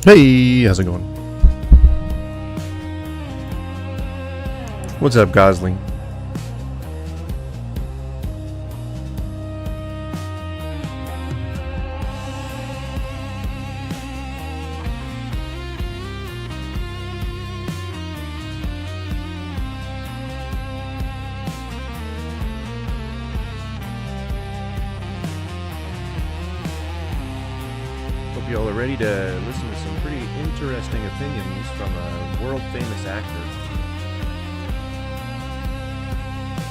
Hey, how's it going? What's up, Gosling? Hope y'all are ready to listen to some pretty interesting opinions from a world-famous actor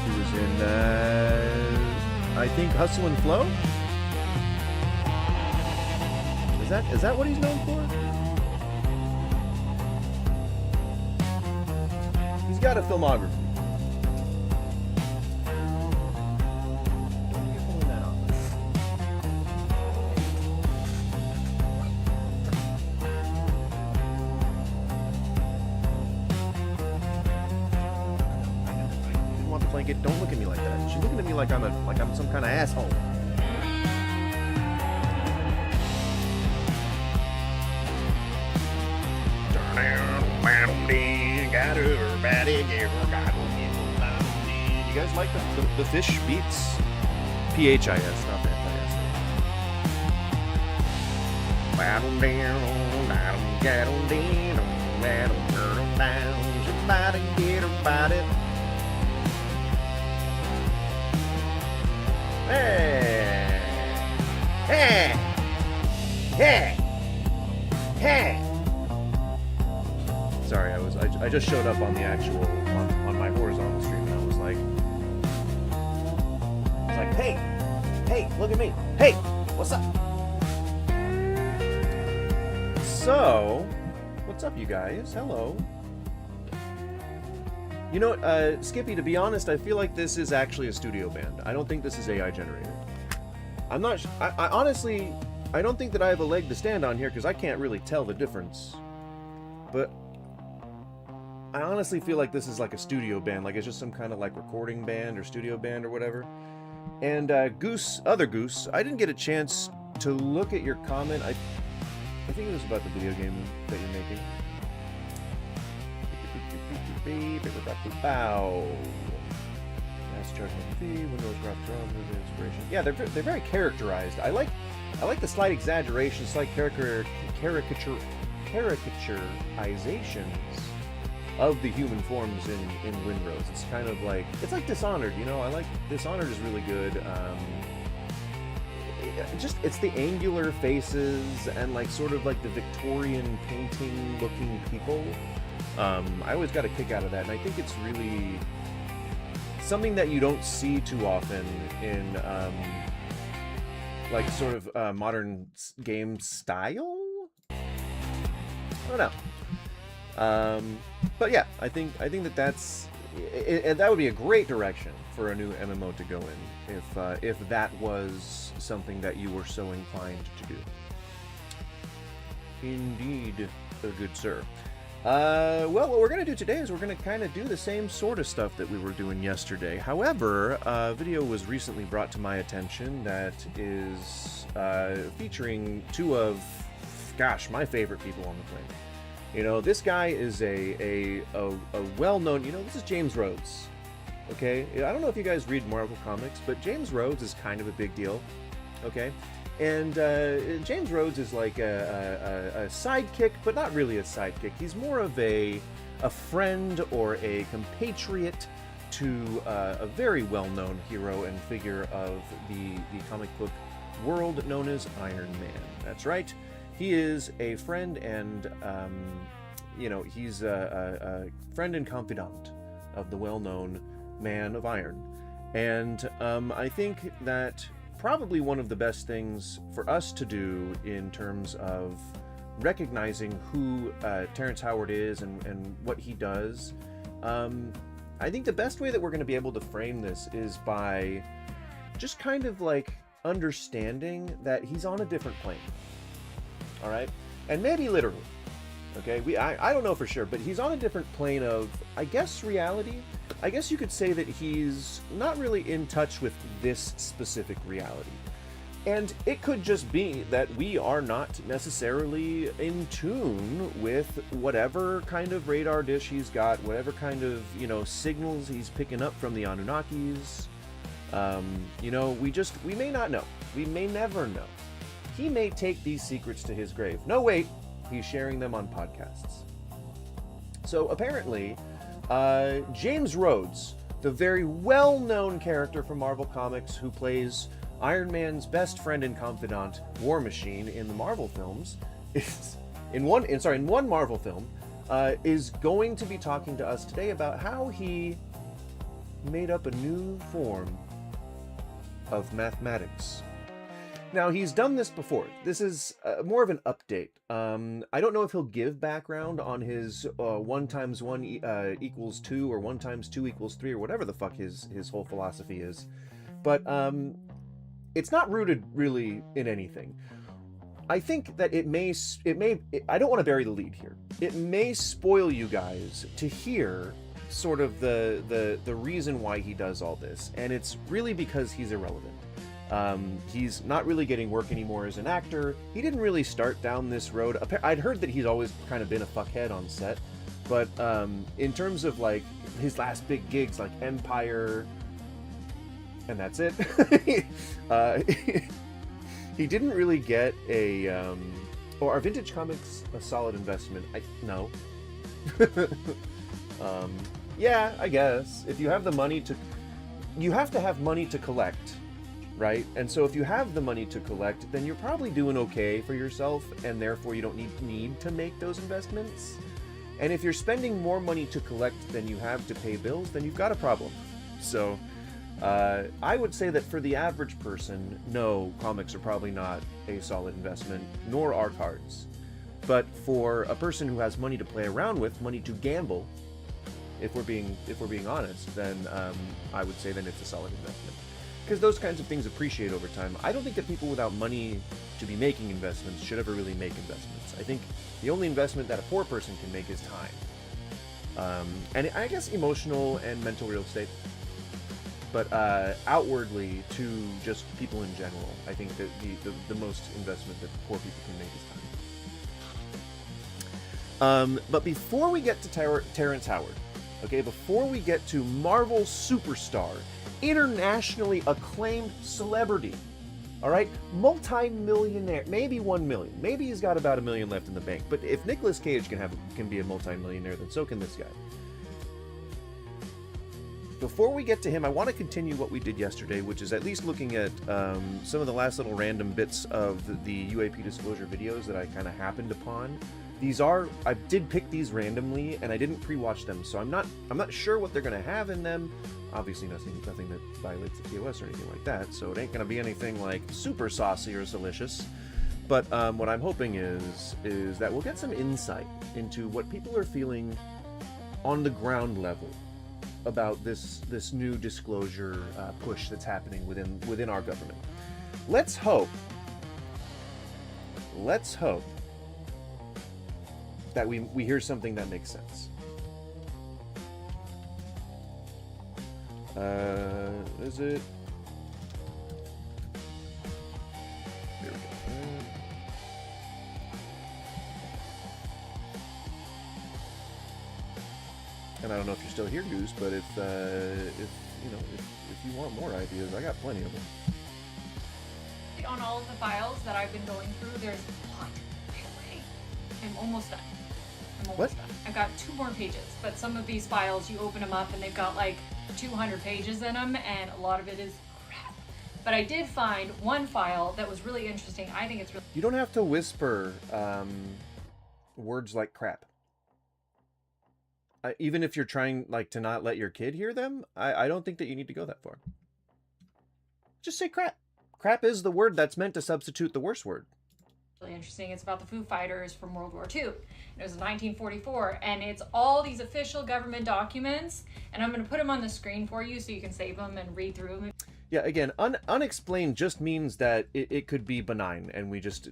who was in, I think, Hustle and Flow? Is that what he's known for? He's got a filmography. Don't look at me like that. She's looking at me like I'm some kind of asshole. You guys like the fish beats? PHIS, not FIS. Hey! Hey! Hey! Hey! Sorry, I just showed up on the actual on my horizontal stream and I was like, hey, look at me, hey, what's up? So, what's up, you guys? Hello. You know what, Skippy, to be honest, I feel like this is actually a studio band. I don't think this is AI generated. I'm not I honestly, I don't think that I have a leg to stand on here because I can't really tell the difference. But I honestly feel like this is like a studio band, like it's just some kind of like recording band or studio band or whatever. And Other Goose, I didn't get a chance to look at your comment. I think it was about the video game that you're making. Bow. Mass charging fee. Windows rough drum. Inspiration. Yeah, they're very characterized. I like the slight exaggeration, slight caricaturizations of the human forms in Windrose. It's kind of like Dishonored. You know, I like Dishonored is really good. It's the angular faces and like sort of like the Victorian painting looking people. I always got a kick out of that, and I think it's really something that you don't see too often in like sort of modern game style. I don't know, but yeah, I think that's that would be a great direction for a new MMO to go in if that was something that you were so inclined to do. Indeed, good sir. Well, what we're going to do today is we're going to kind of do the same sort of stuff that we were doing yesterday. However, a video was recently brought to my attention that is featuring two of, gosh, my favorite people on the planet. You know, this guy is a well-known, you know, this is James Rhodes, okay? I don't know if you guys read Marvel Comics, but James Rhodes is kind of a big deal, okay? And James Rhodes is like a sidekick, but not really a sidekick. He's more of a friend or a compatriot to a very well-known hero and figure of the comic book world known as Iron Man. That's right. He is a friend and, you know, he's a friend and confidant of the well-known Man of Iron. And I think that probably one of the best things for us to do in terms of recognizing who Terrence Howard is and what he does, I think the best way that we're going to be able to frame this is by just kind of like understanding that he's on a different plane. All right? And maybe literally. Okay? I don't know for sure, but he's on a different plane of, I guess, reality. I guess you could say that he's not really in touch with this specific reality. And it could just be that we are not necessarily in tune with whatever kind of radar dish he's got, whatever kind of, signals he's picking up from the Anunnakis. We may not know. We may never know. He may take these secrets to his grave. No, wait, he's sharing them on podcasts. So apparently, James Rhodes, the very well-known character from Marvel Comics who plays Iron Man's best friend and confidant, War Machine, in the Marvel films, in one Marvel film, is going to be talking to us today about how he made up a new form of mathematics. Now, he's done this before. This is more of an update. I don't know if he'll give background on his 1 times 1 equals 2 or 1 times 2 equals 3 or whatever the fuck his whole philosophy is. But it's not rooted really in anything. I think that it may, I don't want to bury the lead here. It may spoil you guys to hear sort of the reason why he does all this. And it's really because he's irrelevant. He's not really getting work anymore as an actor. He didn't really start down this road. I'd heard that he's always kind of been a fuckhead on set. But in terms of like his last big gigs like Empire, and that's it. He didn't really get a are Vintage Comics a solid investment? No. Yeah, I guess if you have the money you have to have money to collect, right? And so if you have the money to collect, then you're probably doing okay for yourself, and therefore you don't need to make those investments. And if you're spending more money to collect than you have to pay bills, then you've got a problem. So I would say that for the average person, no, comics are probably not a solid investment, nor are cards. But for a person who has money to play around with, money to gamble, if we're being honest, then I would say then it's a solid investment. Because those kinds of things appreciate over time. I don't think that people without money to be making investments should ever really make investments. I think the only investment that a poor person can make is time. And I guess emotional and mental real estate. But outwardly, to just people in general, I think that the most investment that poor people can make is time. But before we get to Terrence Howard, okay, before we get to Marvel superstar, internationally acclaimed celebrity, all right, multi-millionaire, maybe 1 million, maybe he's got about $1 million left in the bank. But if Nicolas Cage can be a multi-millionaire, then so can this guy. Before we get to him, I want to continue what we did yesterday, which is at least looking at some of the last little random bits of the UAP disclosure videos that I kind of happened upon. I did pick these randomly, and I didn't pre-watch them, so I'm not sure what they're going to have in them. Obviously, nothing that violates the TOS or anything like that, so it ain't going to be anything like super saucy or delicious. But what I'm hoping is that we'll get some insight into what people are feeling on the ground level about this new disclosure push that's happening within our government. Let's hope that we hear something that makes sense. Is it? There we go. And I don't know if you're still here, Goose, but if you want more ideas, I got plenty of them. On all of the files that I've been going through, there's a lot. I'm almost done. Done. I've got 2 more pages, but some of these files, you open them up and they've got like 200 pages in them, and a lot of it is crap. But I did find one file that was really interesting. I think it's really... You don't have to whisper words like crap. Even if you're trying to not let your kid hear them, I don't think that you need to go that far. Just say crap. Crap is the word that's meant to substitute the worst word. Really interesting. It's about the Foo Fighters from World War II. It was 1944, and it's all these official government documents, and I'm going to put them on the screen for you so you can save them and read through them. Yeah, again, unexplained just means that it could be benign, and we just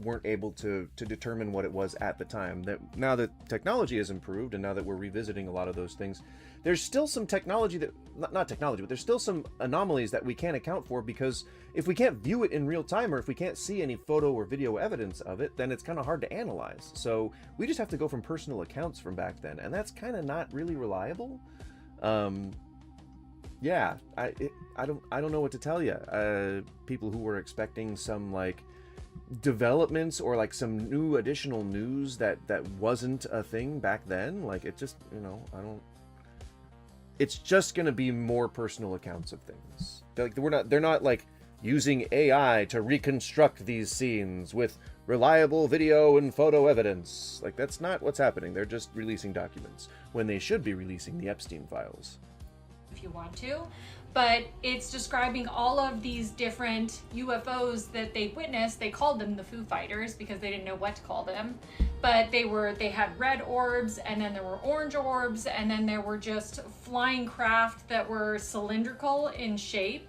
weren't able to determine what it was at the time. That now that technology has improved, and now that we're revisiting a lot of those things, there's still some technology that not technology, but there's still some anomalies that we can't account for, because if we can't view it in real time, or if we can't see any photo or video evidence of it, then it's kind of hard to analyze. So we just have to go from personal accounts from back then, and that's kind of not really reliable. Yeah, I don't know what to tell you. People who were expecting some like developments or like some new additional news that wasn't a thing back then, like it just, I don't. It's just gonna be more personal accounts of things. They're not like using AI to reconstruct these scenes with reliable video and photo evidence. Like that's not what's happening. They're just releasing documents when they should be releasing the Epstein files. If you want to, but it's describing all of these different UFOs that they witnessed. They called them the Foo Fighters because they didn't know what to call them, but they had red orbs, and then there were orange orbs, and then there were just flying craft that were cylindrical in shape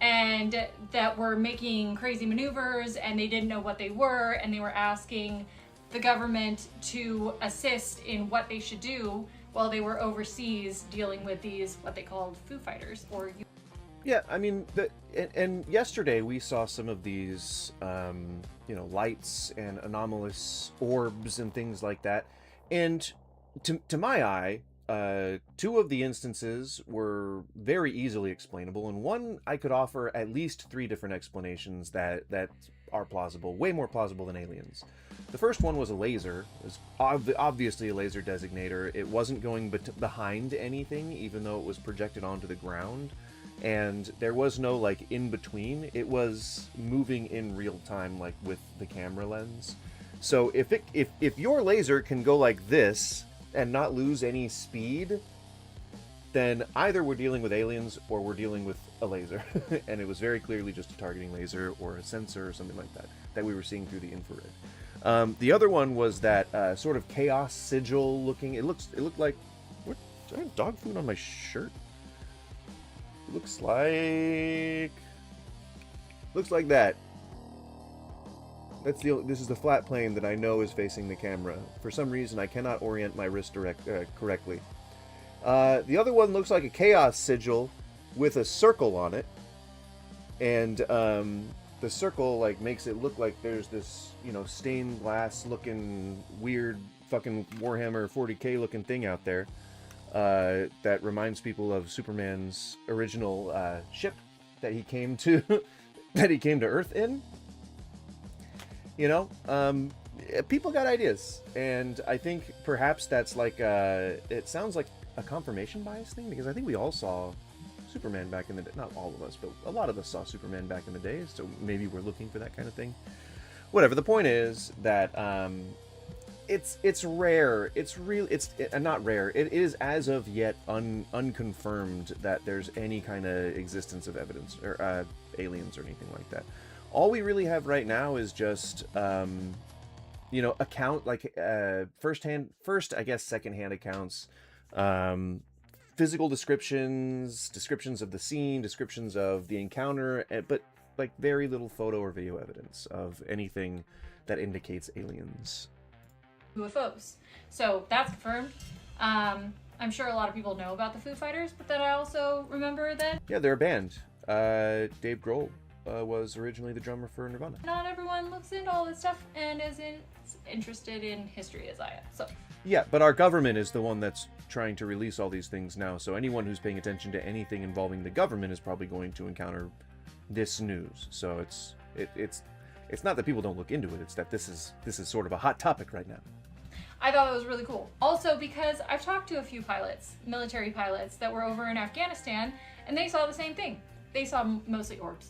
and that were making crazy maneuvers, and they didn't know what they were, and they were asking the government to assist in what they should do while they were overseas dealing with these, what they called Foo Fighters, or... Yeah, I mean, and yesterday we saw some of these, lights and anomalous orbs and things like that. And to my eye, two of the instances were very easily explainable, and one I could offer at least 3 different explanations that are plausible, way more plausible than aliens. The first one was a laser. It was obviously a laser designator. It wasn't going behind anything, even though it was projected onto the ground. And there was no, like, in-between. It was moving in real time, like, with the camera lens. So if your laser can go like this and not lose any speed, then either we're dealing with aliens or we're dealing with a laser. And it was very clearly just a targeting laser or a sensor or something like that we were seeing through the infrared. The other one was that sort of chaos sigil looking. It looked like, what? Do I have dog food on my shirt? It looks like that. This is the flat plane that I know is facing the camera. For some reason, I cannot orient my wrist correctly. The other one looks like a chaos sigil with a circle on it, and the circle like makes it look like there's this, stained glass looking weird fucking Warhammer 40K looking thing out there that reminds people of Superman's original ship that he came to Earth in. People got ideas, and I think perhaps that's like it sounds like a confirmation bias thing, because I think we all saw Superman back in the day. Not all of us, but a lot of us saw Superman back in the day, so maybe we're looking for that kind of thing. Whatever. The point is that it's rare. It's not rare. It is as of yet unconfirmed that there's any kind of existence of evidence or aliens or anything like that. All we really have right now is just account like secondhand accounts, physical descriptions of the scene, descriptions of the encounter, but like very little photo or video evidence of anything that indicates aliens. UFOs. So that's confirmed. I'm sure a lot of people know about the Foo Fighters, but then I also remember that... Yeah, they're a band. Dave Grohl was originally the drummer for Nirvana. Not everyone looks into all this stuff and is interested in history as I am. So... Yeah, but our government is the one that's trying to release all these things now, so anyone who's paying attention to anything involving the government is probably going to encounter this news. So it's not that people don't look into it, it's that this is sort of a hot topic right now. I thought it was really cool. Also because I've talked to a few pilots, military pilots, that were over in Afghanistan, and they saw the same thing. They saw mostly orbs.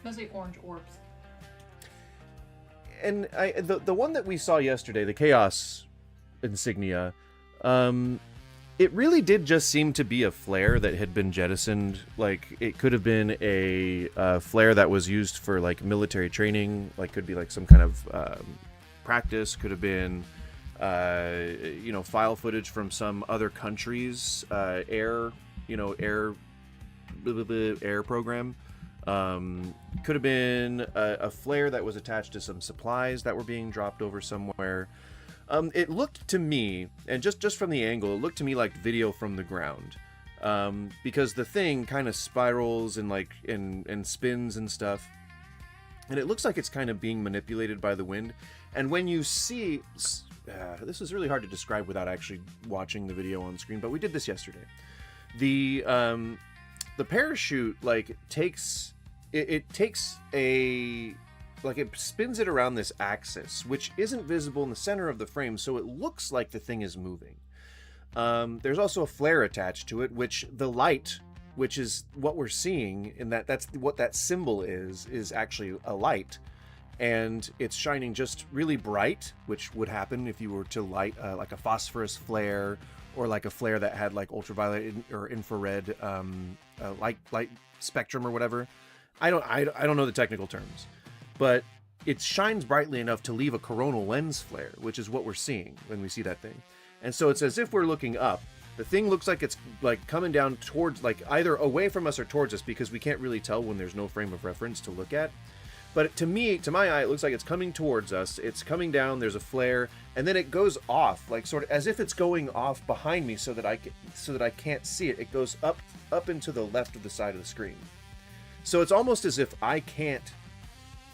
Mostly orange orbs. And the one that we saw yesterday, the Chaos insignia, it really did just seem to be a flare that had been jettisoned. Like, it could have been a flare that was used for, like, military training. Like, could be, like, some kind of practice. Could have been, file footage from some other country's air air program. Could have been a flare that was attached to some supplies that were being dropped over somewhere. It looked to me, and just from the angle, it looked to me like video from the ground. Because the thing kind of spirals and and spins and stuff. And it looks like it's kind of being manipulated by the wind. And when you see... this is really hard to describe without actually watching the video on screen, but we did this yesterday. The parachute, takes... It takes a... it spins it around this axis, which isn't visible in the center of the frame, so it looks like the thing is moving. There's also a flare attached to it, which the light... which is what we're seeing, in that's what that symbol is actually a light. And it's shining just really bright, which would happen if you were to light like a phosphorus flare, or like a flare that had like ultraviolet or infrared light spectrum or whatever. I don't know the technical terms, but it shines brightly enough to leave a coronal lens flare, which is what we're seeing when we see that thing. And so it's as if we're looking up. The thing looks like it's coming down towards, either away from us or towards us, because we can't really tell when there's no frame of reference to look at. But to my eye, it looks like it's coming towards us. It's coming down. There's a flare, and then it goes off, sort of as if it's going off behind me, so that I can't see it. It goes up into the left of the side of the screen. So it's almost as if I can't,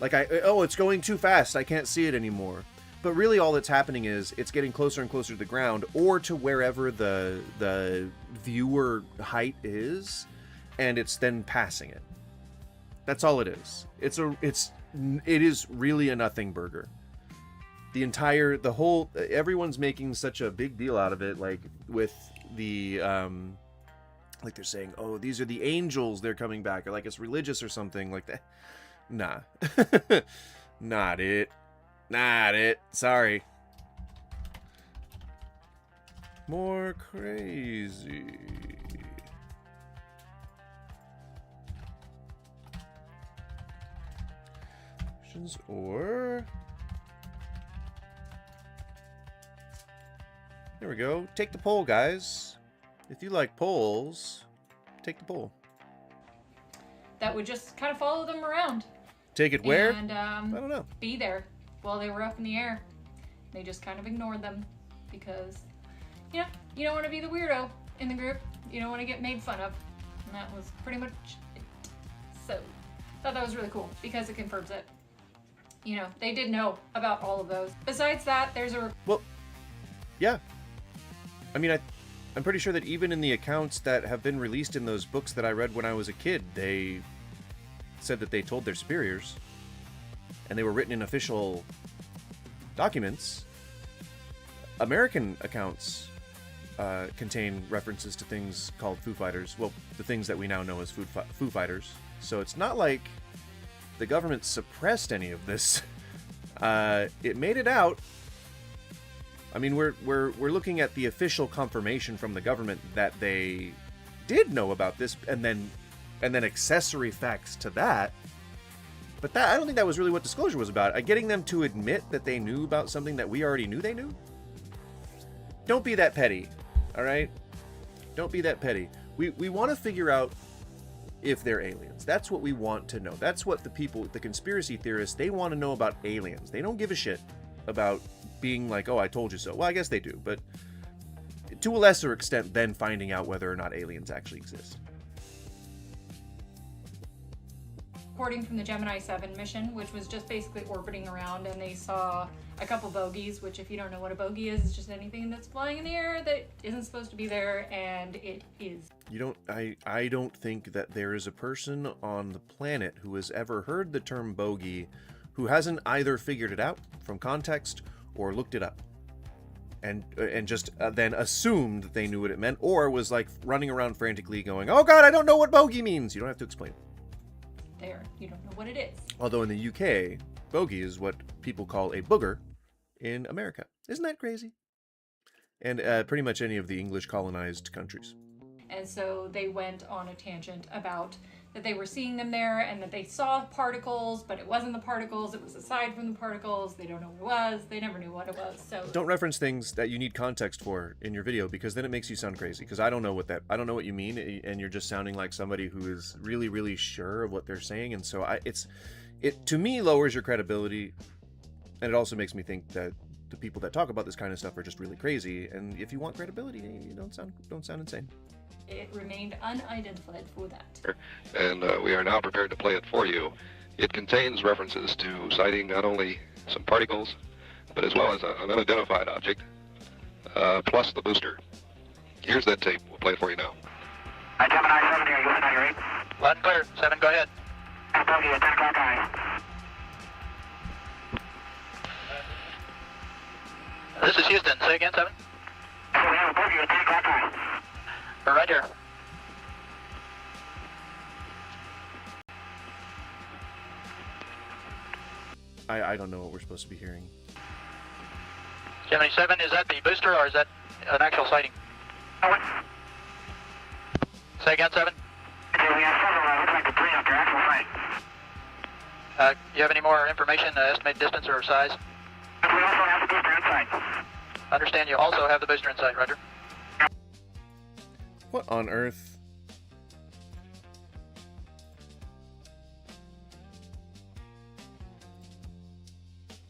it's going too fast. I can't see it anymore. But really all that's happening is it's getting closer and closer to the ground, or to wherever the viewer height is, and it's then passing it. That's all it is. It is really a nothing burger. Everyone's making such a big deal out of it, with the they're saying, oh, these are the angels, they're coming back, or like it's religious or something like that. Nah. Not it. Sorry. More crazy. Or... There we go. Take the poll, guys. If you like polls, take the poll. That would just kind of follow them around. Take it where? And, I don't know. Be there while they were up in the air. They just kind of ignored them because, you don't want to be the weirdo in the group. You don't want to get made fun of. And that was pretty much it. So, thought that was really cool because it confirms it. They did know about all of those. Besides that, there's a... Well, yeah. I mean, I'm pretty sure that even in the accounts that have been released in those books that I read when I was a kid, they said that they told their superiors, and they were written in official documents. American accounts contain references to things called Foo Fighters. Well, the things that we now know as Foo Fighters. So it's not like the government suppressed any of this. It made it out. I mean, we're looking at the official confirmation from the government that they did know about this, and then accessory facts to that. But I don't think that was really what disclosure was about. Getting them to admit that they knew about something that we already knew they knew. Don't be that petty, all right? Don't be that petty. We want to figure out if they're aliens. That's what we want to know. That's what the conspiracy theorists, they want to know about aliens. They don't give a shit about being like, oh, I told you so. Well, I guess they do, but to a lesser extent than finding out whether or not aliens actually exist. Reporting from the Gemini 7 mission, which was just basically orbiting around, and they saw a couple bogeys, which if you don't know what a bogey is, it's just anything that's flying in the air that isn't supposed to be there, and it is. I don't think that there is a person on the planet who has ever heard the term bogey who hasn't either figured it out from context or looked it up and just then assumed that they knew what it meant, or was running around frantically going, oh god, I don't know what bogey means. You don't have to explain it. There, you don't know what it is. Although in the UK, bogey is what people call a booger in America. Isn't that crazy? And pretty much any of the English colonized countries. And so they went on a tangent about that they were seeing them there and that they saw particles, but it wasn't the particles, it was aside from the particles. They don't know what it was. They never knew what it was. So don't reference things that you need context for in your video, because then it makes you sound crazy, because I don't know what you mean, and you're just sounding like somebody who is really, really sure of what they're saying, and so it to me lowers your credibility, and it also makes me think that the people that talk about this kind of stuff are just really crazy, and if you want credibility, you don't sound insane. It remained unidentified for that. And we are now prepared to play it for you. It contains references to sighting not only some particles, but as well as an unidentified object, plus the booster. Here's that tape. We'll play it for you now. Hi, Gemini 7 here. You listen on your 8? Loud and clear. 7, go ahead. Bogey at 10 o'clock high. This is Houston. Say again, 7. So we have a bogey at 10 o'clock high. We're right here. I don't know what we're supposed to be hearing. Gemini 7, is that the booster or is that an actual sighting? Say again, 7. Okay, we have several, looks like the 3 up there, actual sight. You have any more information, estimated distance or size? We also have the booster inside. Understand you also have the booster in sight, Roger. What on earth?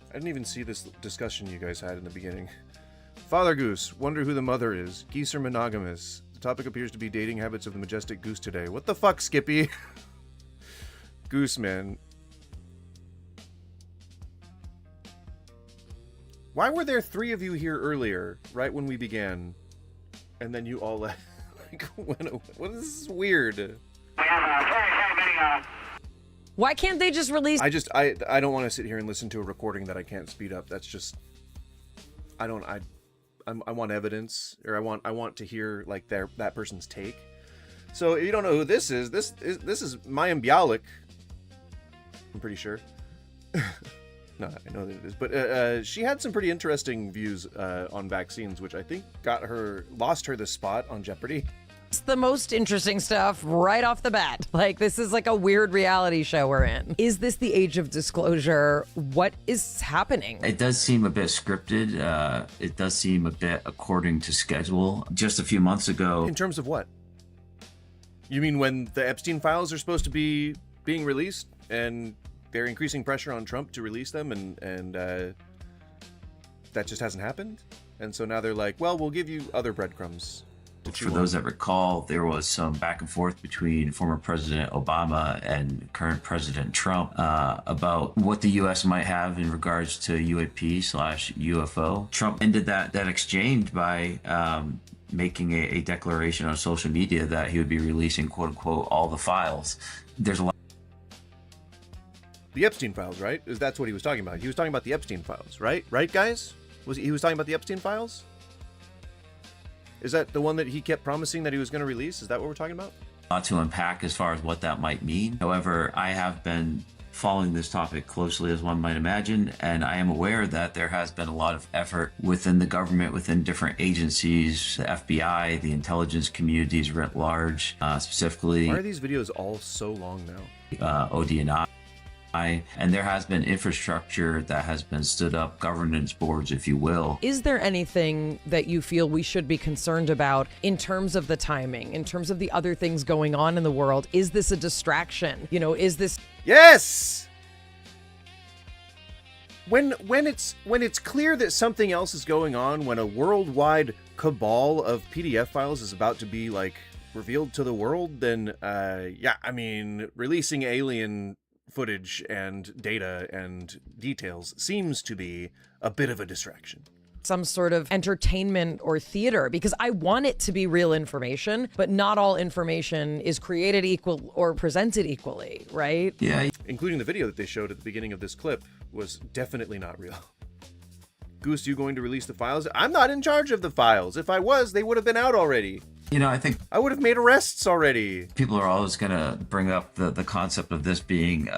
I didn't even see this discussion you guys had in the beginning. Father Goose, wonder who the mother is. Geese are monogamous. The topic appears to be dating habits of the majestic goose today. What the fuck, Skippy? Goose, man. Why were there 3 of you here earlier, right when we began? And then you all left. What is this weird? We have very many, Why can't they just release? I don't want to sit here and listen to a recording that I can't speed up. That's just, I want evidence, or I want to hear like that person's take. So if you don't know who this is Mayim Bialik. I'm pretty sure. No, I know that it is, but she had some pretty interesting views on vaccines, which I think lost her the spot on Jeopardy. It's the most interesting stuff right off the bat. Like, this is like a weird reality show we're in. Is this the age of disclosure? What is happening? It does seem a bit scripted. It does seem a bit according to schedule. Just a few months ago. In terms of what? You mean when the Epstein files are supposed to be being released, and they're increasing pressure on Trump to release them, and that just hasn't happened? And so now they're like, well, we'll give you other breadcrumbs. For those that recall, there was some back and forth between former President Obama and current President Trump about what the U.S. might have in regards to UAP/UFO. Trump ended that exchange by making a declaration on social media that he would be releasing, quote unquote, all the files. There's a lot. The Epstein files, right? That's what he was talking about. He was talking about the Epstein files, right? Right, guys? He was talking about the Epstein files? Is that the one that he kept promising that he was going to release? Is that what we're talking about? A lot to unpack as far as what that might mean. However, I have been following this topic closely, as one might imagine, and I am aware that there has been a lot of effort within the government, within different agencies, the FBI, the intelligence communities writ large, specifically. Why are these videos all so long now? ODNI. And there has been infrastructure that has been stood up, governance boards, if you will. Is there anything that you feel we should be concerned about in terms of the timing, in terms of the other things going on in the world? Is this a distraction? You know, is this... Yes! When it's clear that something else is going on, when a worldwide cabal of PDF files is about to be, like, revealed to the world, then, yeah, I mean, releasing alien footage and data and details seems to be a bit of a distraction. Some sort of entertainment or theater, because I want it to be real information, but not all information is created equal or presented equally, right? Yeah. Including the video that they showed at the beginning of this clip was definitely not real. Goose, you going to release the files? I'm not in charge of the files. If I was, they would have been out already. I think I would have made arrests already. people are always going to bring up the concept of this being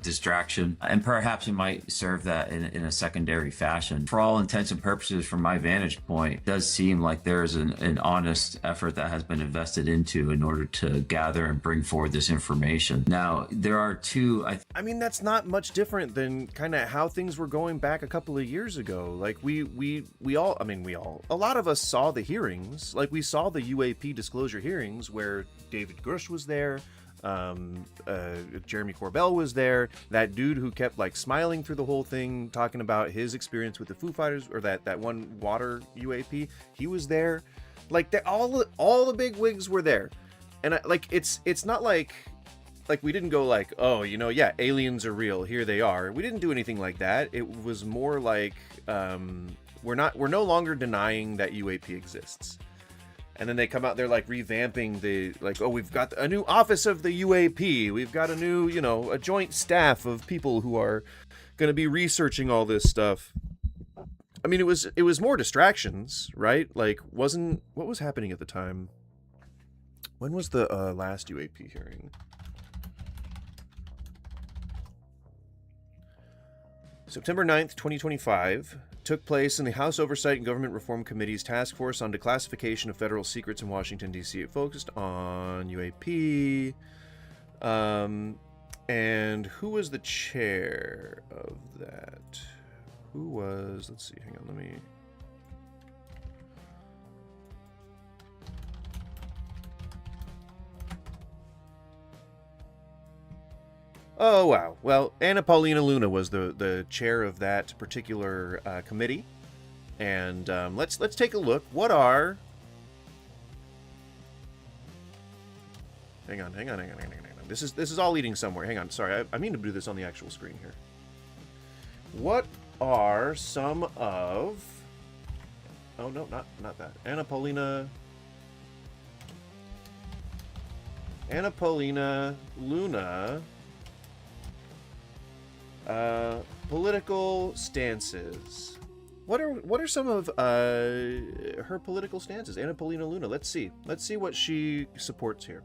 distraction, and perhaps it might serve that in a secondary fashion. For all intents and purposes, from my vantage point, it does seem like there's an honest effort that has been invested into in order to gather and bring forward this information. Now, there are two... I mean, that's not much different than kind of how things were going back a couple of years ago. Like, we all, a lot of us saw the hearings. Like, we saw the UAP disclosure hearings where David Grush was there, Jeremy Corbell was there, that dude who kept, like, smiling through the whole thing, talking about his experience with the Foo Fighters, or that one water UAP, he was there. Like, all the big wigs were there. And, it's not like we didn't go like, oh, yeah, aliens are real, here they are. We didn't do anything like that. It was more like, we're no longer denying that UAP exists. And then they come out there like revamping we've got a new office of the UAP. We've got a new, a joint staff of people who are going to be researching all this stuff. I mean, it was more distractions, right? Like, what was happening at the time? When was the last UAP hearing? September 9th, 2025, took place in the House Oversight and Government Reform Committee's Task Force on Declassification of Federal Secrets in Washington, D.C. It focused on UAP. And who was the chair of that? Let's see, hang on, let me... Oh, wow. Well, Anna Paulina Luna was the chair of that particular committee. And let's take a look. What are... Hang on. This is all leading somewhere. Hang on, sorry. I mean to do this on the actual screen here. What are some of... Oh, no, not that. Anna Paulina Luna... political stances. What are some of her political stances? Anna Paulina Luna. Let's see what she supports here.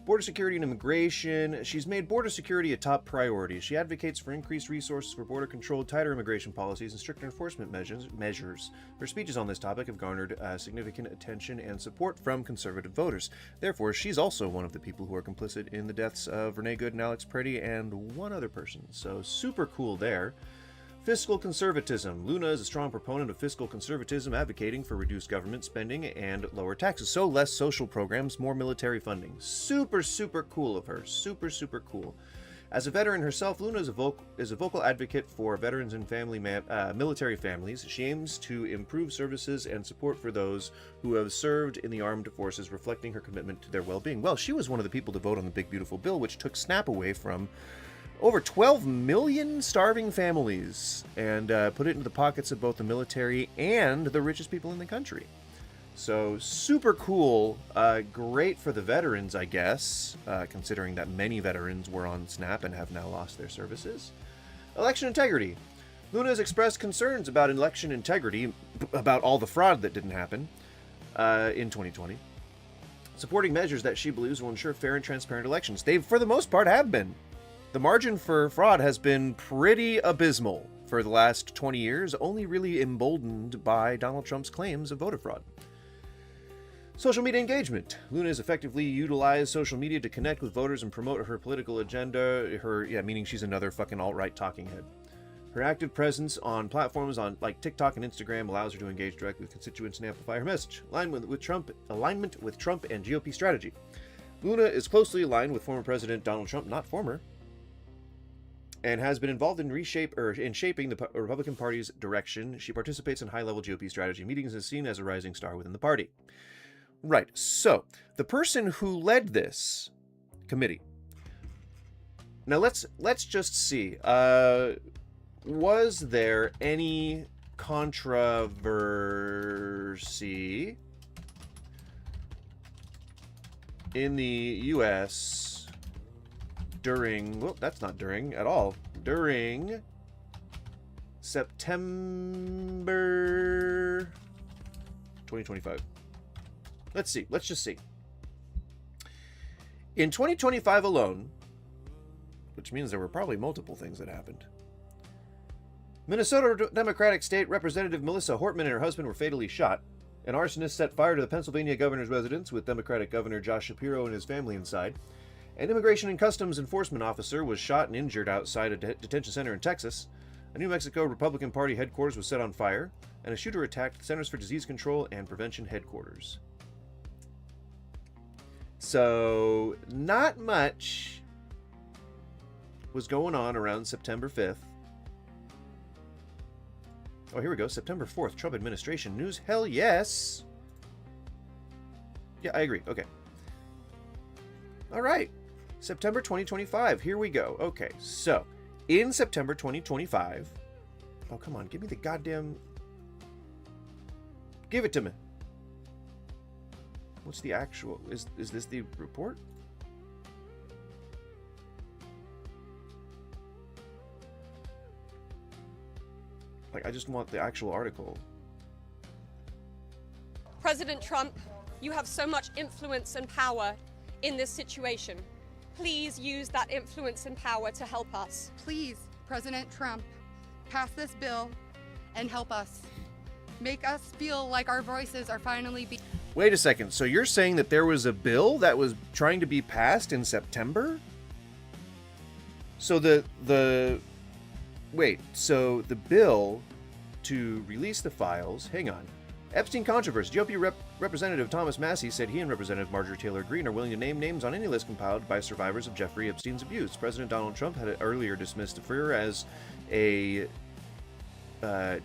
Border security and immigration. She's made border security a top priority. She advocates for increased resources for border control, tighter immigration policies, and stricter enforcement measures. Her speeches on this topic have garnered significant attention and support from conservative voters. Therefore, she's also one of the people who are complicit in the deaths of Renee Good and Alex Preddy and one other person. So super cool there. Fiscal conservatism. Luna is a strong proponent of fiscal conservatism, advocating for reduced government spending and lower taxes. So less social programs, more military funding. Super, super cool of her. Super, super cool. As a veteran herself, Luna is a vocal advocate for veterans and military families. She aims to improve services and support for those who have served in the armed forces, reflecting her commitment to their well-being. Well, she was one of the people to vote on the Big Beautiful Bill, which took SNAP away from over 12 million starving families and put it into the pockets of both the military and the richest people in the country. So super cool. Great for the veterans, I guess, considering that many veterans were on SNAP and have now lost their services. Election integrity. Luna has expressed concerns about election integrity, about all the fraud that didn't happen in 2020, supporting measures that she believes will ensure fair and transparent elections. They, for the most part, have been. The margin for fraud has been pretty abysmal for the last 20 years, only really emboldened by Donald Trump's claims of voter fraud. Social media engagement. Luna has effectively utilized social media to connect with voters and promote her political agenda. Meaning she's another fucking alt-right talking head. Her active presence on platforms like TikTok and Instagram allows her to engage directly with constituents and amplify her message. Alignment with Trump and GOP strategy. Luna is closely aligned with former President Donald Trump, not former, and has been involved in shaping the Republican Party's direction. She participates in high-level GOP strategy meetings and is seen as a rising star within the party. Right, so the person who led this committee. Now let's just see. Was there any controversy in the U.S. during, well, that's not during at all, during September 2025. Let's see. Let's just see. In 2025 alone, which means there were probably multiple things that happened, Minnesota Democratic State Representative Melissa Hortman and her husband were fatally shot. An arsonist set fire to the Pennsylvania governor's residence with Democratic Governor Josh Shapiro and his family inside. An Immigration and Customs Enforcement officer was shot and injured outside a detention center in Texas. A New Mexico Republican Party headquarters was set on fire, and a shooter attacked the Centers for Disease Control and Prevention headquarters. So, not much was going on around September 5th. Oh, here we go. September 4th, Trump administration news. Hell yes. Yeah, I agree. Okay. All right. September 2025. Here we go. Okay, so in September 2025. Oh, come on. Give me the goddamn. Give it to me. What's the actual? Is this the report? Like, I just want the actual article. President Trump, you have so much influence and power in this situation. Please use that influence and power to help us. Please, President Trump, pass this bill and help us. Make us feel like our voices are finally being... Wait a second. So you're saying that there was a bill that was trying to be passed in September? So Wait, so the bill to release the files... Hang on. Epstein controversy. GOP Representative Thomas Massey said he and Representative Marjorie Taylor Greene are willing to name names on any list compiled by survivors of Jeffrey Epstein's abuse. President Donald Trump had earlier dismissed Freer as a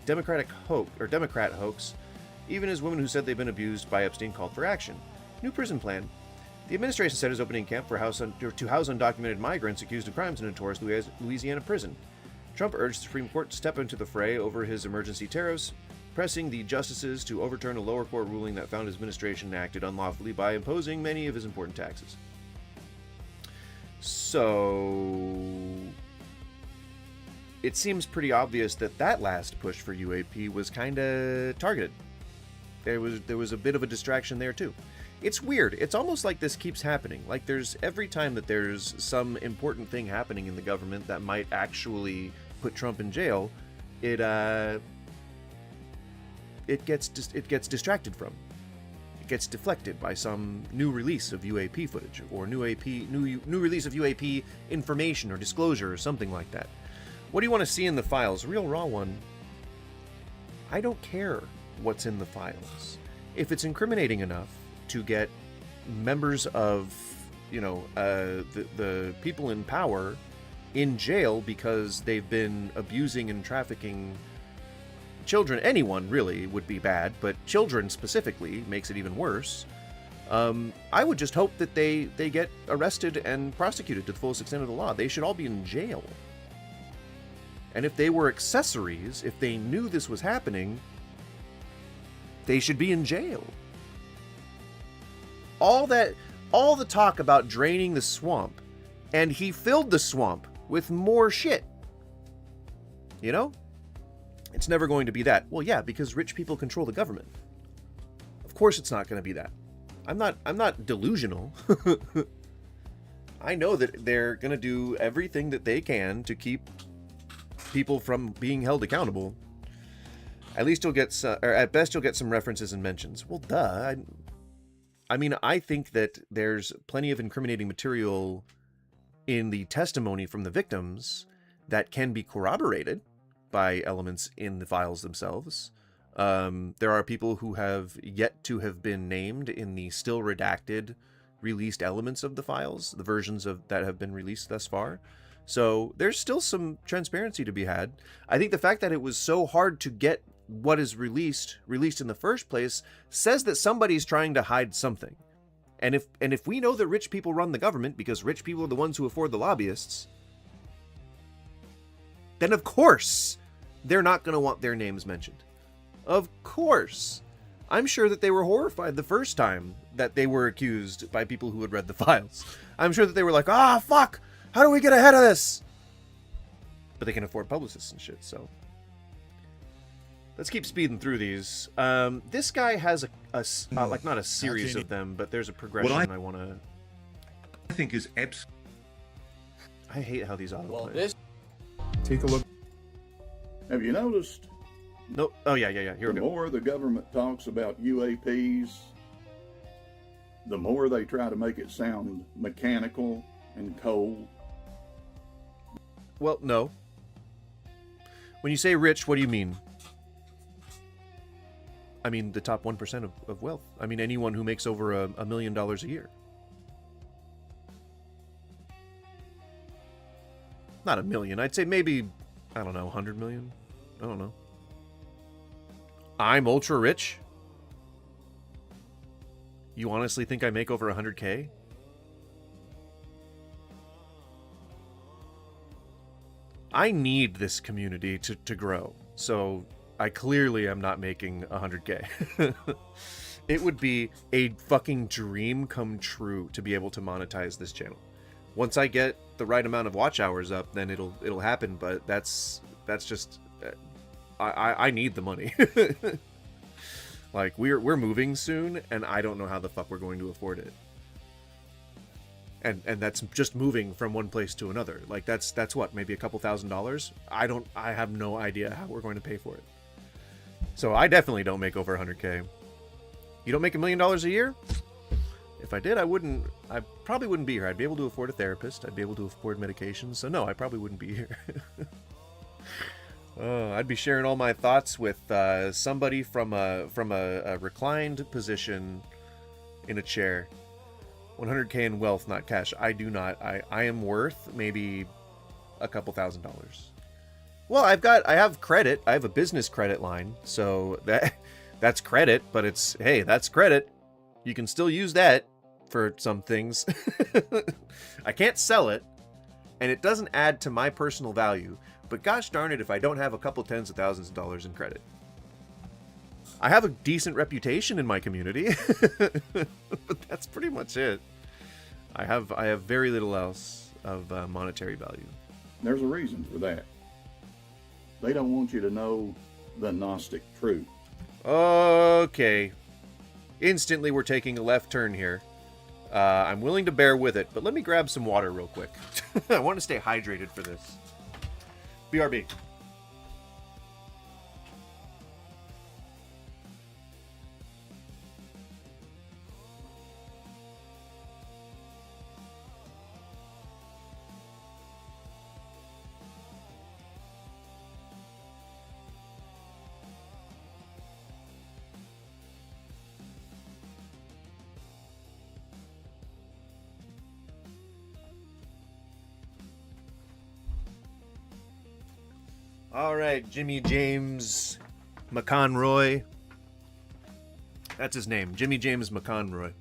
Democrat hoax, even as women who said they've been abused by Epstein called for action. New prison plan. The administration said is opening camp to house undocumented migrants accused of crimes in a notorious Louisiana prison. Trump urged the Supreme Court to step into the fray over his emergency tariffs, pressing the justices to overturn a lower court ruling that found his administration acted unlawfully by imposing many of his important taxes. So it seems pretty obvious that that last push for UAP was kind of targeted. There was a bit of a distraction there too. It's weird. It's almost like this keeps happening. Like there's every time that there's some important thing happening in the government that might actually put Trump in jail, it gets distracted from. It gets deflected by some new release of UAP footage or new release of UAP information or disclosure or something like that. What do you want to see in the files? Real raw one. I don't care what's in the files. If it's incriminating enough to get members of, the people in power in jail because they've been abusing and trafficking children, anyone really would be bad, but children specifically makes it even worse. I would just hope that they get arrested and prosecuted to the fullest extent of the law. They should all be in jail. And if they were accessories, if they knew this was happening, they should be in jail. All the talk about draining the swamp, and he filled the swamp with more shit. You know? It's never going to be that. Well, yeah, because rich people control the government. Of course it's not going to be that. I'm not delusional. I know that they're going to do everything that they can to keep people from being held accountable. At least you'll get or at best you'll get some references and mentions. Well, duh. I mean, I think that there's plenty of incriminating material in the testimony from the victims that can be corroborated by elements in the files themselves. There are people who have yet to have been named in the still redacted released elements of the files, the versions that have been released thus far. So there's still some transparency to be had. I think the fact that it was so hard to get what is released in the first place says that somebody's trying to hide something. And if we know that rich people run the government because rich people are the ones who afford the lobbyists, then of course they're not going to want their names mentioned. Of course. I'm sure that they were horrified the first time that they were accused by people who had read the files. I'm sure that they were like, fuck, how do we get ahead of this? But they can afford publicists and shit, so. Let's keep speeding through these. This guy has like not a series of them, but there's a progression I want to. I think is I hate how these autoplay. Well, this. Take a look. Have you noticed? Nope. Oh yeah. Here we The go. more the government talks about UAPs, the more they try to make it sound mechanical and cold. Well, no. When you say rich, what do you mean? I mean the top 1% of wealth. I mean anyone who makes over $1 million a year. Not 1 million. I'd say maybe, I don't know, 100 million. I don't know. I'm ultra rich? You honestly think I make over 100K? I need this community to grow. So I clearly am not making 100K. It would be a fucking dream come true to be able to monetize this channel. Once I get the right amount of watch hours up, then it'll happen, but that's just I need the money. Like we're moving soon and I don't know how the fuck we're going to afford it. And that's just moving from one place to another. Like that's what, maybe a couple $1,000s? I have no idea how we're going to pay for it. So I definitely don't make over 100K. You don't make $1 million a year? If I did, I probably wouldn't be here. I'd be able to afford a therapist. I'd be able to afford medications. So no, I probably wouldn't be here. I'd be sharing all my thoughts with somebody from a reclined position in a chair. 100K in wealth, not cash. I do not. I am worth maybe a couple $1,000. Well, I have credit. I have a business credit line, so that's credit. But hey, that's credit. You can still use that for some things. I can't sell it, and it doesn't add to my personal value. But gosh darn it, if I don't have a couple tens of thousands of dollars in credit. I have a decent reputation in my community, but that's pretty much it. I have very little else of monetary value. There's a reason for that. They don't want you to know the Gnostic truth. Okay. Instantly, we're taking a left turn here. I'm willing to bear with it, but let me grab some water real quick. I want to stay hydrated for this. BRB. All right, Jimmy James McConroy. That's his name, Jimmy James McConroy.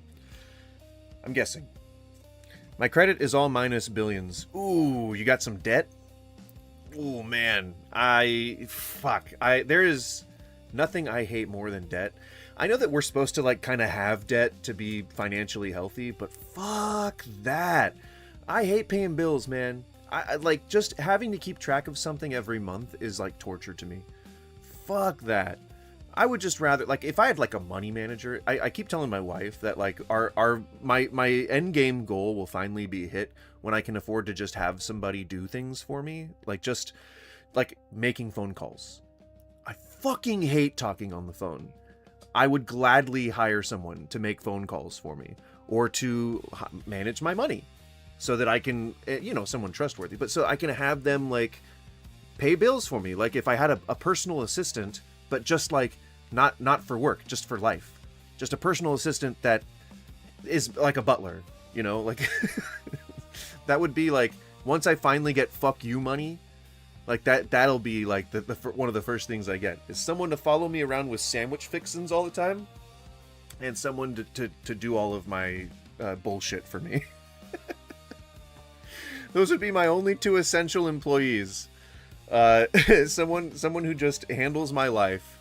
I'm guessing. My credit is all minus billions. Ooh, you got some debt? Ooh, man. There is nothing I hate more than debt. I know that we're supposed to, like, kind of have debt to be financially healthy, but fuck that. I hate paying bills, man. I like, just having to keep track of something every month is like torture to me. Fuck that. I would just rather, like, if I had like a money manager, I keep telling my wife that like my end game goal will finally be hit when I can afford to just have somebody do things for me, like just like making phone calls. I fucking hate talking on the phone. I would gladly hire someone to make phone calls for me or to manage my money. So that I can, someone trustworthy, but so I can have them like pay bills for me. Like if I had a personal assistant, but just like not for work, just for life, just a personal assistant that is like a butler, like that would be like, once I finally get fuck you money, like that'll be like the one of the first things I get is someone to follow me around with sandwich fixins all the time, and someone to do all of my bullshit for me. Those would be my only two essential employees. Someone who just handles my life.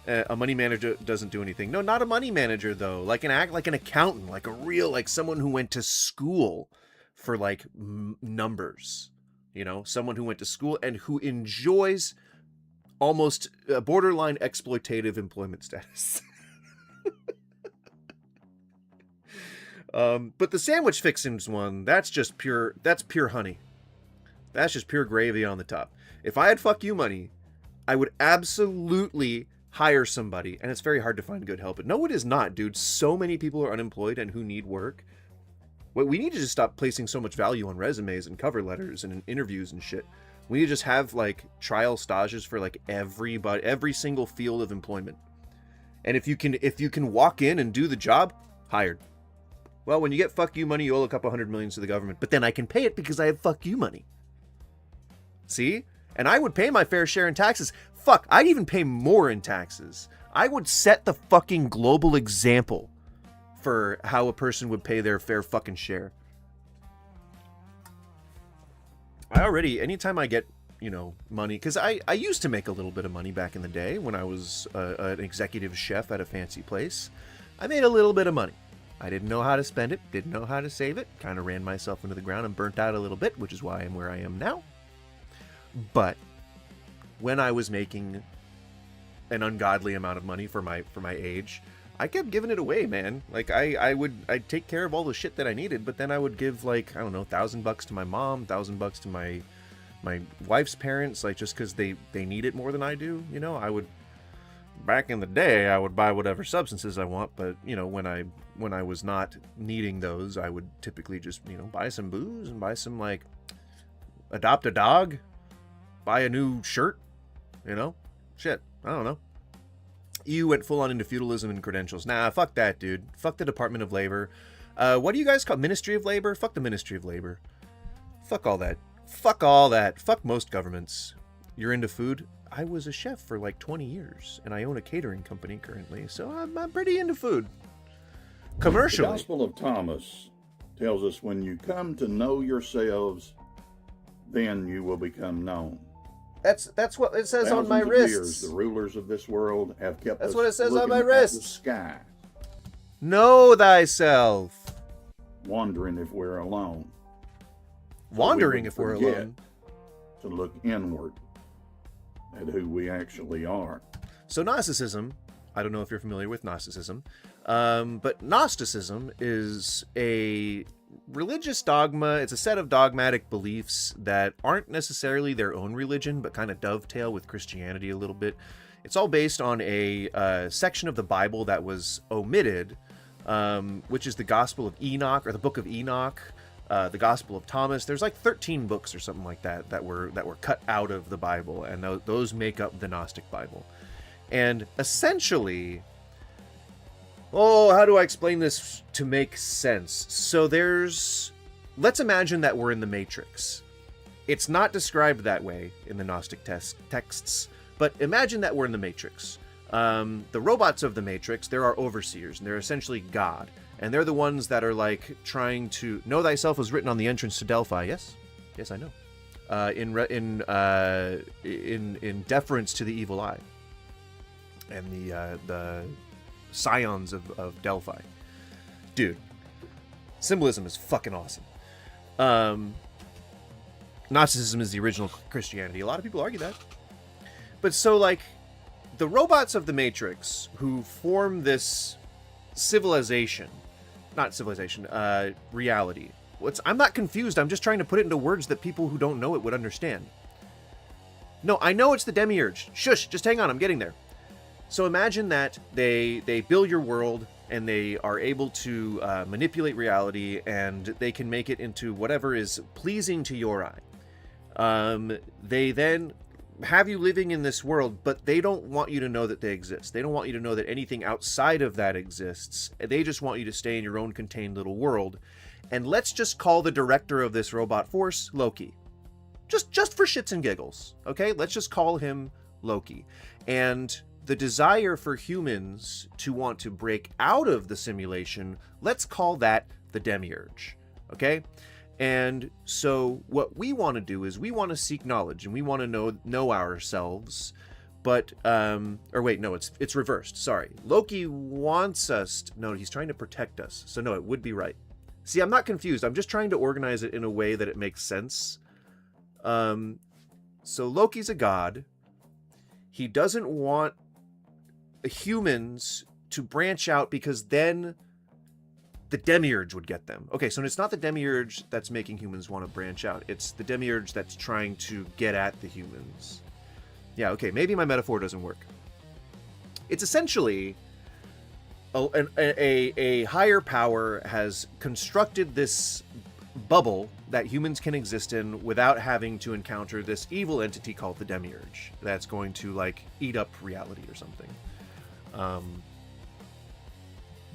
A money manager doesn't do anything. No, not a money manager though. Like an accountant, like a real, like someone who went to school for like numbers. Someone who went to school and who enjoys almost borderline exploitative employment status. But the sandwich fixings one, that's pure honey. That's just pure gravy on the top. If I had fuck you money, I would absolutely hire somebody, and it's very hard to find good help. But no, it is not, dude. So many people are unemployed and who need work. Well, we need to just stop placing so much value on resumes and cover letters and interviews and shit. We need to just have like trial stages for like every single field of employment. And if you can walk in and do the job, hired. Well, when you get fuck you money, you owe a couple $100 million to the government, but then I can pay it because I have fuck you money. See? And I would pay my fair share in taxes. Fuck, I'd even pay more in taxes. I would set the fucking global example for how a person would pay their fair fucking share. Anytime I get, money, because I used to make a little bit of money back in the day when I was an executive chef at a fancy place. I made a little bit of money. I didn't know how to spend it, didn't know how to save it, kind of ran myself into the ground and burnt out a little bit, which is why I'm where I am now. But when I was making an ungodly amount of money for my age, I kept giving it away, man. Like I'd take care of all the shit that I needed, but then I would give like, I don't know, $1,000 to my mom, $1,000 to my wife's parents, like just because they need it more than I do. Back in the day, I would buy whatever substances I want, but when I was not needing those, I would typically just buy some booze and buy some, like, adopt a dog, buy a new shirt, shit, I don't know. You went full on into feudalism and credentials. Nah, fuck that, dude. Fuck the Department of Labor. What do you guys call Ministry of Labor? Fuck the Ministry of Labor. Fuck all that. Fuck all that. Fuck most governments. You're into food? I was a chef for like 20 years, and I own a catering company currently, so I'm pretty into food. Commercially. The Gospel of Thomas tells us when you come to know yourselves, then you will become known. That's what it says on my Thousands of wrists. years, the rulers of this world have kept That's us what it says on looking my at wrists. the sky, Know thyself. wondering if we're alone. Wandering if So we we're would forget alone. to look inward at who we actually are. So Gnosticism, I don't know if you're familiar with Gnosticism, but Gnosticism is a religious dogma. It's a set of dogmatic beliefs that aren't necessarily their own religion, but kind of dovetail with Christianity a little bit. It's all based on a section of the Bible that was omitted, which is the Gospel of Enoch, or the Book of Enoch, the Gospel of Thomas. There's like 13 books or something like that were cut out of the Bible, and those make up the Gnostic Bible. And essentially, how do I explain this to make sense? So let's imagine that we're in the Matrix. It's not described that way in the Gnostic texts, but imagine that we're in the Matrix. The robots of the Matrix, there are overseers, and they're essentially God. And they're the ones that are like trying to know thyself was written on the entrance to Delphi. Yes, I know. In deference to the evil eye and the scions of Delphi. Dude, symbolism is fucking awesome. Gnosticism is the original Christianity. A lot of people argue that. But so, like, the robots of the Matrix who form this reality. I'm not confused. I'm just trying to put it into words that people who don't know it would understand. No, I know it's the demiurge. Shush, just hang on. I'm getting there. So imagine that they build your world, and they are able to manipulate reality, and they can make it into whatever is pleasing to your eye. They then have you living in this world, but they don't want you to know that they exist. They don't want you to know that anything outside of that exists. They just want you to stay in your own contained little world. And let's just call the director of this robot force Loki. Just for shits and giggles, okay? Let's just call him Loki. And the desire for humans to want to break out of the simulation, let's call that the demiurge, okay? And so what we want to do is we want to seek knowledge, and we want to know ourselves. But it's reversed. Sorry. Loki wants us no, he's trying to protect us. So no, it would be right. See, I'm not confused. I'm just trying to organize it in a way that it makes sense. So Loki's a god. he doesn't want humans to branch out because then the demiurge would get them. Okay, so it's not the demiurge that's making humans want to branch out. It's the demiurge that's trying to get at the humans. Yeah, okay, maybe my metaphor doesn't work. It's essentially a higher power has constructed this bubble that humans can exist in without having to encounter this evil entity called the demiurge that's going to, like, eat up reality or something.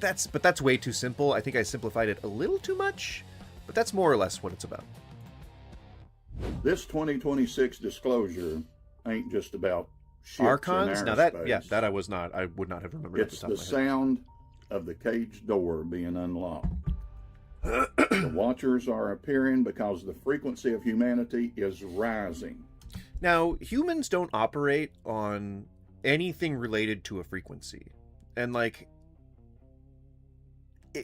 That's way too simple. I think I simplified it a little too much, but that's more or less what it's about. This 2026 disclosure ain't just about ships Archons? in Now airspace. that I would not have remembered. It's at the the top of my head. sound of the cage door being unlocked. The Watchers are appearing because the frequency of humanity is rising. Now, humans don't operate on anything related to a frequency. And, like,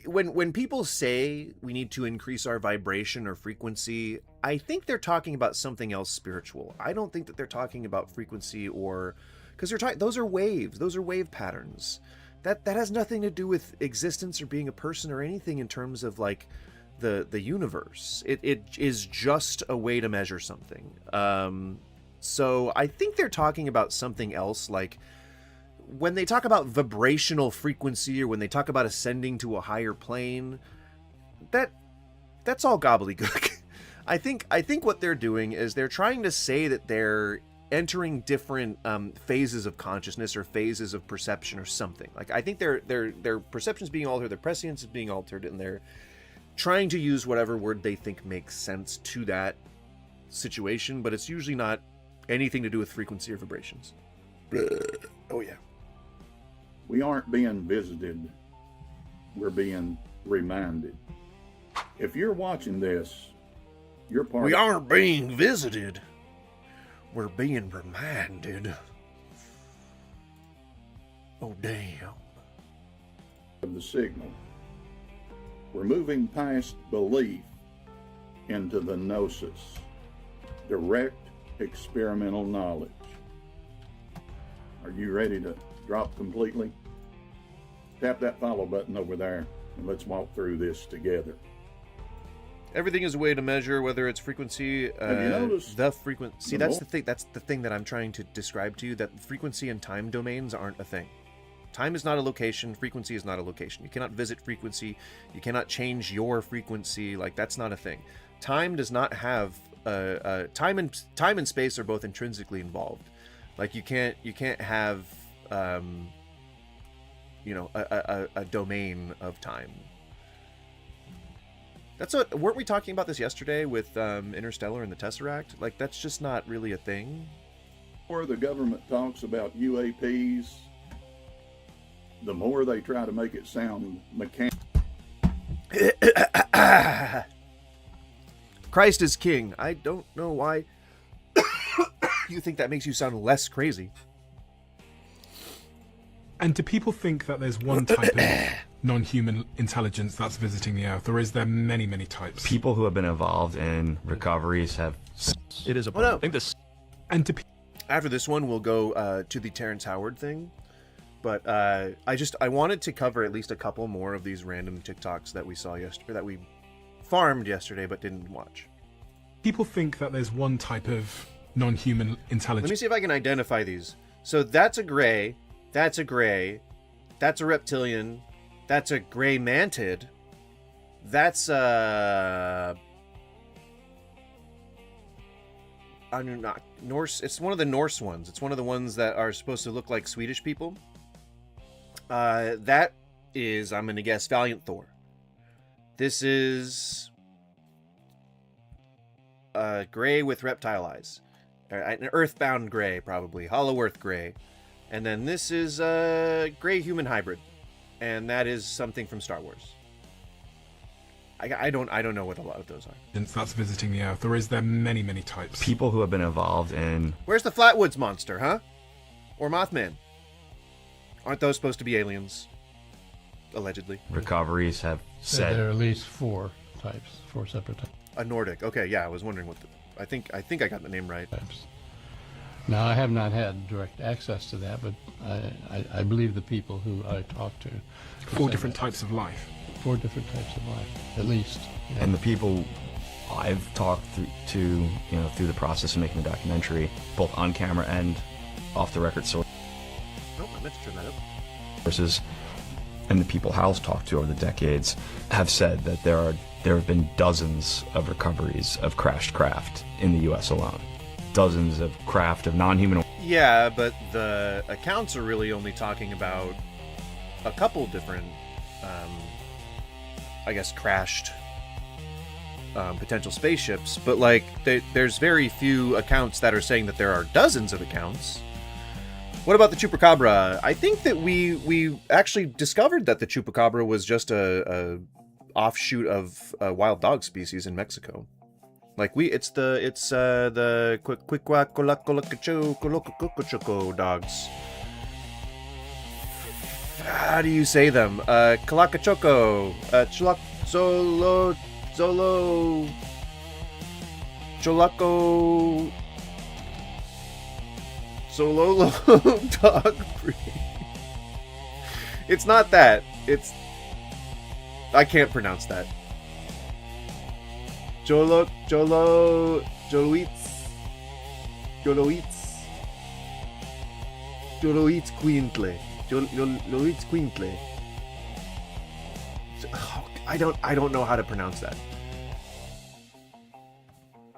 when people say we need to increase our vibration or frequency, I think they're talking about something else spiritual. I don't think that they're talking about frequency, or because those are waves. Those are wave patterns. That has nothing to do with existence or being a person or anything in terms of, like, the universe. It is just a way to measure something. So I think they're talking about something else, like when they talk about vibrational frequency or when they talk about ascending to a higher plane, that's all gobbledygook. I think what they're doing is they're trying to say that they're entering different phases of consciousness or phases of perception or something. Like, I think their perception's being altered, their prescience is being altered, and they're trying to use whatever word they think makes sense to that situation, but it's usually not anything to do with frequency or vibrations. Oh yeah. We aren't being visited. We're being reminded. If you're watching this, you're part We of... aren't being visited. We're being reminded. Oh, damn. of the signal. We're moving past belief into the gnosis, direct experimental knowledge. Are you ready to drop completely? Tap that follow button over there and let's walk through this together. Everything is a way to measure whether it's frequency. Have you noticed the frequency? See, the that's the thing. That's the thing that I'm trying to describe to you. That frequency and time domains aren't a thing. Time is not a location. Frequency is not a location. You cannot visit frequency. You cannot change your frequency. Like, that's not a thing. Time does not have time and space are both intrinsically involved. Like, you can't have a domain of time. Weren't we talking about this yesterday with Interstellar and the Tesseract? Like, that's just not really a thing. Or the government talks about UAPs, the more they try to make it sound mechanical. Christ is king. I don't know why you think that makes you sound less crazy. And do people think that there's one type of non-human intelligence that's visiting the Earth, or is there many, many types? People who have been involved in recoveries have... It is a... Oh, no. I think this... And after this one, we'll go to the Terrence Howard thing. But I wanted to cover at least a couple more of these random TikToks that we saw yesterday, that we farmed yesterday but didn't watch. People think that there's one type of non-human intelligence. Let me see if I can identify these. So that's a gray, that's a gray, that's a reptilian, that's a gray mantid, that's I'm not Norse. It's one of the Norse ones. It's one of the ones that are supposed to look like Swedish people. That is, I'm going to guess, Valiant Thor. This is gray with reptile eyes. An earthbound gray, probably. Hollow Earth gray. And then this is gray human hybrid. And that is something from Star Wars. I don't know what a lot of those are. That's visiting the Earth, or is there many, many types? People who have been involved in... Where's the Flatwoods monster, huh? Or Mothman? Aren't those supposed to be aliens? Allegedly. Recoveries have said... There are at least 4 types, 4 separate types. A Nordic. Okay, yeah, I was wondering what the... I think I got the name right. Now, I have not had direct access to that, but I believe the people who I talked to. 4 different types of life. 4 different types of life, at least. Yeah. And the people I've talked to, through the process of making the documentary, both on camera and off the record sources, Oh, I meant to turn that up. And the people Hal's talked to over the decades have said that there have been dozens of recoveries of crashed craft in the U.S. alone. Dozens of craft of non-human. Yeah, but the accounts are really only talking about a couple different, crashed potential spaceships. But there's very few accounts that are saying that there are dozens of accounts. What about the Chupacabra? I think that we actually discovered that the Chupacabra was just a offshoot of a wild dog species in Mexico. It's the Quiquacolacolacachocolococochoco dogs. How do you say them? Calacachoco, Zolo, Cholaco, Sololo dog breed. It's not that. I can't pronounce that. Joloitz Quintle. I don't know how to pronounce that.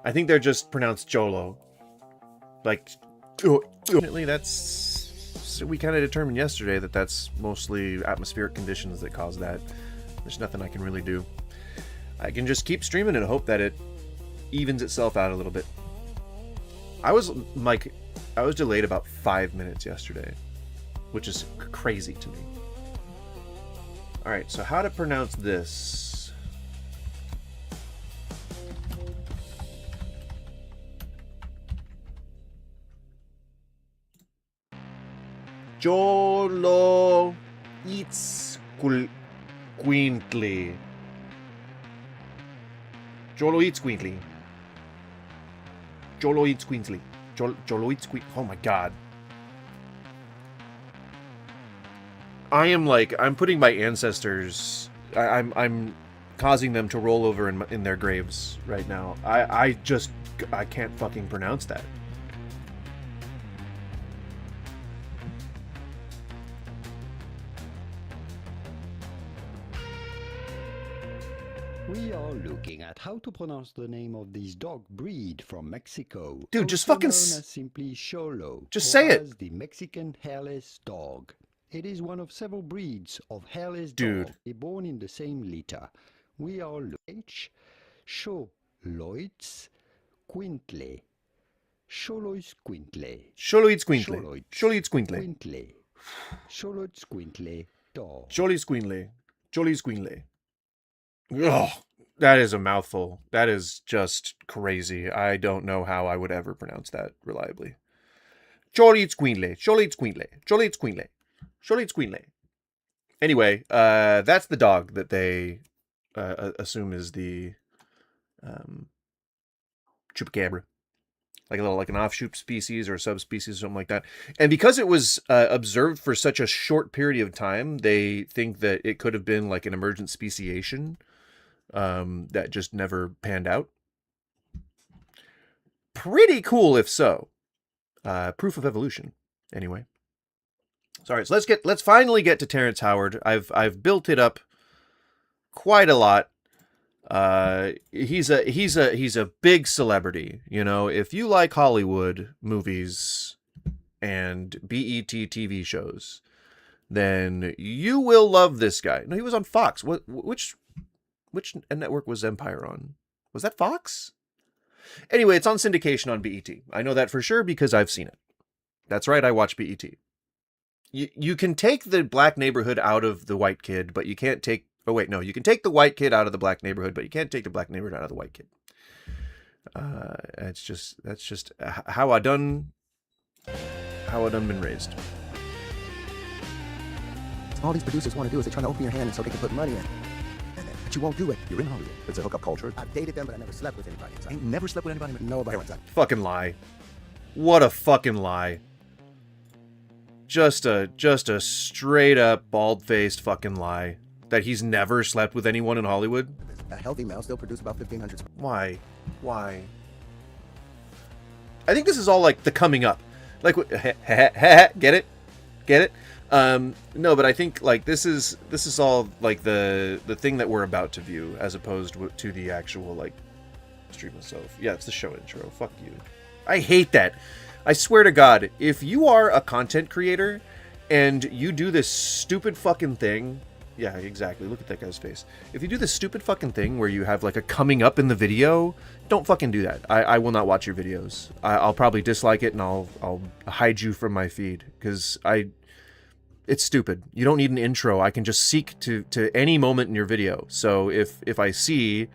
I think they're just pronounced Jolo. Definitely we kind of determined yesterday that that's mostly atmospheric conditions that cause that. There's nothing I can really do. I can just keep streaming and hope that it evens itself out a little bit. I was delayed about 5 minutes yesterday, which is crazy to me. Alright, so how to pronounce this? Jolo eats Quintly. Jolo eats Quintly. Jolo eats Quintly. Jolo eats Quintly. Oh my god. I'm putting my ancestors. I'm causing them to roll over in their graves right now. I can't fucking pronounce that. We are looking at how to pronounce the name of this dog breed from Mexico. Dude, just also fucking known as simply Xolo. Just or say it. as the Mexican hairless dog. It is one of several breeds of hairless Dude. dogs born in the same litter. We are H. Xoloids Quintle. Xoloids Quintle. Xoloids Quintle. Xoloids Quintle. Quintle. Xoloids Quintle dog. Jolly's Queenly. Jolly's Queenly. Ugh, that is a mouthful. That is just crazy. I don't know how I would ever pronounce that reliably. Jolly's Queenly. Jolly's Queenly. Jolly's Queenly. Jolly's Queenly. Anyway, that's the dog that they assume is the Chupacabra. Like an offshoot species or a subspecies or something like that. And because it was observed for such a short period of time, they think that it could have been like an emergent speciation that just never panned out. Pretty cool if so. Proof of evolution, anyway. Sorry, so let's finally get to Terrence Howard. I've built it up quite a lot. He's a big celebrity. You know, if you like Hollywood movies and BET TV shows, then you will love this guy. No, he was on Fox. Which network was Empire on? Was that Fox? Anyway, it's on syndication on BET. I know that for sure because I've seen it. That's right, I watch BET. You can take the black neighborhood out of the white kid, but you can't take... Oh, wait, no. You can take the white kid out of the black neighborhood, but you can't take the black neighborhood out of the white kid. That's just how I done been raised. All these producers want to do is they're trying to open your hand so they can put money in. But you won't do it. You're in Hollywood. It's a hookup culture. I've dated them, but I never slept with anybody. I ain't never slept with anybody, but nobody. Fucking lie. What a fucking lie. Just a straight up bald-faced fucking lie that he's never slept with anyone in Hollywood. A healthy male still produces about 1,500. Why? Why? I think this is all like the coming up. Like, get it? Get it? No, but I think like this is all like the thing that we're about to view, as opposed to the actual like stream itself. Yeah, it's the show intro. Fuck you. I hate that. I swear to God, if you are a content creator and you do this stupid fucking thing, yeah, exactly. Look at that guy's face. If you do this stupid fucking thing where you have like a coming up in the video, don't fucking do that. I will not watch your videos. I'll probably dislike it and I'll hide you from my feed because it's stupid. You don't need an intro. I can just seek to any moment in your video. So if I see,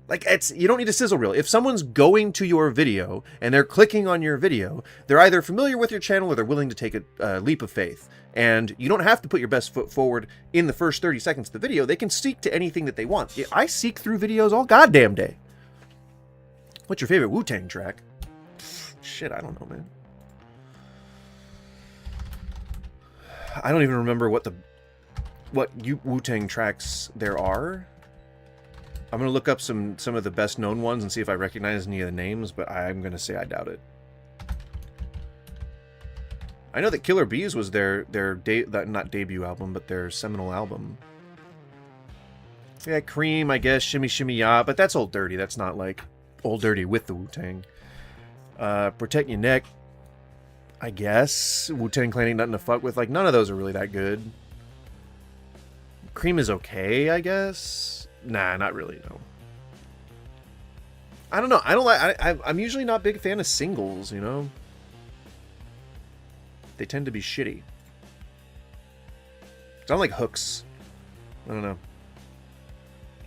like, you don't need a sizzle reel. If someone's going to your video and they're clicking on your video, they're either familiar with your channel or they're willing to take a leap of faith. And you don't have to put your best foot forward in the first 30 seconds of the video. They can seek to anything that they want. I seek through videos all goddamn day. What's your favorite Wu-Tang track? Shit, I don't know, man. I don't even remember what Wu-Tang tracks there are. I'm going to look up some of the best known ones and see if I recognize any of the names, but I'm going to say I doubt it. I know that Killer Bees was their not debut album, but their seminal album. Yeah, Cream, I guess, Shimmy Shimmy Ya, but that's Old Dirty. That's not like Old Dirty with the Wu-Tang. Protect Your Neck, I guess. Wu-Tang Clan ain't nothing to fuck with. Like, none of those are really that good. Cream is okay, I guess. Nah, not really, no. I don't know. I don't like. I'm usually not a big fan of singles, you know? They tend to be shitty. I don't like hooks. I don't know.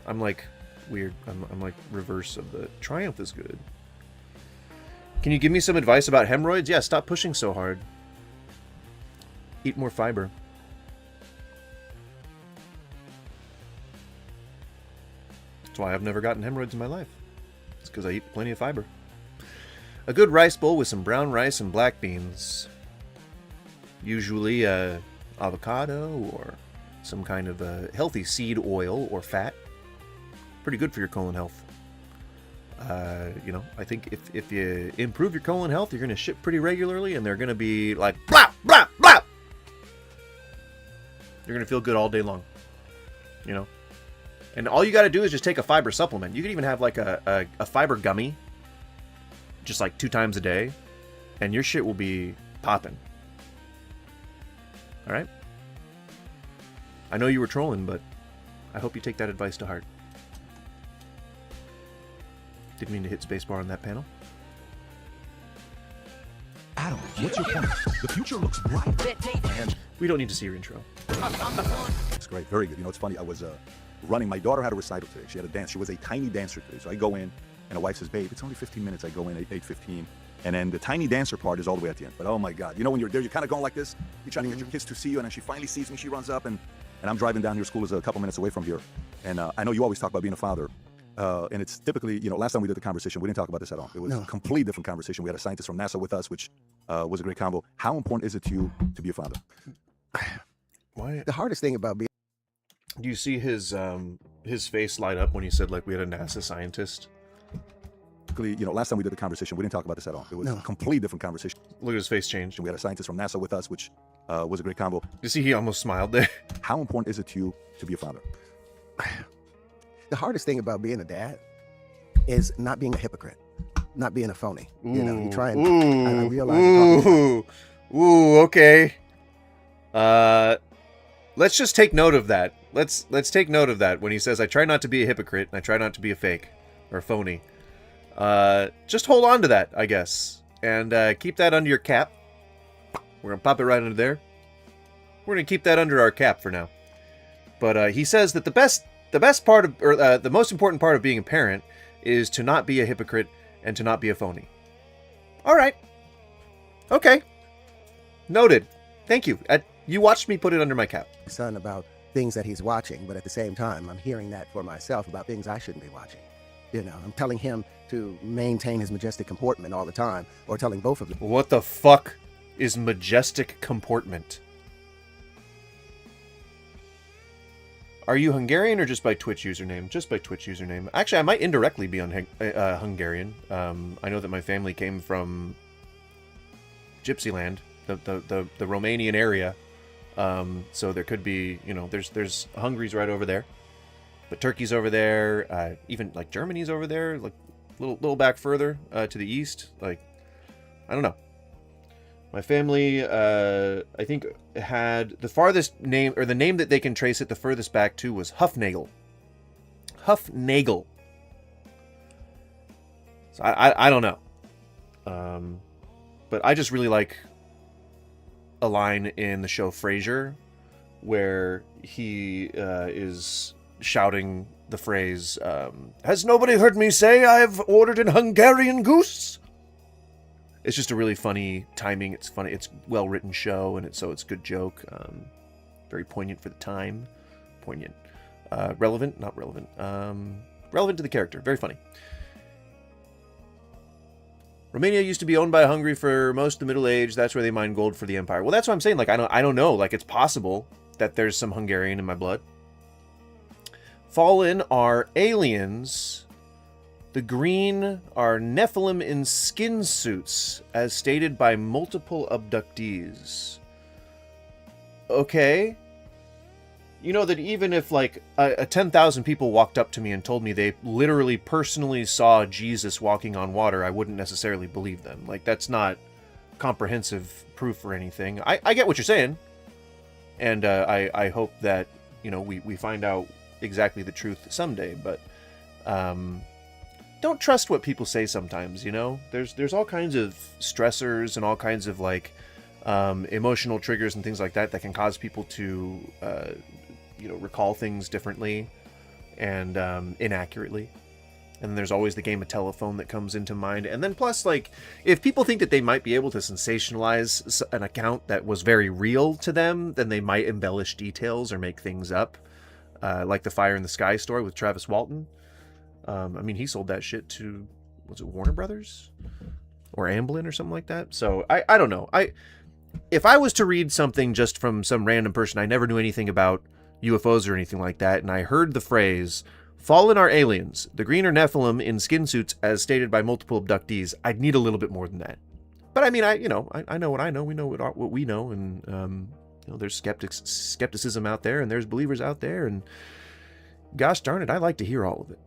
I'm like weird. I'm like reverse of the Triumph is good. Can you give me some advice about hemorrhoids? Yeah, stop pushing so hard. Eat more fiber. That's why I've never gotten hemorrhoids in my life. It's because I eat plenty of fiber. A good rice bowl with some brown rice and black beans. Usually avocado or some kind of healthy seed oil or fat. Pretty good for your colon health. You know, I think if you improve your colon health, you're going to shit pretty regularly and they're going to be like, blah, blah, blah. You're going to feel good all day long. You know? And all you got to do is just take a fiber supplement. You could even have like a fiber gummy, just like 2 times a day, and your shit will be popping. All right? I know you were trolling, but I hope you take that advice to heart. Didn't mean to hit spacebar on that panel. Adam, what's your point? The future looks bright. We don't need to see your intro. It's great, very good. You know, it's funny. I was running. My daughter had a recital today. She had a dance. She was a tiny dancer today. So I go in, and the wife says, "Babe, it's only 15 minutes." I go in at 8:15, and then the tiny dancer part is all the way at the end. But oh my God, you know when you're there, you're kind of going like this. You're trying to get your kids to see you, and then she finally sees me. She runs up, and I'm driving down here. School is a couple minutes away from here, and I know you always talk about being a father. And it's typically, you know, last time we did the conversation, we didn't talk about this at all. It was a completely different conversation. We had a scientist from NASA with us, which was a great combo. How important is it to you to be a father? Why? The hardest thing about being... Do you see his face light up when he said, like, we had a NASA scientist? You know, last time we did the conversation, we didn't talk about this at all. It was a completely different conversation. Look at his face change. We had a scientist from NASA with us, which was a great combo. You see, he almost smiled there. How important is it to you to be a father? The hardest thing about being a dad is not being a hypocrite, not being a phony. You know, you try and I realize. Ooh, okay. Let's just take note of that. Let's take note of that when he says, "I try not to be a hypocrite and I try not to be a fake or a phony." Just hold on to that, I guess, and keep that under your cap. We're gonna pop it right under there. We're gonna keep that under our cap for now. But he says that the best part of, or the most important part of being a parent is to not be a hypocrite and to not be a phony. All right. Okay. Noted. Thank you. You watched me put it under my cap. Son about things that he's watching, but at the same time, I'm hearing that for myself about things I shouldn't be watching. You know, I'm telling him to maintain his majestic comportment all the time, or telling both of them. What the fuck is majestic comportment? Are you Hungarian or just by Twitch username? Just by Twitch username. Actually, I might indirectly be on Hungarian. I know that my family came from Gypsyland, the Romanian area. So there could be, you know, there's Hungary's right over there, but Turkey's over there. Even like Germany's over there, like little back further to the east. Like, I don't know. My family, I think, had the farthest name, or the name that they can trace it the furthest back to was Hufnagel. Hufnagel. So I don't know. But I just really like a line in the show Frasier where he is shouting the phrase, "Has nobody heard me say I've ordered an Hungarian goose?" It's just a really funny timing. It's funny. It's well-written show, and it's good joke. Very poignant for the time. Poignant. Relevant? Not relevant. Relevant to the character. Very funny. Romania used to be owned by Hungary for most of the Middle Age. That's where they mined gold for the empire. Well, that's what I'm saying. Like, I don't know. Like, it's possible that there's some Hungarian in my blood. Fallen are aliens. The green are Nephilim in skin suits, as stated by multiple abductees. Okay. You know that even if, like, 10,000 people walked up to me and told me they literally personally saw Jesus walking on water, I wouldn't necessarily believe them. Like, that's not comprehensive proof or anything. I get what you're saying. And I hope that, you know, we find out exactly the truth someday. But don't trust what people say sometimes, you know? There's all kinds of stressors and all kinds of, like, emotional triggers and things like that can cause people to... you know, recall things differently and inaccurately. And then there's always the game of telephone that comes into mind. And then plus, like, if people think that they might be able to sensationalize an account that was very real to them, then they might embellish details or make things up. Like the Fire in the Sky story with Travis Walton. I mean, he sold that shit to, was it Warner Brothers? Or Amblin or something like that? So, I don't know. If I was to read something just from some random person I never knew anything about, UFOs or anything like that, and I heard the phrase, "Fallen are aliens, the green are Nephilim in skin suits as stated by multiple abductees," I'd need a little bit more than that. But I mean, I know what I know, we know what we know, and you know, there's skepticism out there, and there's believers out there, and gosh darn it, I like to hear all of it.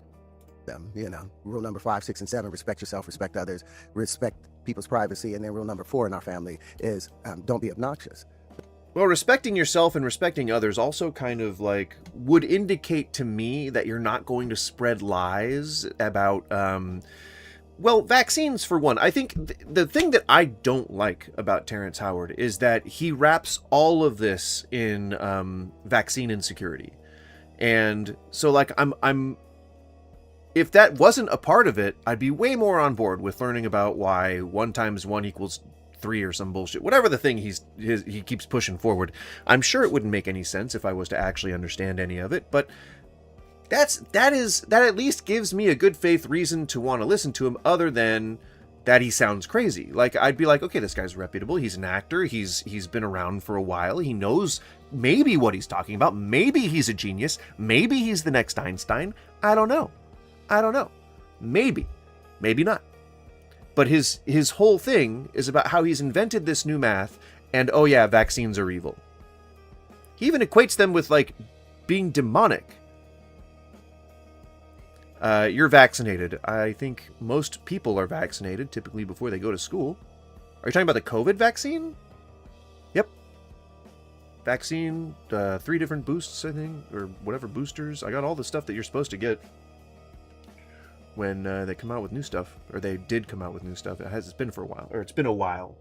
You know, rule number 5, 6, and 7, respect yourself, respect others, respect people's privacy, and then rule number 4 in our family is don't be obnoxious. Well, respecting yourself and respecting others also kind of, like, would indicate to me that you're not going to spread lies about, well, vaccines for one. I think the thing that I don't like about Terrence Howard is that he wraps all of this in vaccine insecurity. And so, like, I'm if that wasn't a part of it, I'd be way more on board with learning about why 1 × 1 = 3 or some bullshit. Whatever the thing he keeps pushing forward. I'm sure it wouldn't make any sense if I was to actually understand any of it, but that at least gives me a good faith reason to want to listen to him, other than that he sounds crazy. Like, I'd be like, okay, this guy's reputable, he's an actor, he's been around for a while, he knows maybe what he's talking about, maybe he's a genius, maybe he's the next Einstein. I don't know. Maybe not. But his whole thing is about how he's invented this new math, and oh yeah, vaccines are evil. He even equates them with, like, being demonic. You're vaccinated. I think most people are vaccinated, typically before they go to school. Are you talking about the COVID vaccine? Yep. Vaccine, 3 different boosts, I think, or whatever boosters. I got all the stuff that you're supposed to get when they come out with new stuff, or they did come out with new stuff. It's been for a while, or it's been a while.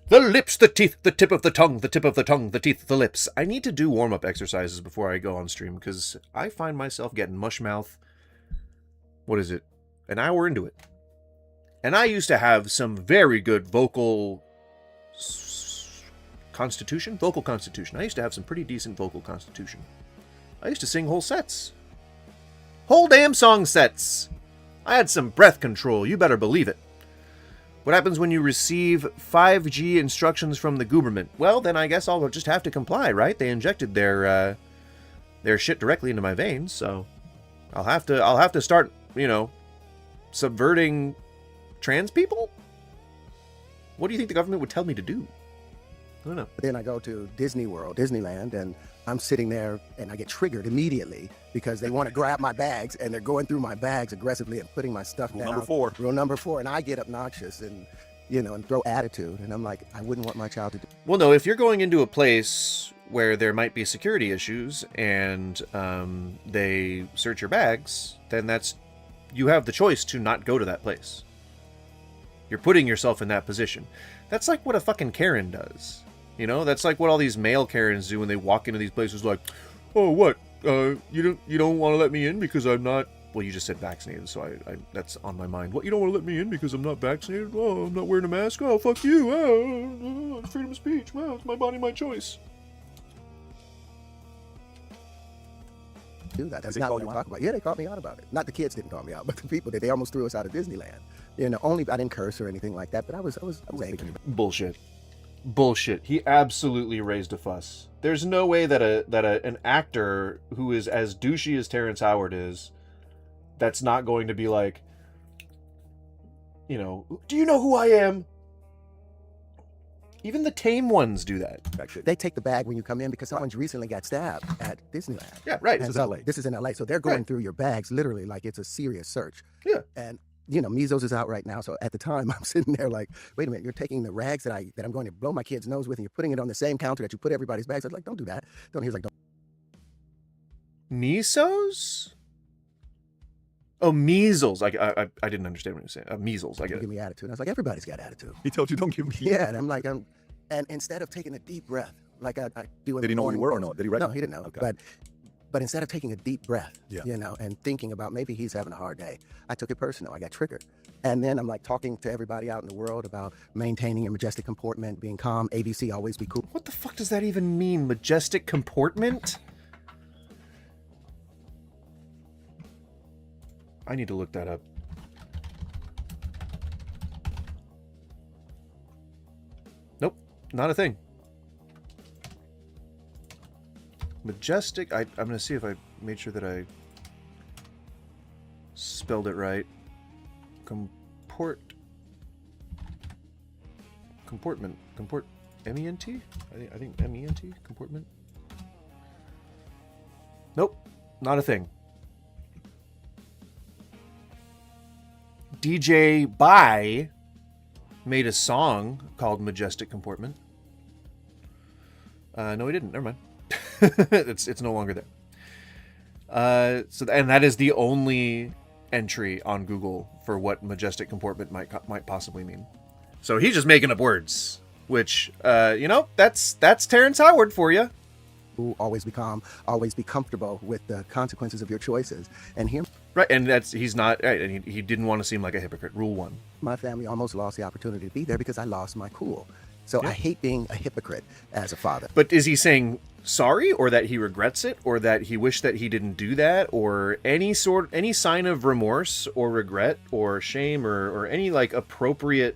The lips, the teeth, the tip of the tongue, the tip of the tongue, the teeth, the lips. I need to do warm-up exercises before I go on stream, because I find myself getting mush mouth. What is it? An hour into it. And I used to have some very good vocal constitution. I used to have some pretty decent vocal constitution. I used to sing whole sets. Whole damn song sets. I had some breath control, you better believe it. What happens when you receive 5G instructions from the government? Well, then I guess I'll just have to comply, right? They injected their shit directly into my veins, so I'll have to start, you know, subverting trans people? What do you think the government would tell me to do? I don't know. But then I go to Disney World, Disneyland, and I'm sitting there and I get triggered immediately because they want to grab my bags and they're going through my bags aggressively and putting my stuff down. Rule number 4. And I get obnoxious and, you know, and throw attitude. And I'm like, I wouldn't want my child to do. Well, no, if you're going into a place where there might be security issues and they search your bags, then you have the choice to not go to that place. You're putting yourself in that position. That's like what a fucking Karen does. You know, that's like what all these male Karens do when they walk into these places like, oh, what? You don't want to let me in because I'm not... Well, you just said vaccinated, so I that's on my mind. What, you don't want to let me in because I'm not vaccinated? Oh, I'm not wearing a mask? Oh, fuck you. Oh, freedom of speech. Well, it's my body, my choice. Do that. That's not what we talk about. Yeah, they called me out about it. Not the kids didn't call me out, but the people they almost threw us out of Disneyland. You know, only I didn't curse or anything like that, but I was angry. Bullshit. He absolutely raised a fuss. There's no way that an actor who is as douchey as Terrence Howard is, that's not going to be like, you know, do you know who I am? Even the tame ones do that. They take the bag when you come in because someone's recently got stabbed at Disneyland. Yeah, right. This is LA. This is in LA. So they're going through your bags literally like it's a serious search. Yeah. And you know, measles is out right now. So at the time I'm sitting there like, wait a minute, you're taking the rags that I'm going to blow my kid's nose with and you're putting it on the same counter that you put everybody's bags. I was like, don't do that. He was like, don't. Mesos? Oh, measles. I didn't understand what you were saying. Measles, I get it. Give me attitude. I was like, everybody's got attitude. He told you don't give me. Yeah, and I'm like, and instead of taking a deep breath, like I do in Did he know who you were or no? Did he recognize? No, he didn't know. Okay. But instead of taking a deep breath, Yeah. you know, and thinking about maybe he's having a hard day, I took it personal. I got triggered. And then I'm like talking to everybody out in the world about maintaining a majestic comportment, being calm, ABC, always be cool. What the fuck does that even mean? Majestic comportment? I need to look that up. Nope, not a thing. Majestic, I'm going to see if I made sure that I spelled it right. Comportment, M-E-N-T? I think M-E-N-T, comportment. Nope, not a thing. DJ Bai made a song called Majestic Comportment. No, he didn't. Never mind. it's no longer there. And that is the only entry on Google for what majestic comportment might possibly mean. So he's just making up words, which you know, that's Terrence Howard for you. Always be calm, always be comfortable with the consequences of your choices. And here, right, and he's not right, and he didn't want to seem like a hypocrite. Rule 1. My family almost lost the opportunity to be there because I lost my cool. So yeah. I hate being a hypocrite as a father. But is he saying sorry, or that he regrets it, or that he wished that he didn't do that, or any sign of remorse or regret or shame or any like appropriate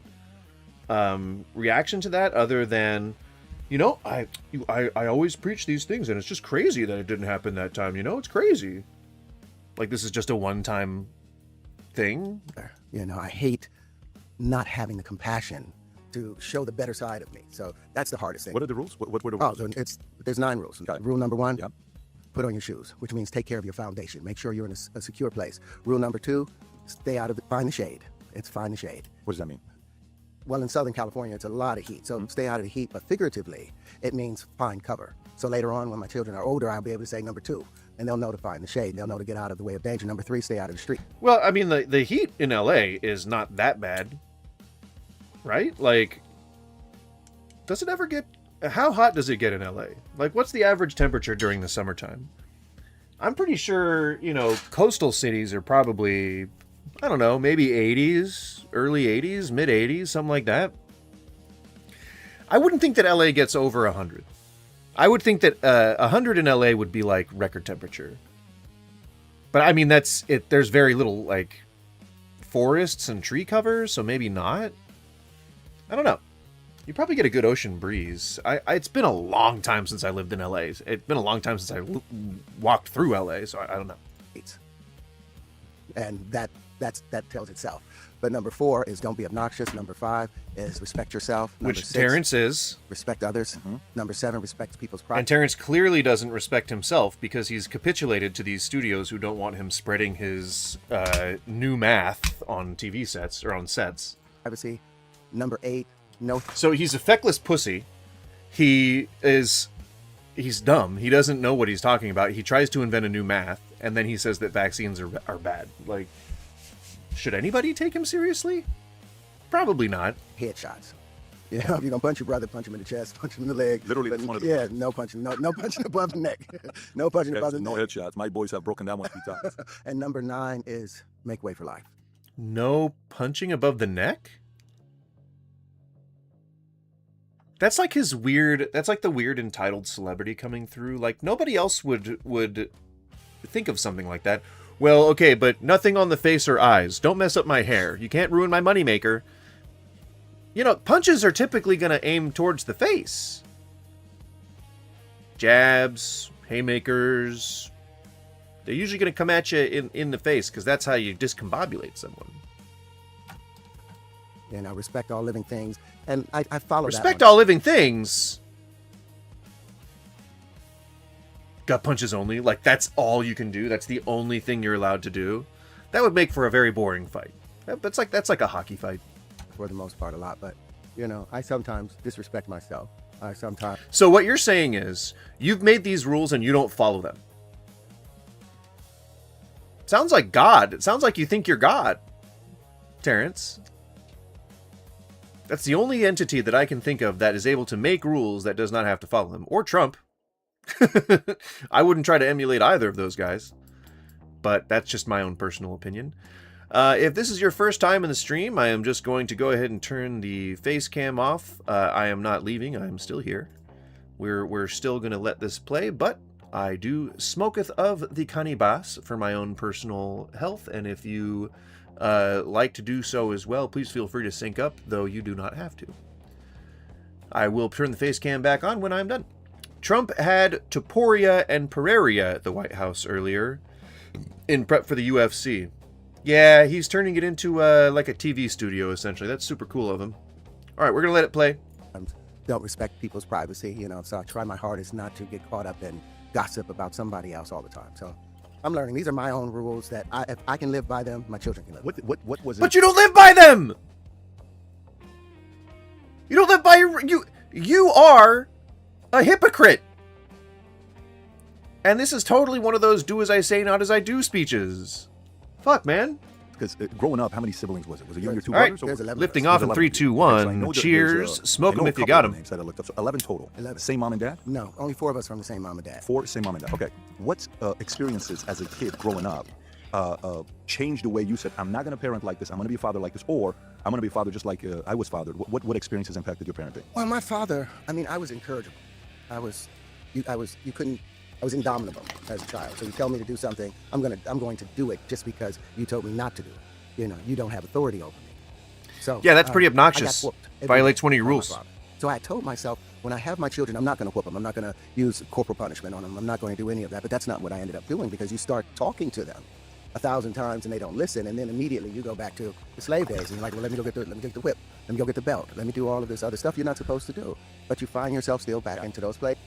reaction to that, other than, you know, I always preach these things and it's just crazy that it didn't happen that time, you know, it's crazy. Like this is just a one-time thing. You know, I hate not having the compassion to show the better side of me. So that's the hardest thing. What are the rules? What were the rules? Oh, there's 9 rules. Rule number 1, put on your shoes, which means take care of your foundation. Make sure you're in a secure place. Rule number 2, stay out of find the shade. Find the shade. What does that mean? Well, in Southern California, it's a lot of heat. So stay out of the heat, but figuratively, it means find cover. So later on, when my children are older, I'll be able to say number 2, and they'll know to find the shade. They'll know to get out of the way of danger. Number 3, stay out of the street. Well, I mean, the heat in LA is not that bad, right? Like, does it ever get... How hot does it get in LA? Like, what's the average temperature during the summertime? I'm pretty sure, you know, coastal cities are probably, I don't know, maybe 80s, early 80s, mid 80s, something like that. I wouldn't think that LA gets over 100. I would think that 100 in LA would be like record temperature. But I mean, that's it. There's very little like forests and tree cover, so maybe not. I don't know. You probably get a good ocean breeze. It's been a long time since I lived in LA. It's been a long time since I walked through LA, so I don't know. And that tells itself. But number 4 is don't be obnoxious. Number 5 is respect yourself. Number Which 6, Terrence is. Respect others. Number 7, respect people's privacy. And Terrence clearly doesn't respect himself because he's capitulated to these studios who don't want him spreading his new math on TV sets or on sets. Privacy. Number 8, no. So he's a feckless pussy. He's dumb. He doesn't know what he's talking about. He tries to invent a new math, and then he says that vaccines are bad. Like, should anybody take him seriously? Probably not. Headshots. You know, if you're gonna punch your brother, punch him in the chest, punch him in the leg. Literally, but, that's one of the yeah, no punching, no punching above the neck, no punching above the no neck. headshots. My boys have broken that one 3 times. And number 9 is make way for life. No punching above the neck? That's like his weird. That's like the weird entitled celebrity coming through. Like nobody else would think of something like that. Well, okay, but nothing on the face or eyes. Don't mess up my hair. You can't ruin my moneymaker. You know, punches are typically going to aim towards the face. Jabs, haymakers. They're usually going to come at you in the face because that's how you discombobulate someone. You know, respect all living things. And I follow that. Respect all living things. Gut punches only. Like, that's all you can do. That's the only thing you're allowed to do. That would make for a very boring fight. That's like a hockey fight. For the most part, a lot. But, you know, I sometimes disrespect myself. I sometimes... So what you're saying is, you've made these rules and you don't follow them. Sounds like God. It sounds like you think you're God, Terrence. That's the only entity that I can think of that is able to make rules that does not have to follow them. Or Trump. I wouldn't try to emulate either of those guys. But that's just my own personal opinion. If this is your first time in the stream, I am just going to go ahead and turn the face cam off. I am not leaving. I am still here. We're still going to let this play, but I do smoketh of the cannabis for my own personal health, and if you like to do so as well, please feel free to sync up, though you do not have to. I will turn the face cam back on when I'm done. Trump had Topuria and Pereira at the White House earlier in prep for the UFC. Yeah, he's turning it into like a TV studio, essentially. That's super cool of him. All right, we're going to let it play. Don't respect people's privacy, you know, so I try my hardest not to get caught up in gossip about somebody else all the time. So I'm learning. These are my own rules that if I can live by them, my children can live. What was it? But you don't live by them! You don't live by your... You are a hypocrite! And this is totally one of those do as I say, not as I do speeches. Fuck, man. Because growing up, how many siblings was it? Was it you and your 2 All right, brothers? lifting off in 3, 2, 1. Cheers. Smoke them if you got them. Names that I looked up. So 11 total. 11. Same mom and dad? No, only 4 of us from the same mom and dad. 4, same mom and dad. Okay. What experiences as a kid growing up changed the way you said, I'm not going to parent like this, I'm going to be a father like this, or I'm going to be a father just like I was fathered? What experiences impacted your parenting? Well, my father, I mean, I was incorrigible. I was indomitable as a child. So you tell me to do something, I'm going to do it just because you told me not to do it. You know, you don't have authority over me. So yeah, that's pretty I obnoxious. got whooped. Violates one of your rules. So I told myself, when I have my children, I'm not going to whoop them. I'm not going to use corporal punishment on them. I'm not going to do any of that. But that's not what I ended up doing, because you start talking to them 1,000 times and they don't listen, and then immediately you go back to the slave days and you're like, well, let me go get the whip, let me go get the belt, let me do all of this other stuff you're not supposed to do. But you find yourself still back into those places.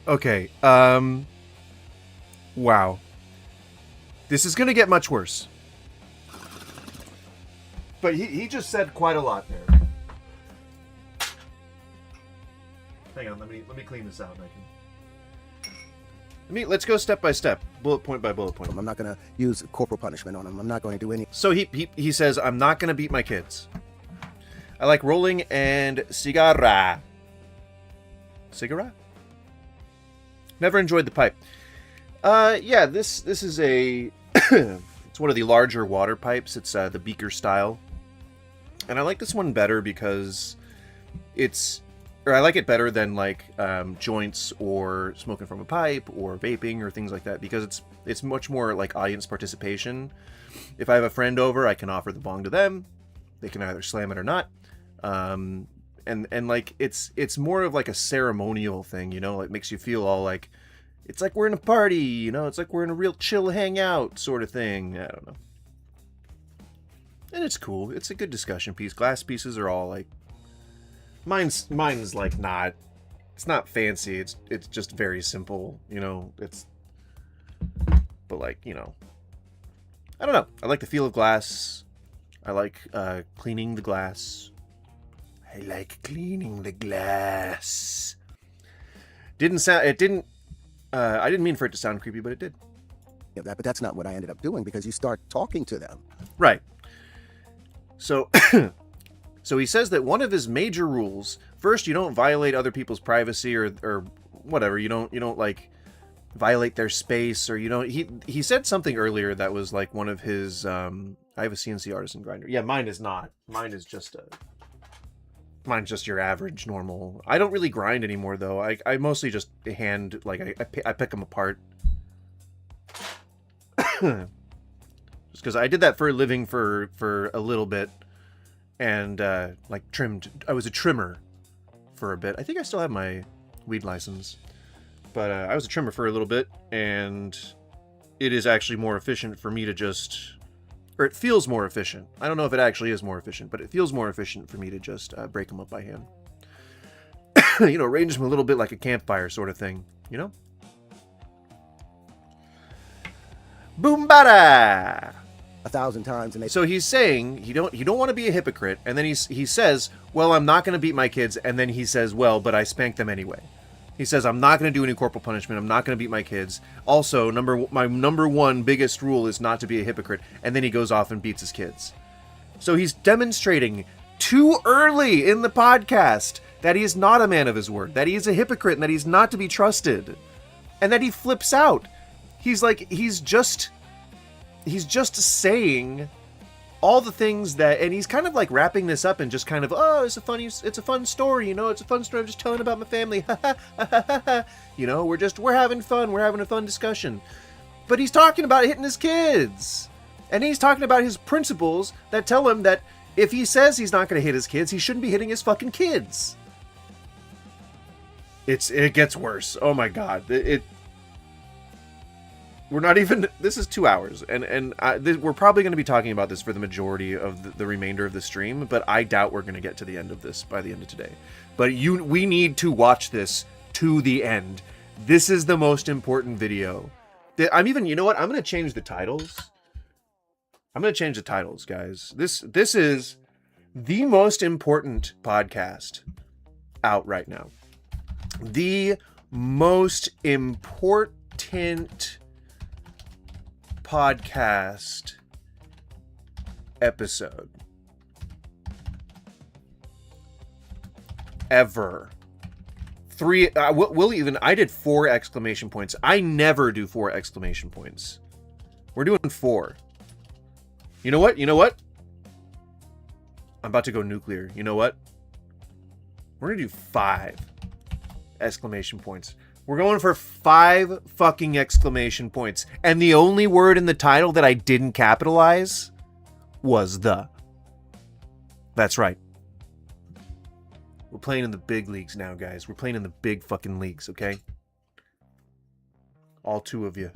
Okay. Wow. This is going to get much worse. But he just said quite a lot there. Hang on, let me clean this out. Let's go step by step, bullet point by bullet point. I'm not going to use corporal punishment on them. I'm not going to do any. So he says, I'm not going to beat my kids. I like rolling and cigarra. Cigarra? Never enjoyed the pipe. Yeah, this is a it's one of the larger water pipes. It's the beaker style. And I like this one better because or I like it better than like joints or smoking from a pipe or vaping or things like that, because it's much more like audience participation. If I have a friend over, I can offer the bong to them. They can either slam it or not. And like it's more of like a ceremonial thing, you know, like makes you feel all like it's like we're in a party, you know, it's like we're in a real chill hangout sort of thing. I don't know. And it's cool. It's a good discussion piece. Glass pieces are all like mine's like not, it's not fancy. It's just very simple, you know. But like, you know, I don't know. I like the feel of glass. I like cleaning the glass. I like cleaning the glass. I didn't mean for it to sound creepy, but it did. Yeah, but that's not what I ended up doing, because you start talking to them. Right. So, so he says that one of his major rules, first, you don't violate other people's privacy or whatever. You don't like violate their space, or you don't. He said something earlier that was like one of his. I have a CNC artisan grinder. Yeah, mine is not. Mine's just your average normal. I don't really grind anymore though. I mostly just hand, like I pick them apart. Just because I did that for a living for a little bit, and like trimmed. I was a trimmer for a bit. I think I still have my weed license, but I was a trimmer for a little bit, and it is actually more efficient for me to just, or it feels more efficient. I don't know if it actually is more efficient, but it feels more efficient for me to just break them up by hand. You know, arrange them a little bit like a campfire sort of thing, you know? Boombada! 1,000 times, and So he's saying you don't want to be a hypocrite, and then he says, well, I'm not going to beat my kids, and then he says, well, but I spank them anyway. He says, I'm not going to do any corporal punishment. I'm not going to beat my kids. Also, my number one biggest rule is not to be a hypocrite. And then he goes off and beats his kids. So he's demonstrating too early in the podcast that he is not a man of his word, that he is a hypocrite, and that he's not to be trusted, and that he flips out. He's like, he's just saying all the things that, and he's kind of like wrapping this up and just kind of, oh, it's a fun story, you know, it's a fun story, I'm just telling about my family, you know, we're having fun, we're having a fun discussion. But he's talking about hitting his kids, and he's talking about his principles that tell him that if he says he's not going to hit his kids, he shouldn't be hitting his fucking kids. It gets worse. Oh my god. We're not even, this is 2 hours, and we're probably going to be talking about this for the majority of the remainder of the stream, but I doubt we're going to get to the end of this by the end of today. But we need to watch this to the end. This is the most important video. You know what? I'm going to change the titles. I'm going to change the titles, guys. This is the most important podcast out right now. The most important podcast episode ever. I did 4 exclamation points. I never do 4 exclamation points. We're doing 4. You know what? I'm about to go nuclear. You know what? We're gonna do 5 exclamation points. We're going for 5 fucking exclamation points. And the only word in the title that I didn't capitalize was the. That's right. We're playing in the big leagues now, guys. We're playing in the big fucking leagues, okay? All 2 of you.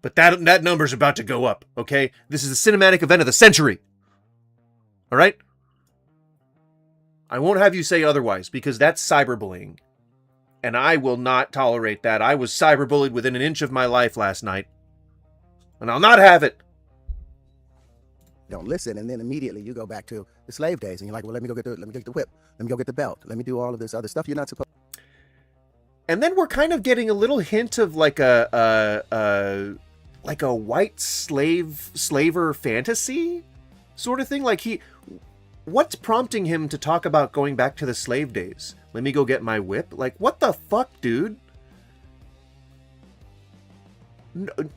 But that number's about to go up, okay? This is the cinematic event of the century. All right? I won't have you say otherwise, because that's cyberbullying. And I will not tolerate that. I was cyberbullied within an inch of my life last night. And I'll not have it. Don't listen, and then immediately you go back to the slave days, and you're like, well, let me go get the whip. Let me go get the belt. Let me do all of this other stuff you're not supposed to. And then we're kind of getting a little hint of like a white slaver fantasy sort of thing. Like what's prompting him to talk about going back to the slave days? Let me go get my whip? Like, what the fuck, dude?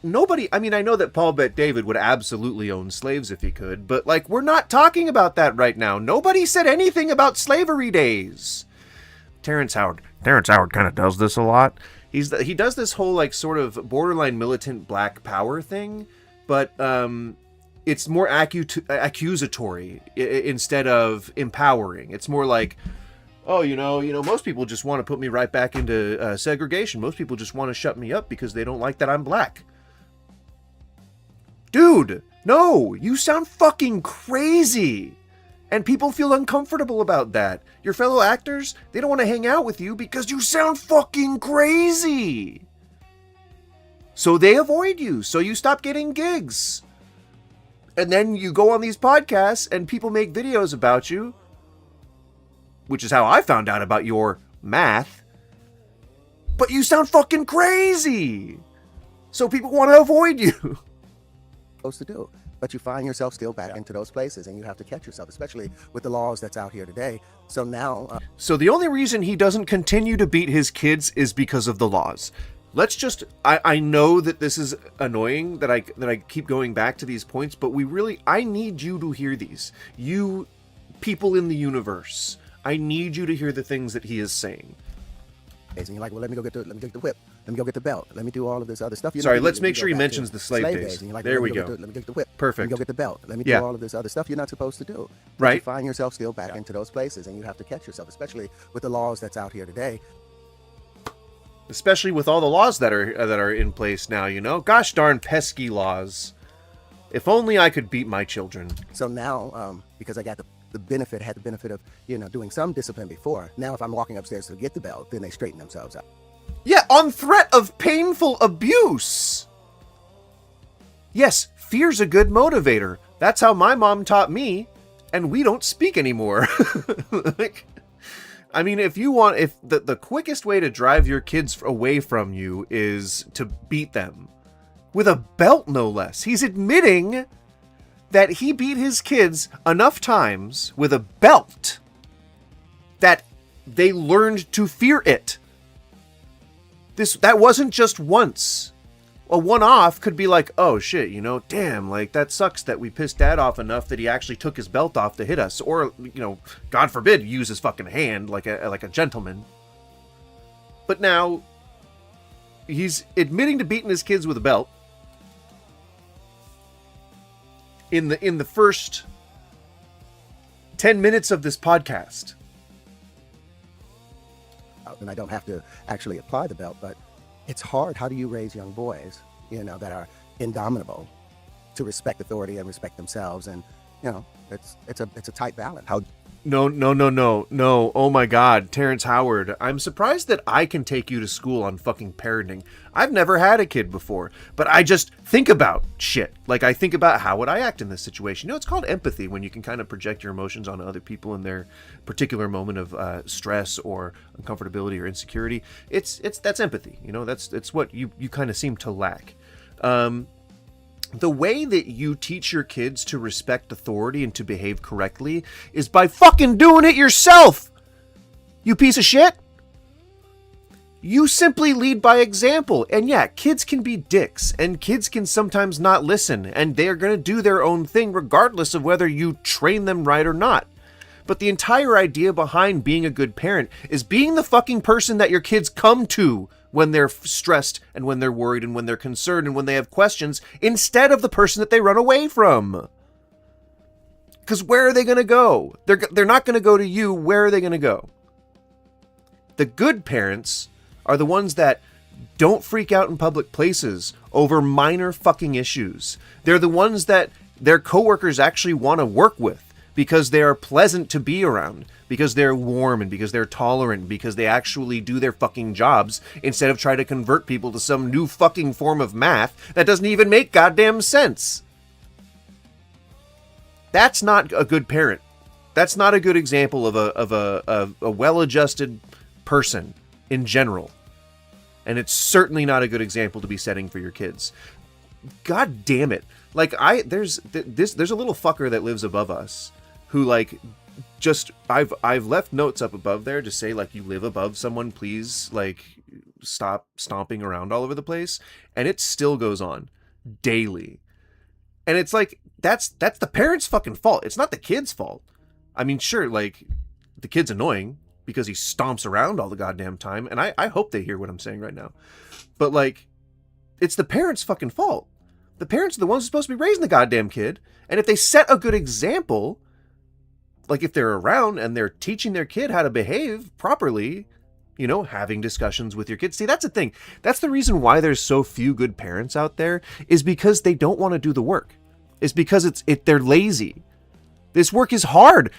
Nobody, I mean, I know that Paul Bet David would absolutely own slaves if he could, but, like, we're not talking about that right now. Nobody said anything about slavery days. Terrence Howard kind of does this a lot. He does this whole like sort of borderline militant black power thing, but it's more accusatory instead of empowering. It's more like, oh, most people just want to put me right back into segregation. Most people just want to shut me up because they don't like that I'm black. Dude, no, you sound fucking crazy. And people feel uncomfortable about that. Your fellow actors, they don't want to hang out with you because you sound fucking crazy. So they avoid you. So you stop getting gigs. And then you go on these podcasts and people make videos about you, which is how I found out about your math. But you sound fucking crazy. So people want to avoid you. Supposed to do. But you find yourself still back into those places, and you have to catch yourself, especially with the laws that's out here today. So now... So the only reason he doesn't continue to beat his kids is because of the laws. Let's just... I know that this is annoying, that I keep going back to these points, but I need you to hear these. You people in the universe, I need you to hear the things that he is saying. And you're like, well, let me go get the whip. Let me go get the belt. Let me do all of this other stuff. Sorry, let's make sure he mentions the slave days. And you're like, there we go. Let me get the whip. Perfect. Let me go get the belt. Let me do all of this other stuff you're not supposed to do. But right. You find yourself still back into those places, and you have to catch yourself, especially with the laws that's out here today. Especially with all the laws that are in place now, Gosh darn pesky laws. If only I could beat my children. So now, because I got had the benefit of, doing some discipline before. Now, if I'm walking upstairs to get the belt, then they straighten themselves out. Yeah, on threat of painful abuse. Yes, fear's a good motivator. That's how my mom taught me, and we don't speak anymore. If the quickest way to drive your kids away from you is to beat them with a belt, no less. He's admitting that he beat his kids enough times with a belt that they learned to fear it. That wasn't just once. A one-off could be like, oh shit, damn, like that sucks that we pissed dad off enough that he actually took his belt off to hit us, or God forbid, use his fucking hand like a gentleman. But now he's admitting to beating his kids with a belt. In the first 10 minutes of this podcast. And I don't have to actually apply the belt, but it's hard. How do you raise young boys, that are indomitable, to respect authority and respect themselves? And, it's a tight balance. No. Oh my God, Terrence Howard. I'm surprised that I can take you to school on fucking parenting. I've never had a kid before, but I just think about shit. Like, I think about how would I act in this situation. It's called empathy, when you can kind of project your emotions onto other people in their particular moment of stress or uncomfortability or insecurity. That's empathy. That's what you kind of seem to lack. The way that you teach your kids to respect authority and to behave correctly is by fucking doing it yourself, you piece of shit. You simply lead by example. And yeah, kids can be dicks, and kids can sometimes not listen, and they're going to do their own thing regardless of whether you train them right or not. But the entire idea behind being a good parent is being the fucking person that your kids come to when they're stressed and when they're worried and when they're concerned and when they have questions, instead of the person that they run away from. Because where are they going to go? They're not going to go to you. Where are they going to go? The good parents are the ones that don't freak out in public places over minor fucking issues. They're the ones that their coworkers actually want to work with because they are pleasant to be around, because they're warm and because they're tolerant, because they actually do their fucking jobs instead of try to convert people to some new fucking form of math that doesn't even make goddamn sense. That's not a good parent. That's not a good example of a well-adjusted person in general. And it's certainly not a good example to be setting for your kids. God damn it. Like, there's a little fucker that lives above us who, like, just I've left notes up above there to say, like, you live above someone, please, like, stop stomping around all over the place. And it still goes on daily. And it's like, that's the parents' fucking fault. It's not the kid's fault. I mean, sure, like, the kid's annoying because he stomps around all the goddamn time. And I hope they hear what I'm saying right now. But, like, it's the parents' fucking fault. The parents are the ones who are supposed to be raising the goddamn kid. And if they set a good example, like if they're around and they're teaching their kid how to behave properly, you know, having discussions with your kids. See, that's the thing. That's the reason why there's so few good parents out there, is because they don't want to do the work. It's because they're lazy. This work is hard.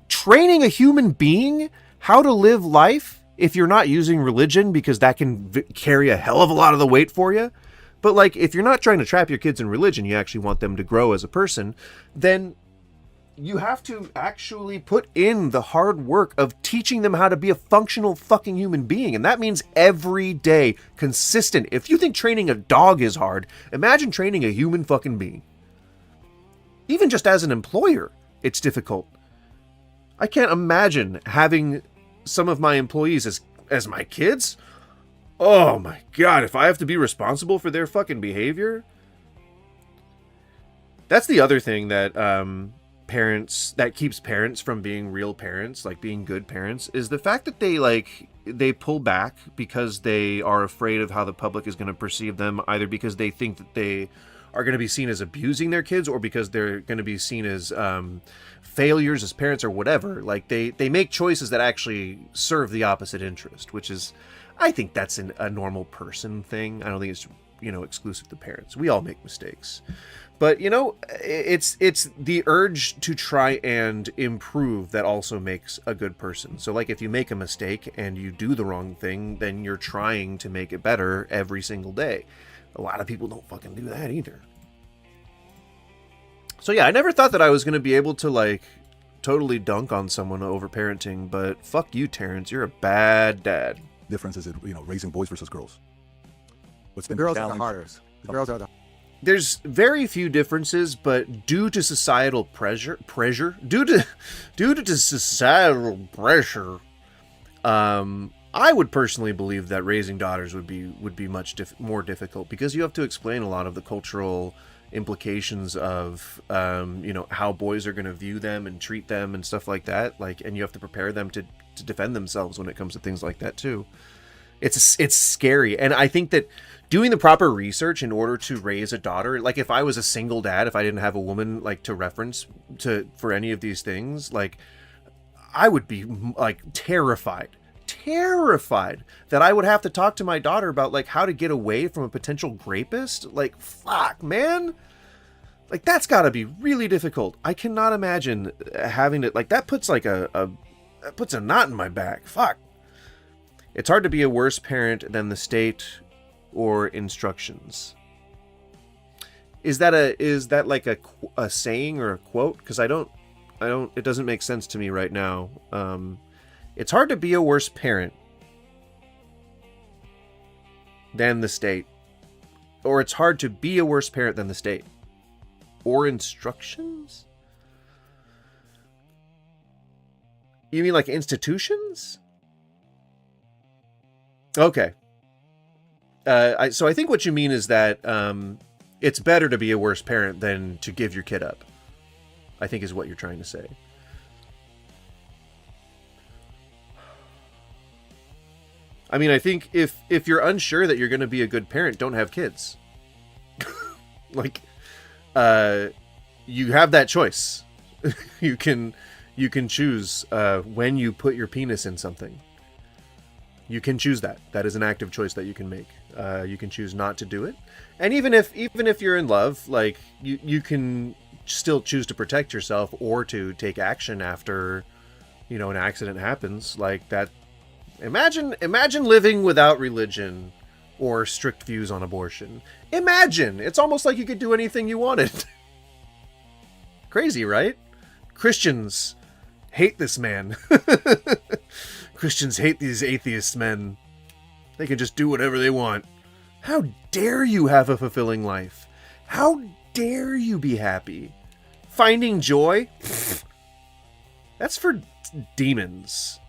Training a human being how to live life, if you're not using religion, because that can carry a hell of a lot of the weight for you. But like, if you're not trying to trap your kids in religion, you actually want them to grow as a person, then you have to actually put in the hard work of teaching them how to be a functional fucking human being. And that means every day, consistent. If you think training a dog is hard, imagine training a human fucking being. Even just as an employer, it's difficult. I can't imagine having some of my employees as my kids. Oh my God, if I have to be responsible for their fucking behavior. That's the other thing that that keeps parents from being real parents, like being good parents, is the fact that they pull back because they are afraid of how the public is going to perceive them, either because they think that they are going to be seen as abusing their kids, or because they're going to be seen as failures as parents, or whatever. Like they make choices that actually serve the opposite interest, which is, I think that's a normal person thing. I don't think it's, you know, exclusive to parents. We all make mistakes. But, you know, it's the urge to try and improve that also makes a good person. So, like, if you make a mistake and you do the wrong thing, then you're trying to make it better every single day. A lot of people don't fucking do that either. So, yeah, I never thought that I was going to be able to, like, totally dunk on someone over parenting, but fuck you, Terrence. You're a bad dad. Differences in, you know, raising boys versus girls. What's The been girls are the challenge- hardest. The girls are the There's very few differences, but due to societal pressure, due to societal pressure, I would personally believe that raising daughters would be much more difficult, because you have to explain a lot of the cultural implications of you know, how boys are going to view them and treat them and stuff like that. Like, and you have to prepare them to defend themselves when it comes to things like that too. It's scary. And I think that doing the proper research in order to raise a daughter, like if I was a single dad, if I didn't have a woman like to reference for any of these things, like I would be like terrified that I would have to talk to my daughter about like how to get away from a potential rapist. Like, fuck, man. Like, that's gotta be really difficult. I cannot imagine having to, like, that puts like that puts a knot in my back. Fuck. It's hard to be a worse parent than the state or instructions. Is that like a saying or a quote? Because it doesn't make sense to me right now. It's hard to be a worse parent than the state. Or it's hard to be a worse parent than the state. Or instructions? You mean like institutions? Okay. So I think what you mean is that it's better to be a worse parent than to give your kid up, I think is what you're trying to say. I mean, I think if you're unsure that you're going to be a good parent, don't have kids. Like, you have that choice. You can choose when you put your penis in something. You can choose that. That is an active choice that you can make. You can choose not to do it. And even if you're in love, like you can still choose to protect yourself or to take action after, you know, an accident happens like that. Imagine living without religion or strict views on abortion. Imagine. It's almost like you could do anything you wanted. Crazy, right? Christians hate this man. Christians hate these atheist men. They can just do whatever they want. How dare you have a fulfilling life? How dare you be happy? Finding joy? That's for demons.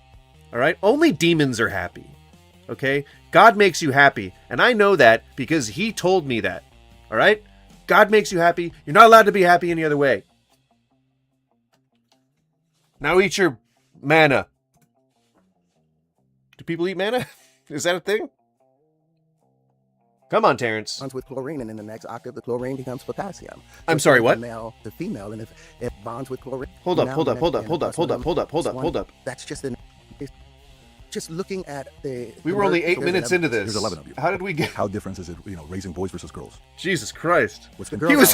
All right? Only demons are happy. Okay? God makes you happy. And I know that because he told me that. All right? God makes you happy. You're not allowed to be happy any other way. Now eat your manna. Do people eat manna? Is that a thing? Come on, Terrence. Bonds with chlorine, and in the next octave, the chlorine becomes potassium. I'm sorry, what? Male to female, and if bonds with chlorine. Hold up. That's just looking at the. We were only 8 minutes into this. There's 11 of you. How did we get? How different is it? Raising boys versus girls. Jesus Christ! What's the He was.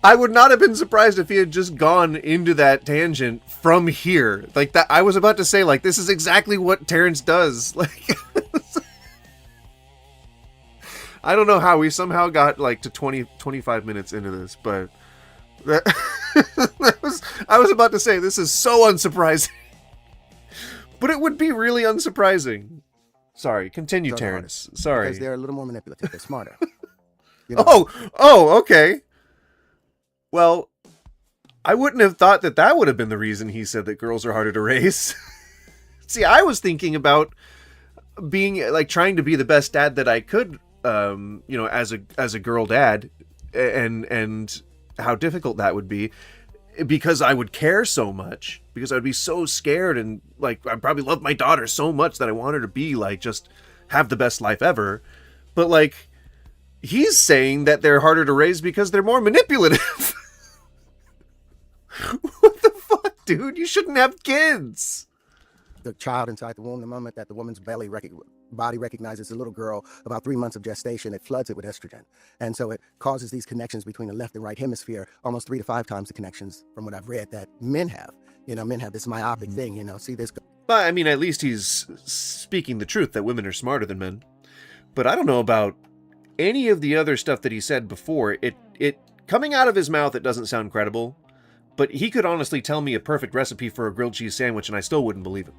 I would not have been surprised if he had just gone into that tangent from here, like that. I was about to say, like, this is exactly what Terrence does. Like, I don't know how we somehow got like to 25 minutes into this, but I was about to say this is so unsurprising. But it would be really unsurprising. Sorry, continue, Terrence. Sorry. Because they're a little more manipulative. They're smarter. Oh, okay. Well, I wouldn't have thought that would have been the reason he said that girls are harder to raise. See, I was thinking about being like trying to be the best dad that I could, as a girl dad, and how difficult that would be. Because I would care so much, because I'd be so scared, and like I probably love my daughter so much that I want her to be like just have the best life ever. But like he's saying that they're harder to raise because they're more manipulative. What the fuck, dude? You shouldn't have kids. The child inside the womb, the moment that the woman's body recognizes a little girl, about 3 months of gestation, it floods it with estrogen. And so it causes these connections between the left and right hemisphere, almost 3 to 5 times the connections, from what I've read, that men have. Men have this myopic thing, see this. But I mean, at least he's speaking the truth that women are smarter than men. But I don't know about any of the other stuff that he said before. It coming out of his mouth, it doesn't sound credible. But he could honestly tell me a perfect recipe for a grilled cheese sandwich, and I still wouldn't believe it.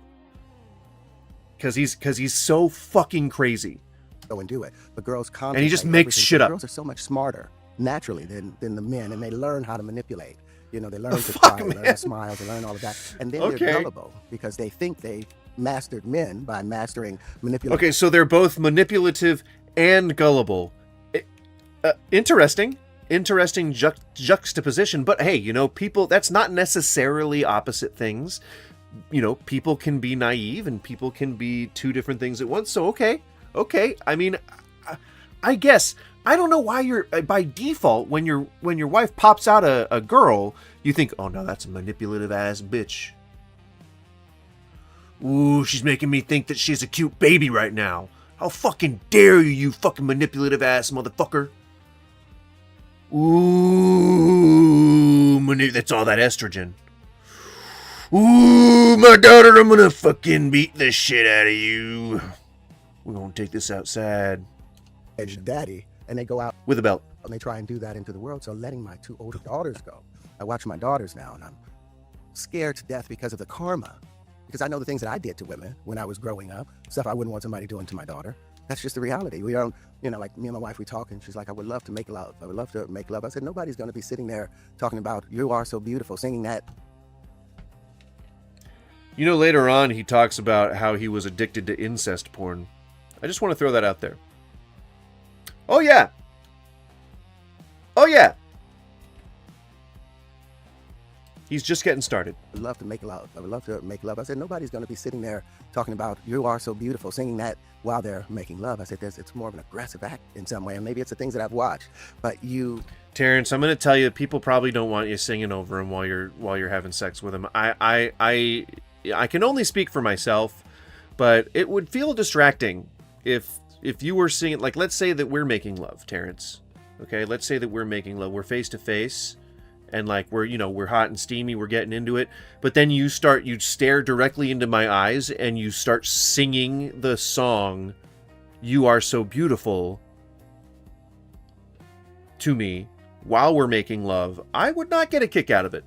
Because he's so fucking crazy. Go and do it. But girls and he just makes shit up. Girls are so much smarter naturally than the men, and they learn how to manipulate. They learn to cry, they learn to smile, they learn all of that. And then they're gullible because they think they mastered men by mastering manipulation. Okay, so they're both manipulative and gullible. Interesting juxtaposition. But hey, people, that's not necessarily opposite things. People can be naive and people can be two different things at once. So, okay. I mean, I guess, I don't know why you're, by default, when your wife pops out a girl, you think, oh no, that's a manipulative ass bitch. Ooh, she's making me think that she's a cute baby right now. How fucking dare you, you fucking manipulative ass motherfucker. Ooh, that's all that estrogen. Ooh, my daughter, I'm gonna fucking beat the shit out of you. We're gonna take this outside. Edge daddy, and they go out with a belt. And they try and do that into the world. So letting my 2 older daughters go. I watch my daughters now, and I'm scared to death because of the karma. Because I know the things that I did to women when I was growing up, stuff I wouldn't want somebody doing to my daughter. That's just the reality. We don't, like me and my wife, we talk, and she's like, I would love to make love. I would love to make love. I said, nobody's going to be sitting there talking about, you are so beautiful, singing that. Later on, he talks about how he was addicted to incest porn. I just want to throw that out there. Oh, yeah. He's just getting started. I would love to make love. I would love to make love. I said, nobody's going to be sitting there talking about, you are so beautiful, singing that while they're making love. I said, it's more of an aggressive act in some way, and maybe it's the things that I've watched. But Terrence, I'm going to tell you, people probably don't want you singing over them while you're having sex with them. I can only speak for myself, but it would feel distracting if you were singing, like, let's say that we're making love, Terrence. Okay, let's say that we're making love. We're face to face, and like we're hot and steamy, we're getting into it. But then you stare directly into my eyes and you start singing the song "You Are So Beautiful" to me while we're making love. I would not get a kick out of it.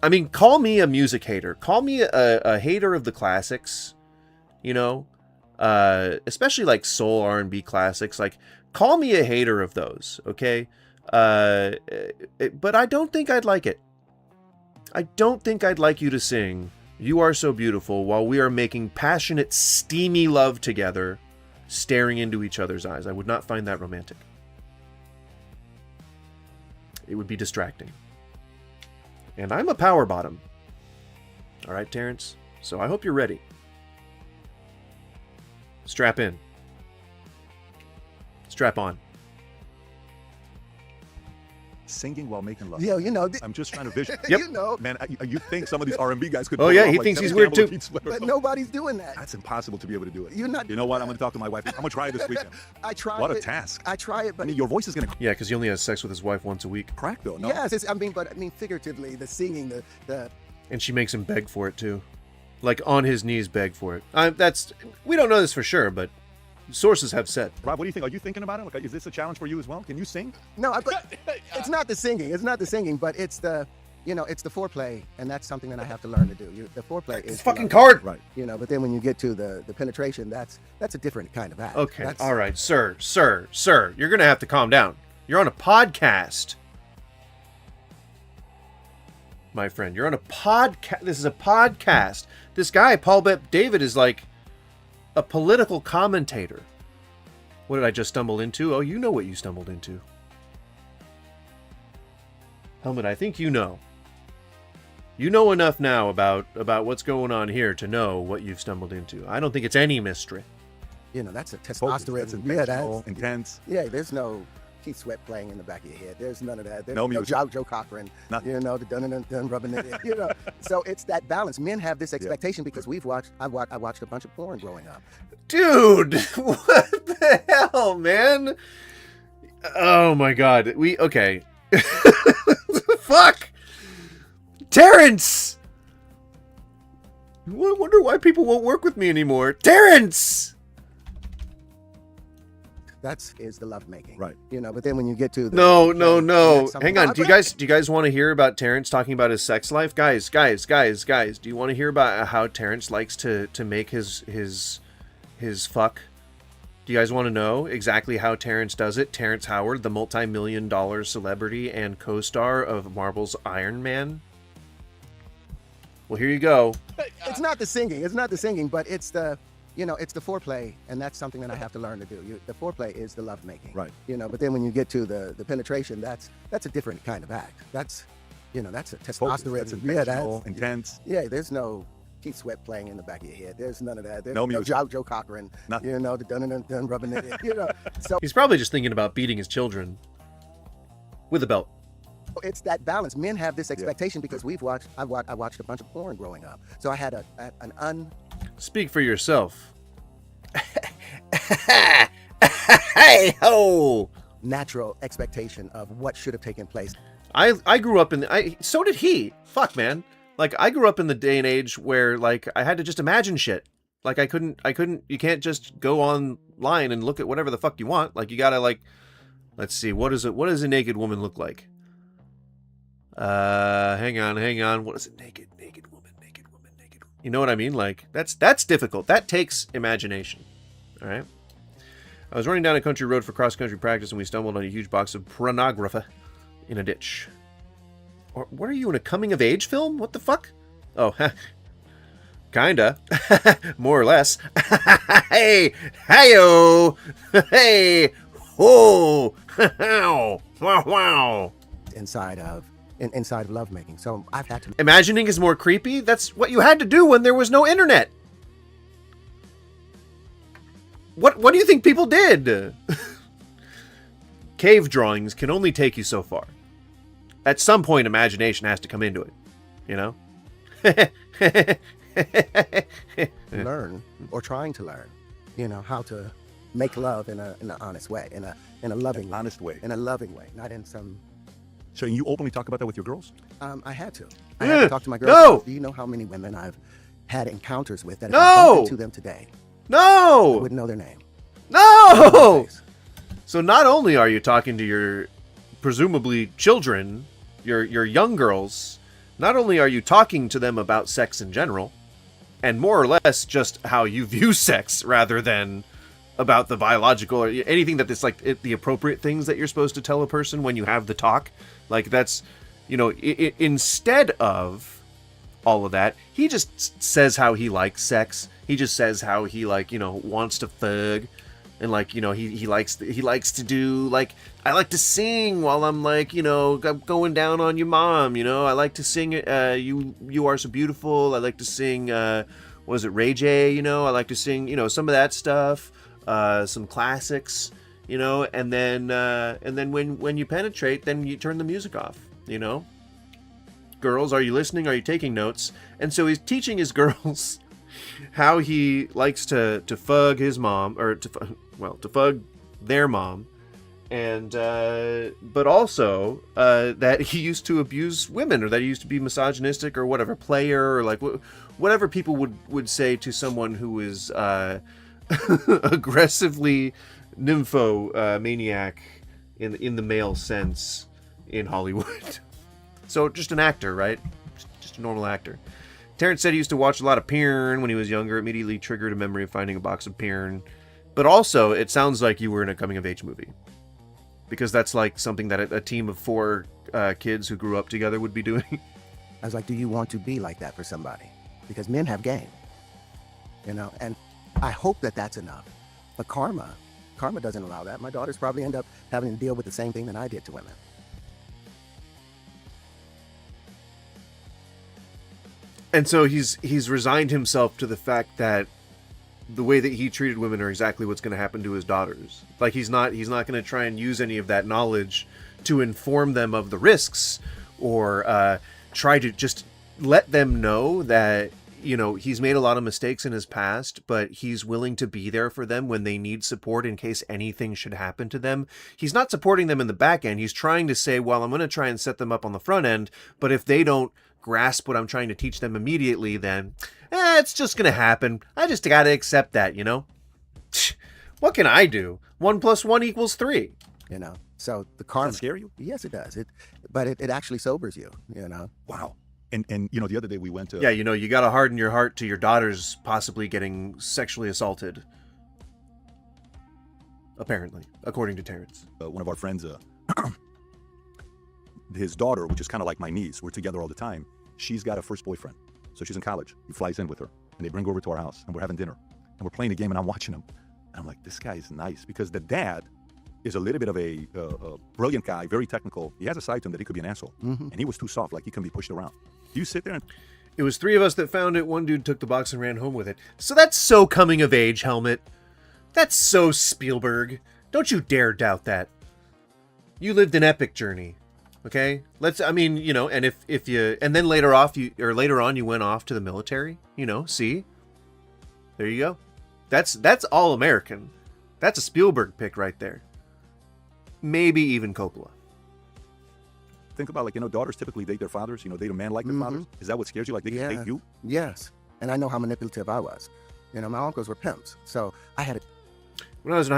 I mean, call me a music hater. Call me a hater of the classics, especially like soul R&B classics. Like, call me a hater of those, okay? But I don't think I'd like it. I don't think I'd like you to sing "You Are So Beautiful" while we are making passionate, steamy love together, staring into each other's eyes. I would not find that romantic. It would be distracting. And I'm a power bottom. All right, Terrence? So I hope you're ready. Strap in. Strap on. Singing while making love. Yeah, I'm just trying to visualize. Yep. Man, you think some of these R&B guys could? Oh pull yeah, it off he like thinks Tevin he's weird Campbell or too. Pete Sweat or But something. nobody's doing that. That's impossible to be able to do it. You're not. You know what? I'm going to talk to my wife. I'm going to try this weekend. I try. What a task. I try it, I but mean, your voice is going to Yeah, because he only has sex with his wife once a week. crack though. No. yes, but figuratively, the singing, the And she makes him beg for it too. Like on his knees beg for it. We don't know this for sure, but sources have said. Rob, what do you think? Are you thinking about it? Like, is this a challenge for you as well? Can you sing? no, but it's not the singing. It's not the singing, but it's the. It's the foreplay, and that's something that I have to learn to do. The foreplay is It's fucking hard. Right. But then when you get to the penetration, that's a different kind of act. Okay, That's- all right, sir, you're gonna have to calm down. You're on a podcast, my friend. You're on a podcast. This is a podcast. This guy, Paul Bet David, is like a political commentator. What did I just stumble into? Oh, you know what you stumbled into. Helmet, I think you know. You know enough now about what's going on here to know what you've stumbled into. I don't think it's any mystery. That's a Focus. testosterone. That's Yeah, intentional, intense. Yeah, there's no Keith Sweat playing in the back of your head. There's none of that. There's No music. Joe Cochran. Nothing. The dun rubbing it. So it's that balance. Men have this expectation because I watched a bunch of porn growing up. Dude, what the hell, man? Oh my god. Okay. Fuck! Terrence! I wonder why people won't work with me anymore. Terrence! Is the lovemaking. Right. But then when you get to the No. that's something- Hang on. Do you guys want to hear about Terrence talking about his sex life? Guys, do you want to hear about how Terrence likes to make his fuck? Do you guys want to know exactly how Terrence does it? Terrence Howard, the multi-million-dollar celebrity and co-star of Marvel's Iron Man? Well, here you go. It's not the singing. It's not the singing, but it's the it's the foreplay, and that's something that I have to learn to do. The foreplay is the lovemaking. Right. But then when you get to the penetration, that's a different kind of act. That's that's a Focus. testosterone. That's Yeah, intentional, intense. Yeah, there's no Keith Sweat playing in the back of your head. There's none of that. There's No music. Joe Cochran. Nothing. The dun rubbing it. So He's probably just thinking about beating his children with a belt. it's that balance. Men have this expectation because I watched a bunch of porn growing up. So I had an Speak for yourself. Hey ho! natural expectation of what should have taken place. I grew up so did he. Fuck, man. Like, I grew up in the day and age where, like, I had to just imagine shit. Like, I couldn't, you can't just go online and look at whatever the fuck you want. Like, you gotta, like, let's see, what does a naked woman look like? Hang on. What is it? Naked woman. You know what I mean? Like, that's difficult. That takes imagination. All right? I was running down a country road for cross-country practice and we stumbled on a huge box of pornography in a ditch. Or what are you, in a coming-of-age film? What the fuck? Oh, kinda. More or less. Hey! Hey-o! Hey! Oh! Wow! Inside of lovemaking. So I've had to. Imagining is more creepy? That's what you had to do when there was no internet. What do you think people did? Cave drawings can only take you so far. At some point, imagination has to come into it. You know? learn or trying to learn, how to make love in an honest way, in a loving, honest way, in a loving way, not in some. So you openly talk about that with your girls? I had to. I had to talk to my girls. No! Do you know how many women I've had encounters with that if No! I bumped into them today? No! I wouldn't know their name. No! So not only are you talking to your presumably children, your young girls, not only are you talking to them about sex in general, and more or less just how you view sex rather than about the biological or anything that is like the appropriate things that you're supposed to tell a person when you have the talk. Like, that's, instead of all of that, he just says how he likes sex. He just says how he, wants to fug. And like, you know, he likes to do, like, I like to sing while I'm like, you know, going down on your mom, you know. I like to sing you are so beautiful. I like to sing what is it, Ray J, you know. I like to sing, you know, some of that stuff, some classics, you know, and then when you penetrate, then you turn the music off, you know. Girls, are you listening? Are you taking notes? And so he's teaching his girls how he likes to fug his mom, or to fug their mom, and but also that he used to abuse women, or that he used to be misogynistic, or whatever, player, or like whatever people would say to someone who is aggressively nymphomaniac in the male sense in Hollywood. So just an actor, right? Just a normal actor. Terrence said he used to watch a lot of porn when he was younger. Immediately triggered a memory of finding a box of porn. But also, it sounds like you were in a coming-of-age movie. Because that's like something that a team of 4 kids who grew up together would be doing. I was like, do you want to be like that for somebody? Because men have game, you know? And I hope that that's enough. But karma doesn't allow that. My daughters probably end up having to deal with the same thing that I did to women. And so he's resigned himself to the fact that the way that he treated women are exactly what's going to happen to his daughters. Like he's not going to try and use any of that knowledge to inform them of the risks, or try to just let them know that, you know, he's made a lot of mistakes in his past, but he's willing to be there for them when they need support in case anything should happen to them. He's not supporting them in the back end. He's trying to say, well, I'm going to try and set them up on the front end, but if they don't grasp what I'm trying to teach them immediately, then it's just gonna happen. I just gotta accept that, you know. What can I do? 1 + 1 = 3. You know. So the karma scare you? Yes, it does. But it actually sobers you. You know. Wow. And you know, the other day we went to. Yeah, you know, you gotta harden your heart to your daughters possibly getting sexually assaulted. Apparently, according to Terrence. One of our friends, his daughter, which is kind of like my niece, we're together all the time. She's got a first boyfriend, so she's in college. He flies in with her, and they bring her over to our house, and we're having dinner, and we're playing a game, and I'm watching him, and I'm like, this guy is nice, because the dad is a little bit of a brilliant guy, very technical. He has a side to him that he could be an asshole, and he was too soft, like he can be pushed around. Do you sit there and... It was 3 of us that found it. One dude took the box and ran home with it. So that's so coming of age, Helmet. That's so Spielberg. Don't you dare doubt that. You lived an epic journey. Okay, I mean, you know, and if you, and then later on you went off to the military, you know, see, there you go. That's all American. That's a Spielberg pick right there. Maybe even Coppola. Think about, like, you know, daughters typically date their fathers, you know, date a man like their fathers. Is that what scares you? Like, they can date you? Yes. And I know how manipulative I was. You know, my uncles were pimps, so I had it. When I was in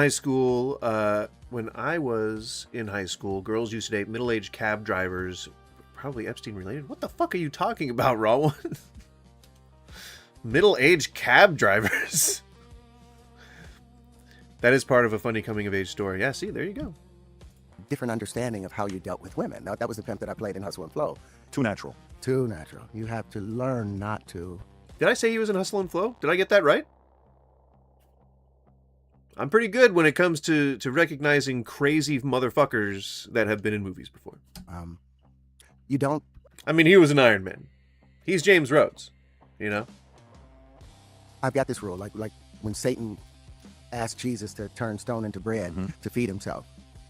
high school, girls used to date middle-aged cab drivers, probably Epstein-related. What the fuck are you talking about, Raw? Middle-aged cab drivers. That is part of a funny coming-of-age story. Yeah, see, there you go. Different understanding of how you dealt with women. Now, that was the pimp that I played in Hustle and Flow. Too natural. Too natural. You have to learn not to. Did I say he was in Hustle and Flow? Did I get that right? I'm pretty good when it comes to recognizing crazy motherfuckers that have been in movies before. You don't... I mean, he was an Iron Man. He's James Rhodes, you know? I've got this rule, like when Satan asked Jesus to turn stone into bread to feed himself.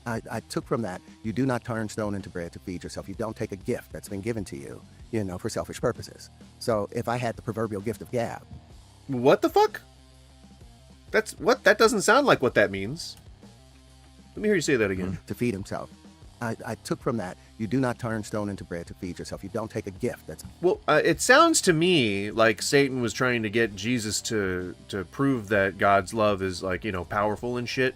I took from that, you do not turn stone into bread to feed yourself. You don't take a gift that's been given to you, you know, for selfish purposes. So if I had the proverbial gift of gab... What the fuck? That doesn't sound like what that means. Let me hear you say that again. To feed himself. I took from that, you do not turn stone into bread to feed yourself. You don't take a gift that's... Well, it sounds to me like Satan was trying to get Jesus to prove that God's love is, like, you know, powerful and shit.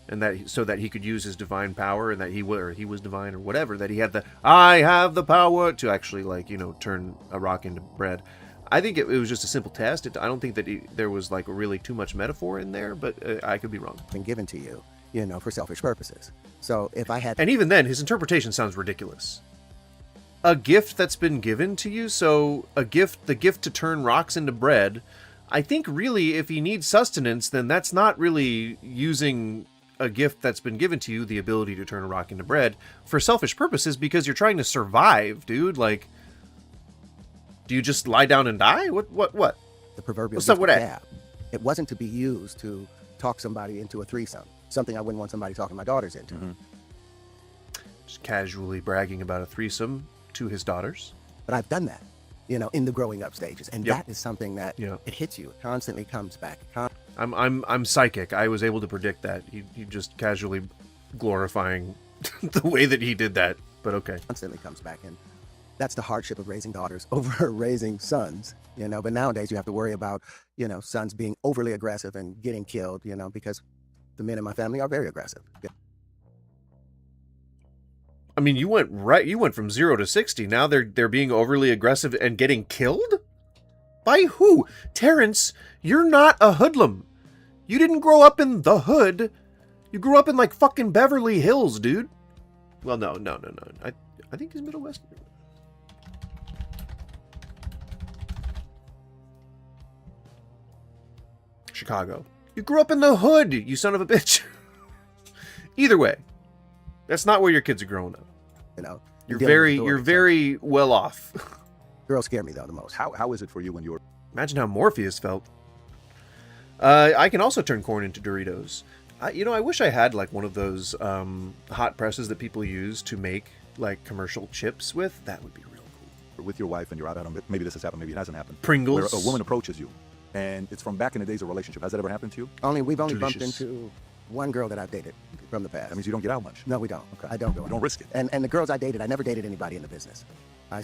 And that so that he could use his divine power, and that he was divine or whatever, that he had I have the power to actually, like, you know, turn a rock into bread. I think it was just a simple test. I don't think that there was, like, really too much metaphor in there, but I could be wrong. Been given to you, you know, for selfish purposes. So if I had... And even then, his interpretation sounds ridiculous. A gift that's been given to you, so the gift to turn rocks into bread I think really if he needs sustenance, then that's not really using a gift that's been given to you, the ability to turn a rock into bread, for selfish purposes, because you're trying to survive, dude. Like, do you just lie down and die? What? The proverbial What's up with that? jab. It wasn't to be used to talk somebody into a threesome. Something I wouldn't want somebody talking my daughters into. Just casually bragging about a threesome to his daughters. But I've done that, you know, in the growing up stages, and Yep. that is something that it hits you. It constantly comes back. I'm psychic. I was able to predict that. He just casually glorifying the way that he did that. But okay. Constantly comes back, and that's the hardship of raising daughters over raising sons, you know. But nowadays you have to worry about, you know, sons being overly aggressive and getting killed, you know, because the men in my family are very aggressive. I mean, you went from 0 to 60. Now they're being overly aggressive and getting killed? By who? Terrence, you're not a hoodlum. You didn't grow up in the hood. You grew up in like fucking Beverly Hills, dude. Well, no. I think he's Middle West. Chicago. You grew up in the hood, you son of a bitch. Either way, that's not where your kids are growing up. You know, you're very well off. Girls scare me though the most. How is it for you when you're? Imagine how Morpheus felt. I can also turn corn into Doritos. I wish I had like one of those hot presses that people use to make like commercial chips with. That would be real cool. With your wife and you're out on, maybe this has happened, maybe it hasn't happened. Pringles. Where a woman approaches you, and it's from back in the days of relationship. Has that ever happened to you? We've only bumped Delicious. into one girl that I've dated from the past. That means you don't get out much. No, we don't. Okay. I don't go. You don't risk it. And the girls I dated, I never dated anybody in the business.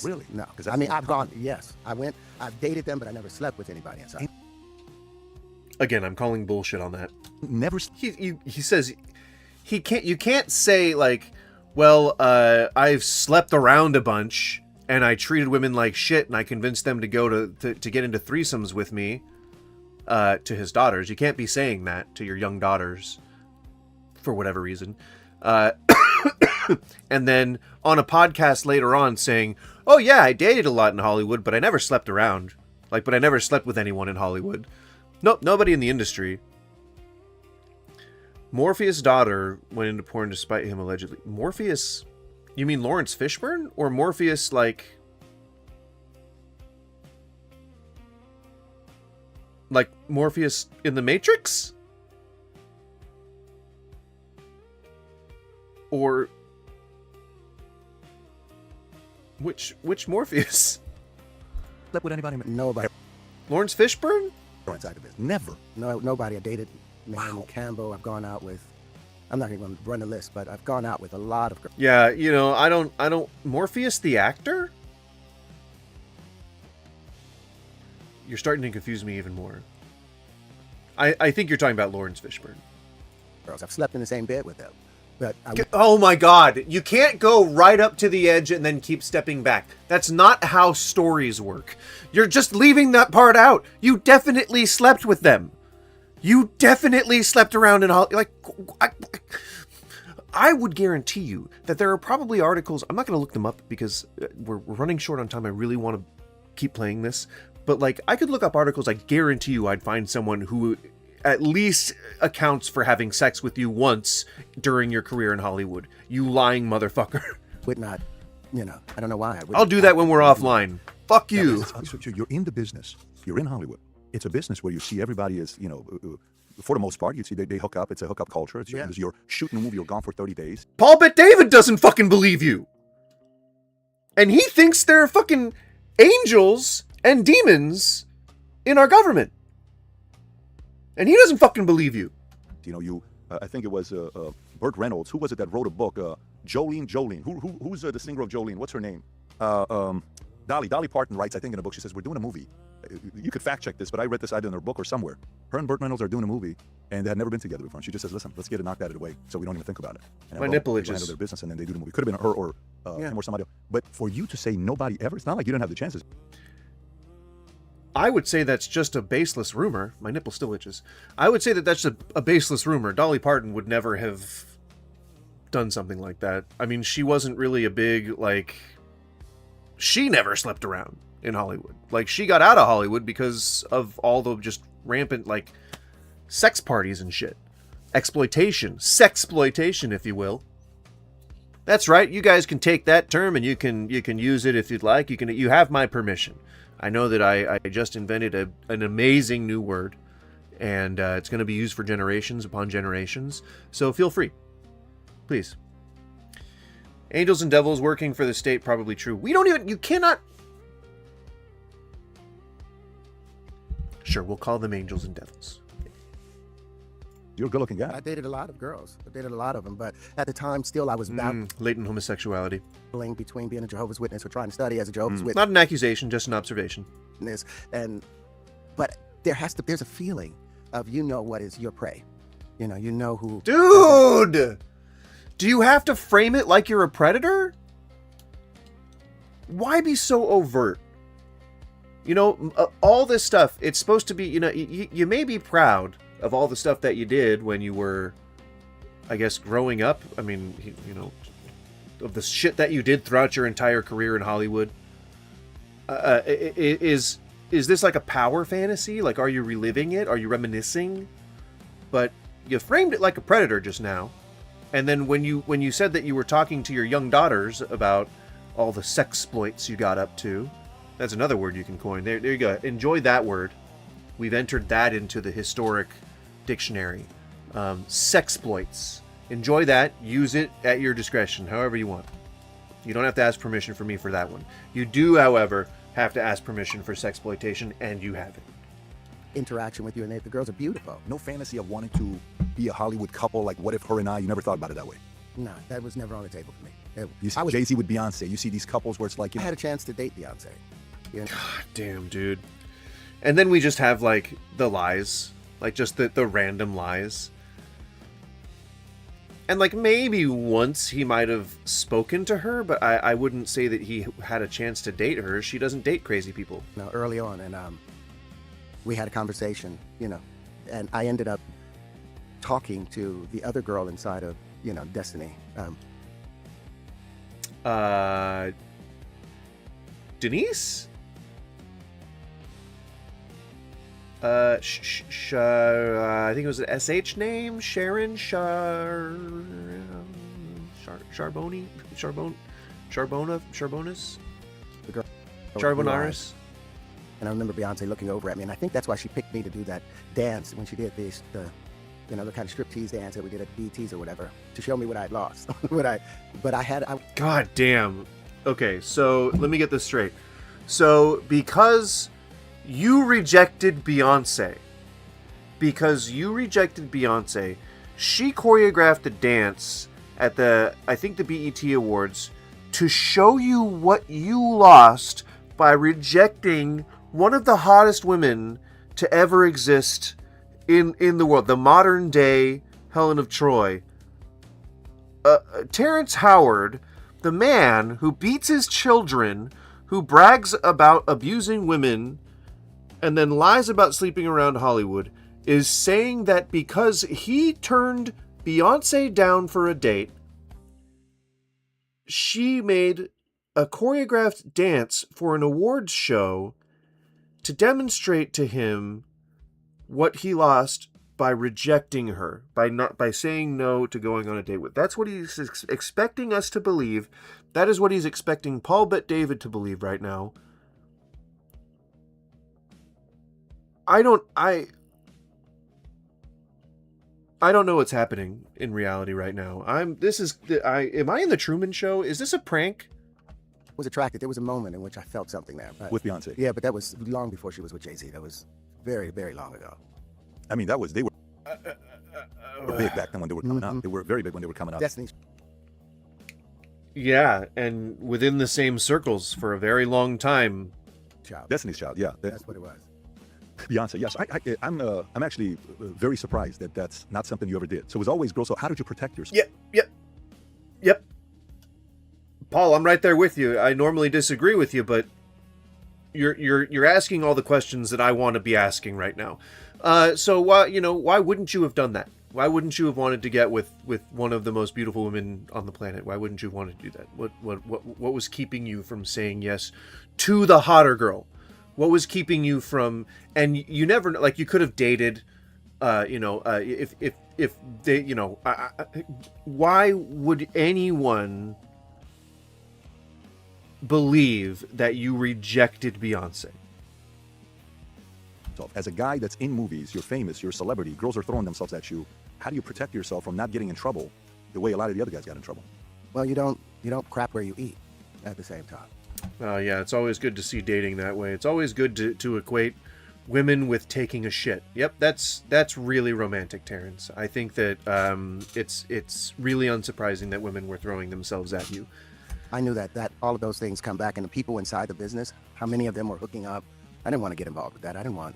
Really? No. 'Cause I that's mean, more I've gone. Yes, I've dated them, but I never slept with anybody inside. Again, I'm calling bullshit on that. Never. He says you can't say like, well, I've slept around a bunch and I treated women like shit and I convinced them to go to get into threesomes with me. To his daughters, you can't be saying that to your young daughters for whatever reason. And then on a podcast later on saying, "Oh yeah, I dated a lot in Hollywood, but I never slept around. But I never slept with anyone in Hollywood." Nope, nobody in the industry. Morpheus' daughter went into porn despite him allegedly. Morpheus? You mean Lawrence Fishburne? Or Morpheus like Morpheus in the Matrix? Or which Morpheus? Slept with anybody? Nobody. Lawrence Fishburne? Inside of it. Never. No, nobody. I dated Naomi Campbell. I've gone out with. I'm not even going to run the list, but I've gone out with a lot of girls. Yeah, I don't. Morpheus the actor? You're starting to confuse me even more. I think you're talking about Lawrence Fishburne. Girls, I've slept in the same bed with them. But oh my God! You can't go right up to the edge and then keep stepping back. That's not how stories work. You're just leaving that part out. You definitely slept with them. You definitely slept around in I would guarantee you that there are probably articles. I'm not going to look them up because we're running short on time. I really want to keep playing this, but I could look up articles. I guarantee you, I'd find someone who at least accounts for having sex with you once during your career in Hollywood. You lying motherfucker. Would not, I don't know why. I'll do that when we're offline. Fuck you. You're in the business. You're in Hollywood. It's a business where you see everybody as, for the most part, you see they hook up. It's a hookup culture. You're shooting a movie. You're gone for 30 days. Paul Bet-David doesn't fucking believe you. And he thinks there are fucking angels and demons in our government. And he doesn't fucking believe you. I think it was Burt Reynolds. Who was it that wrote a book? Jolene. Who's the singer of Jolene? What's her name? Dolly Parton writes, I think in a book, she says, we're doing a movie. You could fact check this, but I read this either in her book or somewhere. Her and Burt Reynolds are doing a movie, and they had never been together before. And she just says, listen, let's get it knocked out of the way so we don't even think about it. And my nipple they itches. handle their business, and then they do the movie. Could have been her or him or somebody else. But for you to say nobody ever, it's not like you didn't have the chances. I would say that's just a baseless rumor. My nipple still itches. I would say that that's a baseless rumor. Dolly Parton would never have done something like that. I mean, she wasn't really a big, she never slept around. in Hollywood. Like, she got out of Hollywood because of all the just rampant, like, sex parties and shit. Exploitation. Sexploitation, if you will. That's right. You guys can take that term and you can use it if you'd like. You have my permission. I know that I just invented an amazing new word, and it's going to be used for generations upon generations. So feel free. Please. Angels and devils working for the state, probably true. You cannot... Sure, we'll call them angels and devils. You're a good-looking guy. I dated a lot of girls. I dated a lot of them, but at the time, still, I was latent homosexuality. Between being a Jehovah's Witness or trying to study as a Jehovah's Witness. Not an accusation, just an observation. But there's a feeling of what is your prey. You know who... Dude! Do you have to frame it like you're a predator? Why be so overt? All this stuff, it's supposed to be, you may be proud of all the stuff that you did when you were, I guess, growing up. I mean, of the shit that you did throughout your entire career in Hollywood. Is this like a power fantasy? Like, are you reliving it? Are you reminiscing? But you framed it like a predator just now. And then when you said that you were talking to your young daughters about all the sexploits you got up to, that's another word you can coin. There you go. Enjoy that word. We've entered that into the historic dictionary. Sexploits. Enjoy that. Use it at your discretion, however you want. You don't have to ask permission from me for that one. You do, however, have to ask permission for sexploitation, and you have it. Interaction with you, and the girls are beautiful. No fantasy of wanting to be a Hollywood couple, like what if her and I, you never thought about it that way? No, that was never on the table for me. You see Jay-Z with Beyonce. You see these couples where it's like... I had a chance to date Beyonce. God damn, dude. And then we just have, like, the lies. Like, just the random lies. And, like, maybe once he might have spoken to her, but I wouldn't say that he had a chance to date her. She doesn't date crazy people. No, early on, and we had a conversation, and I ended up talking to the other girl inside of, Destiny. Denise? I think it was an SH name? Sharon Charbonis? The girl. Charbonaris? And I remember Beyonce looking over at me, and I think that's why she picked me to do that dance when she did the kind of striptease dance that we did at BT's or whatever, to show me what I'd lost. God damn. Okay, so let me get this straight. So because you rejected Beyonce, she choreographed a dance at the BET Awards to show you what you lost by rejecting one of the hottest women to ever exist in the world, the modern day Helen of Troy. Terrence Howard, the man who beats his children, who brags about abusing women, and then lies about sleeping around Hollywood, is saying that because he turned Beyonce down for a date, she made a choreographed dance for an awards show to demonstrate to him what he lost by rejecting her, by saying no to going on a date with. That's what he's expecting us to believe. That is what he's expecting Paul Bet David to believe right now. I don't know what's happening in reality right now. Am I in the Truman Show? Is this a prank? Was attracted. There was a moment in which I felt something there. With Beyonce? Yeah, but that was long before she was with Jay-Z. That was very, very long ago. I mean, they were big back then when they were coming out. They were very big when they were coming out. Destiny's. Yeah, and within the same circles for a very long time. Destiny's Child, yeah. That's what it was. Beyonce, yes. I'm actually very surprised that that's not something you ever did. So it was always girls. So how did you protect yourself? Yep. Paul, I'm right there with you. I normally disagree with you, but you're asking all the questions that I want to be asking right now. So why wouldn't you have done that? Why wouldn't you have wanted to get with one of the most beautiful women on the planet? Why wouldn't you want to do that? What was keeping you from saying yes to the hotter girl? What was keeping you from? And you never, like, you could have dated, if they, why would anyone believe that you rejected Beyonce? So as a guy that's in movies, you're famous, you're a celebrity, girls are throwing themselves at you. How do you protect yourself from not getting in trouble the way a lot of the other guys got in trouble? Well, you don't crap where you eat at the same time. Yeah, it's always good to see dating that way. It's always good to equate women with taking a shit. Yep, that's really romantic, Terrence. I think that it's really unsurprising that women were throwing themselves at you. I knew that all of those things come back, and the people inside the business, how many of them were hooking up. I didn't want to get involved with that. I didn't want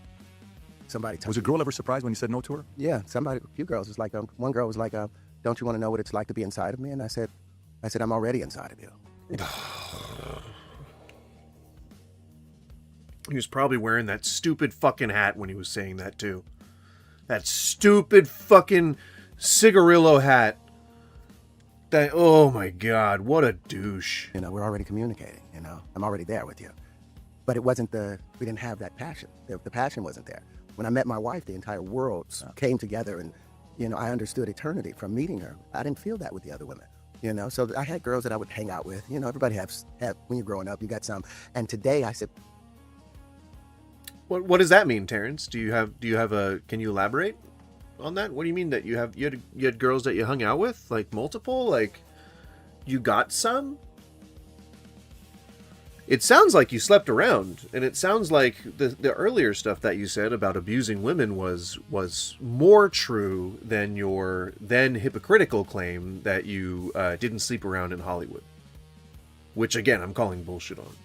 somebody. Was a girl ever surprised when you said no to her? Yeah, a few girls was like, one girl was like, "Don't you want to know what it's like to be inside of me?" And I said, "I'm already inside of you." He was probably wearing that stupid fucking hat when he was saying that too. That stupid fucking cigarillo hat. That, oh my God, what a douche. We're already communicating, I'm already there with you. But it wasn't we didn't have that passion. The passion wasn't there. When I met my wife, the entire world came together, and, I understood eternity from meeting her. I didn't feel that with the other women, So I had girls that I would hang out with. Everybody has when you're growing up, you got some. And today I said, What does that mean, Terrence? Do you have a? Can you elaborate on that? What do you mean that you had girls that you hung out with, like multiple, like you got some? It sounds like you slept around, and it sounds like the earlier stuff that you said about abusing women was more true than your then hypocritical claim that you didn't sleep around in Hollywood, which again I'm calling bullshit on.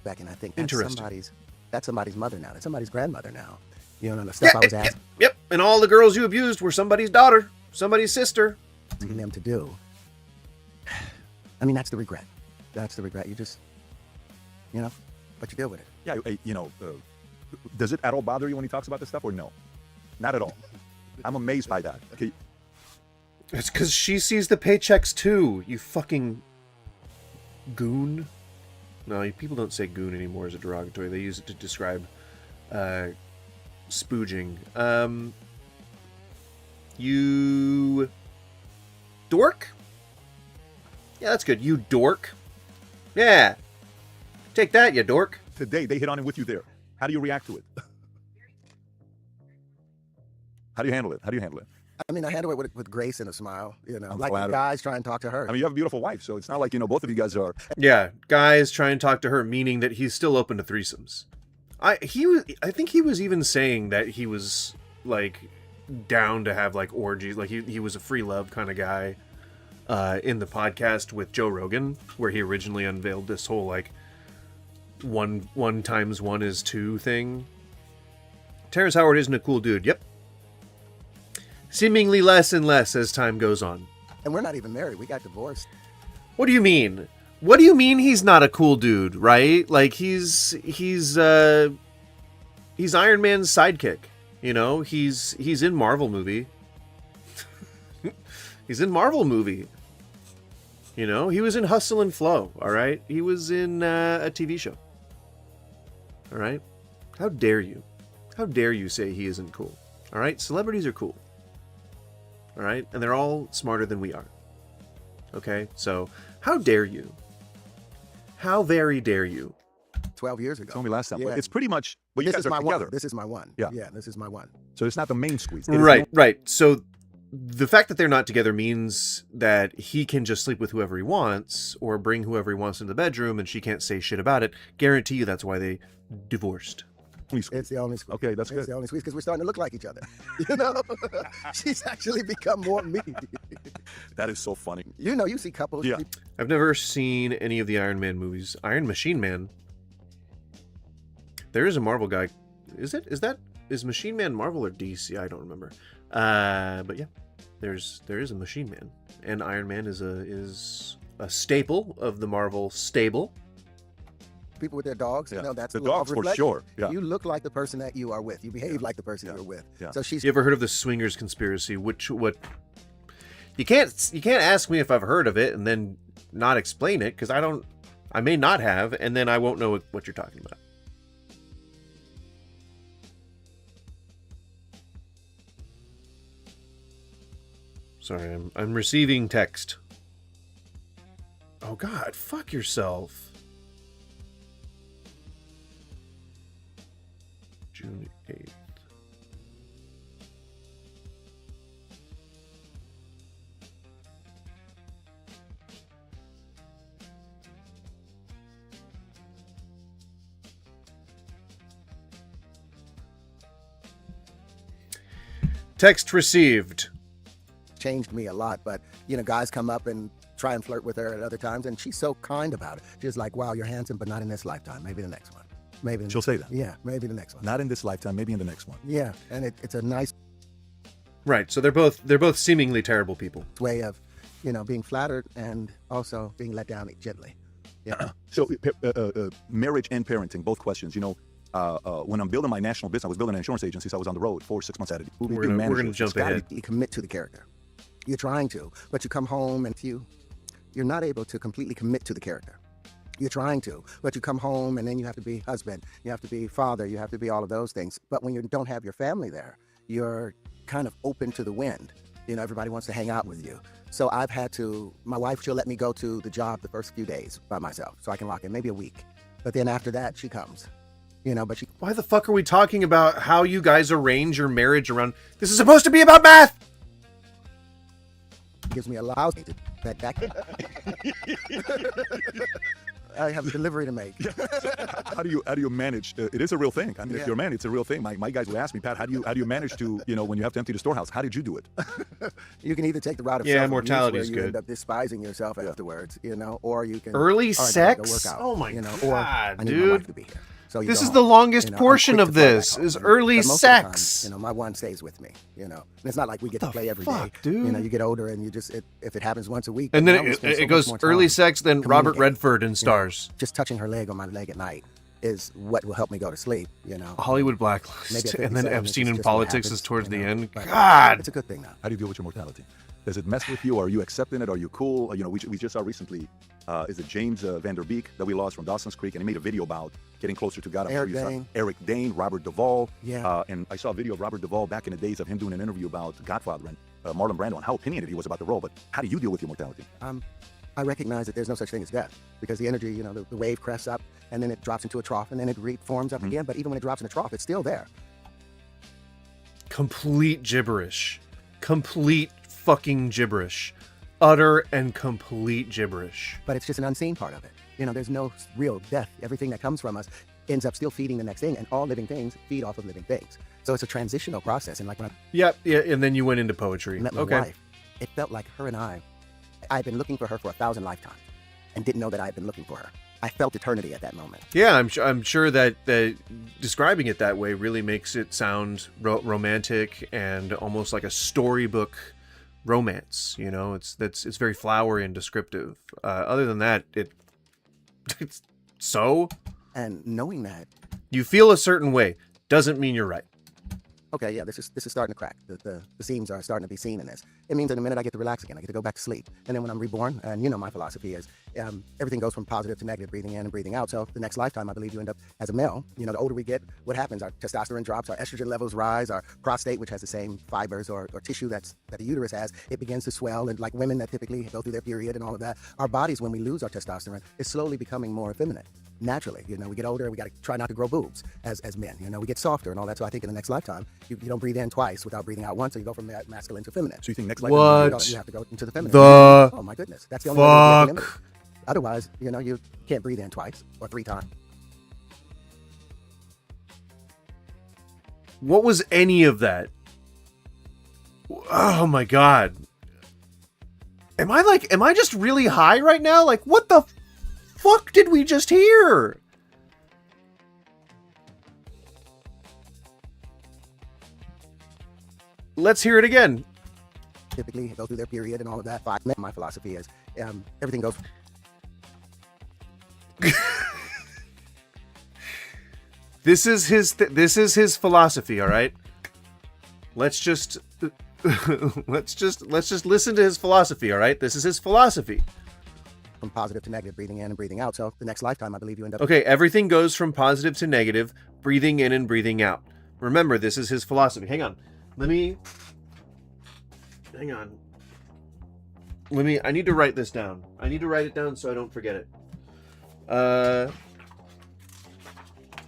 Back, and I think that's somebody's mother now. That's somebody's grandmother now. And the stuff I was asking. Yep, and all the girls you abused were somebody's daughter, somebody's sister. Asking them to do. I mean, that's the regret. That's the regret. You just, but you deal with it. Yeah, does it at all bother you when he talks about this stuff, or no? Not at all. I'm amazed by that. Okay. It's because she sees the paychecks too, you fucking goon. No, people don't say goon anymore as a derogatory. They use it to describe spooging. You dork? Yeah, that's good. You dork. Yeah. Take that, you dork. Today, they hit on it with you there. How do you react to it? How do you handle it? I mean, I handle it with grace and a smile, I'm like flattered. guys trying to talk to her. I mean, you have a beautiful wife, so it's not like, both of you guys are. Yeah, guys trying to talk to her, meaning that he's still open to threesomes. I think he was even saying that he was, like, down to have, like, orgies. Like, he was a free love kind of guy in the podcast with Joe Rogan, where he originally unveiled this whole, like, 1 times 1 is 2 thing. Terrence Howard isn't a cool dude. Yep. Seemingly less and less as time goes on. And we're not even married. We got divorced. What do you mean? What do you mean he's not a cool dude, right? Like he's Iron Man's sidekick, He's in Marvel movie. He's in Marvel movie. He was in Hustle and Flow, all right? He was in a TV show. All right? How dare you? How dare you say he isn't cool? All right? Celebrities are cool. All right? And they're all smarter than we are. Okay? So, how dare you? How very dare you? 12 years ago. Told me last time. Yeah. It's pretty much, you guys are together. This is my one. Yeah. Yeah, this is my one. So it's not the main squeeze. Right. So the fact that they're not together means that he can just sleep with whoever he wants or bring whoever he wants in the bedroom and she can't say shit about it. Guarantee you that's why they divorced. It's the only squeeze. Okay, that's good. It's the only squeeze because we're starting to look like each other. She's actually become more me. That is so funny. You see couples. Yeah. I've never seen any of the Iron Man movies. Iron Machine Man. There is a Marvel guy. Is Machine Man Marvel or DC? I don't remember. But yeah, there is a Machine Man, and Iron Man is a staple of the Marvel stable. people with their dogs. Yeah. You know, that's The a law of dogs for reflection. sure, yeah. You look like the person that you are with. You behave like the person you're with. Yeah. So she's. You ever heard of the swingers conspiracy? What? You can't ask me if I've heard of it and then not explain it, because I may not have, and then I won't know what you're talking about. Sorry, I'm receiving text. Oh God, fuck yourself. June 8th. Text received. Changed me a lot, but you know, guys come up and try and flirt with her at other times, and she's so kind about it. She's like, "Wow, you're handsome, but not in this lifetime. Maybe the next one. Maybe." She'll say that. Yeah, maybe the next one. Not in this lifetime, maybe in the next one. Yeah, and it's a nice Right. So they're both seemingly terrible people. way of, you know, being flattered and also being let down gently. Yeah. So marriage and parenting, both questions. You know, when I'm building my national business, I was building an insurance agency, so I was on the road 4-6 months at it. We're gonna jump ahead. You commit to the character. You're trying to, but you come home and you're not able to completely commit to the character. You're trying to, but you come home and then you have to be husband, you have to be father, you have to be all of those things. But when you don't have your family there, you're kind of open to the wind. You know, everybody wants to hang out with you. So I've had to, my wife, she'll let me go to the job the first few days by myself so I can lock in, maybe a week. But then after that, she comes. You know, but she... Why the fuck are we talking about how you guys arrange your marriage around... This is supposed to be about math! gives me a lousy back. I have a delivery to make. How do you manage? It is a real thing. I mean, if you're a man, it's a real thing. My guys would ask me, Pat, how do you manage to, you know, when you have to empty the storehouse? How did you do it? You can either take the route of Yeah, mortality is you good. end up despising yourself afterwards, you know, or you can Early all right, sex? go work out, Oh my you know, God, or I need dude. my wife to be here. So you This go is the home. longest You know, I'm portion quick of to fly back this, home, is but early most of the time, sex. you know, my one stays with me, you know. And it's not like we get to play every day. fuck, dude? You know, you get older and you just, if it happens once a week. And now then we spend so it much goes more early time sex, then Robert communicating, Redford in you know. Stars. Just touching her leg on my leg at night is what will help me go to sleep, you know. Hollywood Maybe Blacklist, at and then 57, Epstein it's in just what Politics happens, is towards you the know, end. but God! It's a good thing now. How do you deal with your mortality? Does it mess with you? Are you accepting it? Are you cool? You know, we just saw recently, is it James Van Der Beek that we lost from Dawson's Creek, and he made a video about getting closer to God. I'm Eric sure you saw Dane. Eric Dane, Robert Duvall. Yeah. And I saw a video of Robert Duvall back in the days of him doing an interview about Godfather and Marlon Brando and how opinionated he was about the role. But how do you deal with your mortality? I recognize that there's no such thing as death because the energy, you know, the wave crests up and then it drops into a trough and then it reforms up again. But even when it drops in a trough, it's still there. Complete gibberish. Complete fucking gibberish. Utter and complete gibberish. But it's just an unseen part of it. You know, there's no real death. Everything that comes from us ends up still feeding the next thing, and all living things feed off of living things. So it's a transitional process. And like when I Yeah, and then you went into poetry. met my Okay. wife, it felt like her and I'd been looking for her for 1,000 lifetimes and didn't know that I had been looking for her. I felt eternity at that moment. Yeah, I'm sure that describing it that way really makes it sound romantic and almost like a storybook romance. You know, it's very flowery and descriptive. Other than that, it's so. And knowing that, you feel a certain way doesn't mean you're right. okay, yeah, this is starting to crack. The seams are starting to be seen in this. It means in a minute I get to relax again. I get to go back to sleep. And then when I'm reborn, and you know my philosophy is everything goes from positive to negative, breathing in and breathing out. So the next lifetime, I believe you end up as a male. You know, the older we get, what happens? Our testosterone drops, our estrogen levels rise, our prostate, which has the same fibers or tissue that the uterus has, it begins to swell. And like women that typically go through their period and all of that, our bodies, when we lose our testosterone, is slowly becoming more effeminate. Naturally, you know, we get older, we got to try not to grow boobs as men. You know, we get softer and all that. So I think in the next lifetime, you don't breathe in twice without breathing out once, so you go from masculine to feminine. So you think next What? lifetime You have to go into the feminine. The Oh my goodness, that's the only way to fuck? get limited. Otherwise, you know, you can't breathe in twice or 3 times. What was any of that? Oh my god. Am I just really high right now? Like, what the fuck did we just hear? Let's hear it again. Typically, go through their period and all of that. My philosophy is everything goes. This is his philosophy, all right? Let's just let's just listen to his philosophy, all right? This is his philosophy. From positive to negative, breathing in and breathing out. So the next lifetime, I believe you end up... Okay, everything goes from positive to negative, breathing in and breathing out. Remember, this is his philosophy. Hang on. Hang on. I need to write this down. I need to write it down so I don't forget it.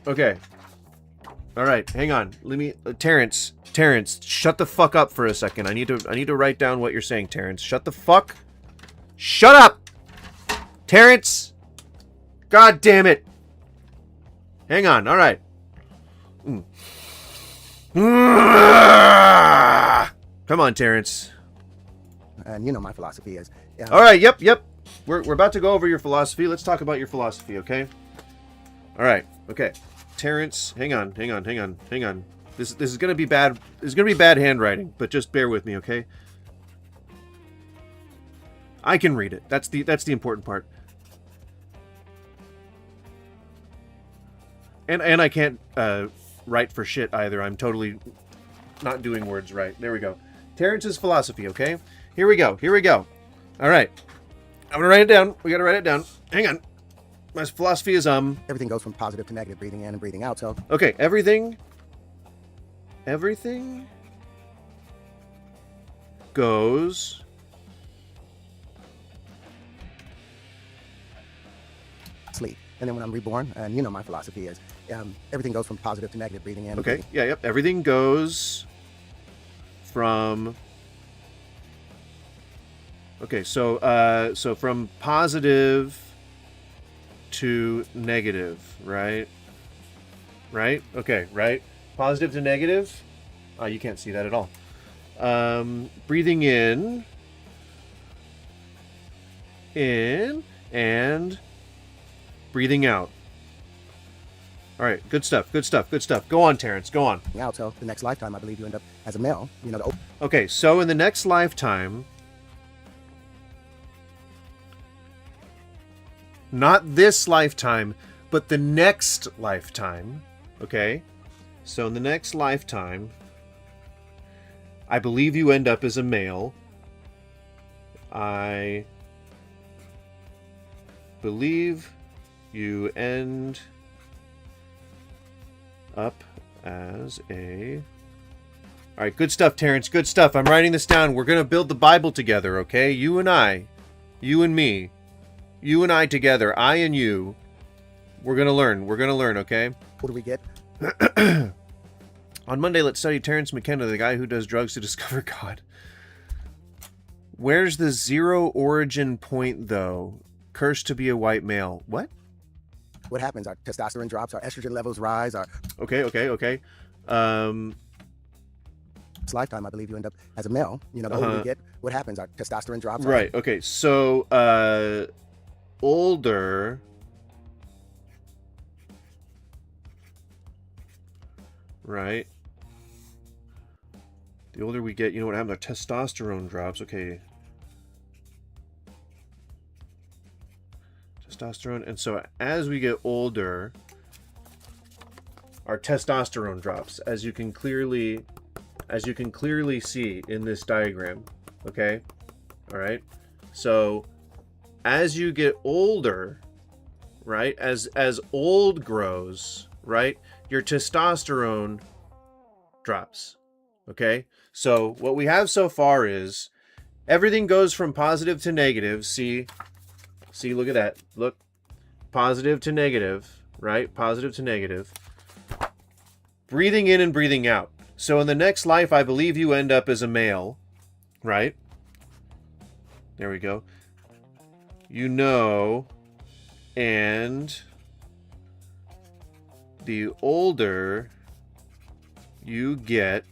Okay. All right, hang on. Terrence, shut the fuck up for a second. I need to write down what you're saying, Terrence. Shut up! Terrence! God damn it! Hang on, all right. Come on, Terrence. And you know my philosophy is... All right, yep. We're about to go over your philosophy. Let's talk about your philosophy, okay? All right, okay. Terrence, hang on. This is gonna be bad. This is gonna be bad handwriting, but just bear with me, okay? I can read it. That's the important part. And I can't write for shit either. I'm totally not doing words right. There we go. Terrence's philosophy, okay? Here we go. All right. I'm gonna write it down. We gotta write it down. Hang on. My philosophy is everything goes from positive to negative, breathing in and breathing out. So okay, everything goes sleep. And then when I'm reborn, and you know my philosophy is everything goes from positive to negative, breathing in. Okay, yep. Everything goes from... Okay, so from positive to negative, right? Right? Okay, right? Positive to negative? Oh, you can't see that at all. Breathing in, and breathing out. All right, good stuff. Go on, Terrence, go on. Out, so the next lifetime, I believe you end up as a male. You know. Okay, so in the next lifetime, not this lifetime, but the next lifetime, okay? So in the next lifetime, I believe you end up as a male. I believe you end up as a... All right, good stuff, Terrence, good stuff. I'm writing this down. We're going to build the Bible together, okay? You and I. You and me. You and I together. I and you. We're going to learn. Okay? What do we get? On Monday, let's study Terrence McKenna, the guy who does drugs to discover God. Where's the zero origin point, though? Cursed to be a white male. What? What happens? Our testosterone drops, our estrogen levels rise, our... Okay. This lifetime, I believe you end up as a male. You know, the older we get, what happens? Our testosterone drops. Right, okay. So, older... Right. The older we get, you know what happens? Our testosterone drops. Okay. Testosterone. And so as we get older, our testosterone drops, as you can clearly see in this diagram. Okay? All right? So as you get older, right? As old grows, right? Your testosterone drops. Okay? So what we have so far is everything goes from positive to negative. See, look at that. Look. Positive to negative, right? Positive to negative. Breathing in and breathing out. So in the next life, I believe you end up as a male, right? There we go. You know, and the older you get...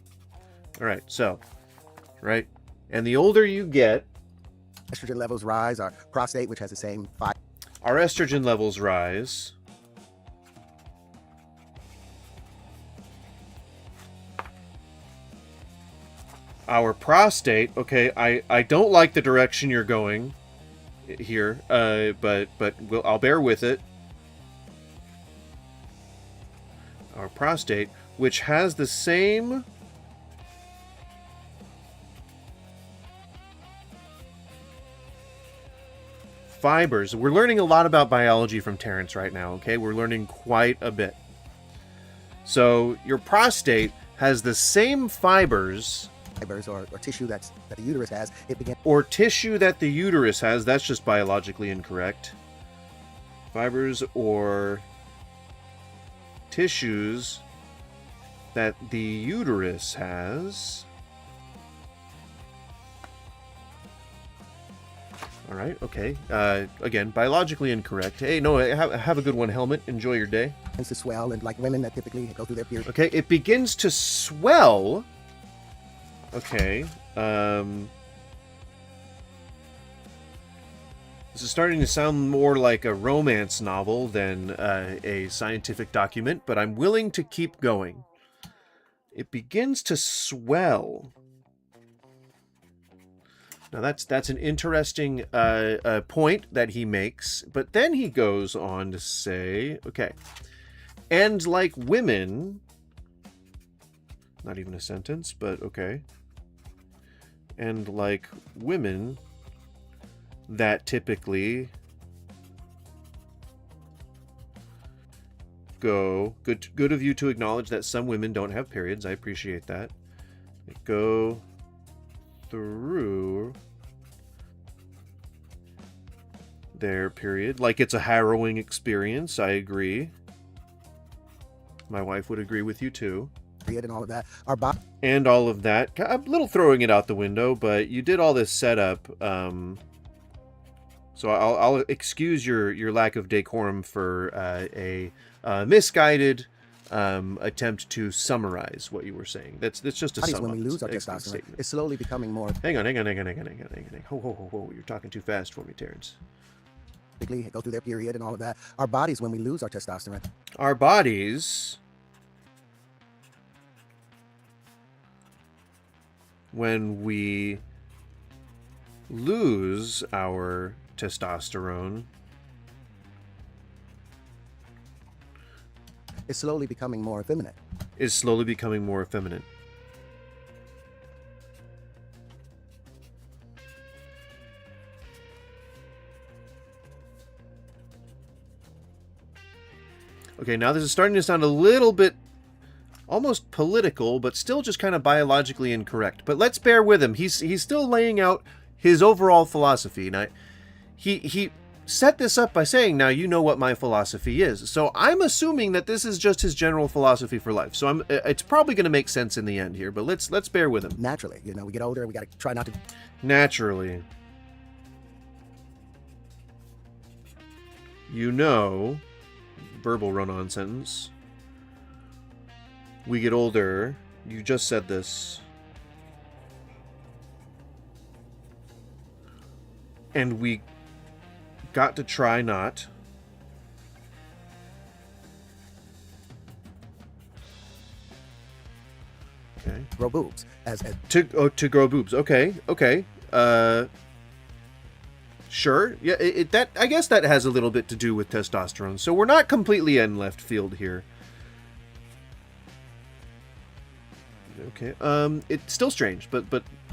All right, so, right? And the older you get... Estrogen levels rise, our prostate, which has the same 5... Our estrogen levels rise. Our prostate, okay, I don't like the direction you're going here, but I'll bear with it. our prostate, which has the same fibers. We're learning a lot about biology from Terrence right now, okay? We're learning quite a bit. So your prostate has the same fibers or tissue that the uterus has. Or tissue that the uterus has. That's just biologically incorrect. Fibers or tissues that the uterus has. All right, okay. Again, biologically incorrect. Hey, no, have a good one, Helmet. Enjoy your day. Begins to swell, and like women that typically go through their period. Okay, it begins to swell. Okay. This is starting to sound more like a romance novel than a scientific document, but I'm willing to keep going. It begins to swell. Now that's an interesting point that he makes, but then he goes on to say, okay, and like women, not even a sentence, but okay, and like women that typically go, good of you to acknowledge that some women don't have periods. I appreciate that. Go through their period like it's a harrowing experience. I agree. My wife would agree with you too. And all of that. And all of that. I'm a little throwing it out the window, but you did all this setup. So I'll excuse your lack of decorum for a misguided attempt to summarize what you were saying. That's just a sum when up. we lose our Excellent testosterone, statement. it's slowly becoming more. Hang on. Ho. You're talking too fast for me, Terrence. Go through their period and all of that. Our bodies, when we lose our testosterone. Our bodies, when we lose our testosterone, is slowly becoming more effeminate. Okay, now this is starting to sound a little bit almost political, but still just kind of biologically incorrect. But let's bear with him. He's still laying out his overall philosophy. Now, he set this up by saying, now you know what my philosophy is. So I'm assuming that this is just his general philosophy for life. So it's probably going to make sense in the end here, but let's bear with him. Naturally, we get older, we got to try not to. Naturally. You know, verbal run-on sentence. We get older. You just said this. And we got to try not. Okay. Grow boobs. To grow boobs. Okay. Sure. Yeah, that I guess that has a little bit to do with testosterone. So we're not completely in left field here. Okay. It's still strange, but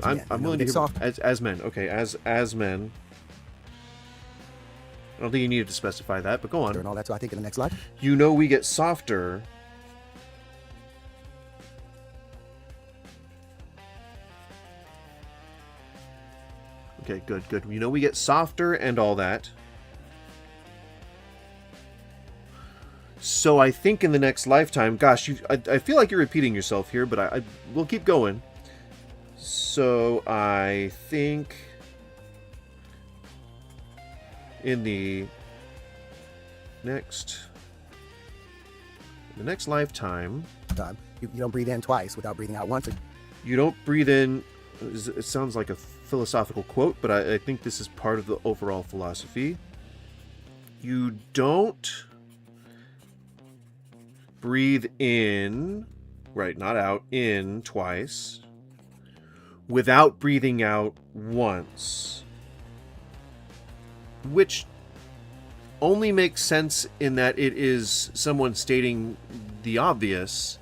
I'm willing to hear as men. Okay, as men. I don't think you needed to specify that, but go on. And all that, so I think in the next life. You know we get softer. Okay, good. You know we get softer and all that. So I think in the next lifetime, gosh, I feel like you're repeating yourself here, but I will keep going. So I think in the next lifetime, you don't breathe in twice without breathing out once. You don't breathe in. It sounds like a philosophical quote, but I think this is part of the overall philosophy. You don't breathe in, right, not out, in twice, without breathing out once. Which only makes sense in that it is someone stating the obvious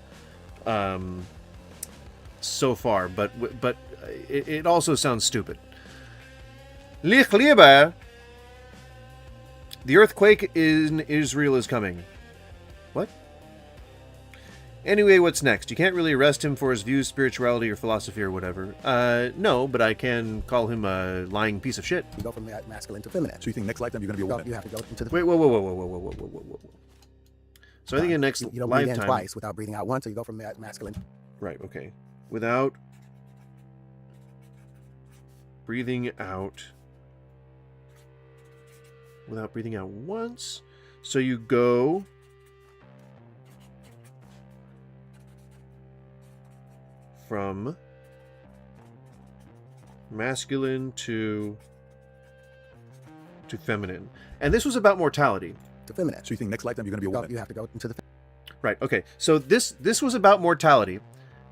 so far, but it also sounds stupid. Lich Lieber, the earthquake in Israel is coming. What? Anyway, what's next? You can't really arrest him for his views, spirituality, or philosophy, or whatever. No, but I can call him a lying piece of shit. You go from masculine to feminine. So you think next lifetime you're going to be a woman? You have to go into the... Wait, whoa. So I think in next you don't lifetime... breathe in twice without breathing out once, so you go from masculine. Right, okay. Without breathing out... Without breathing out once. So you go... from masculine to feminine. And this was about mortality. To feminine. So you think next lifetime you're going to be a woman? You have to go into the... Right, okay. So this was about mortality.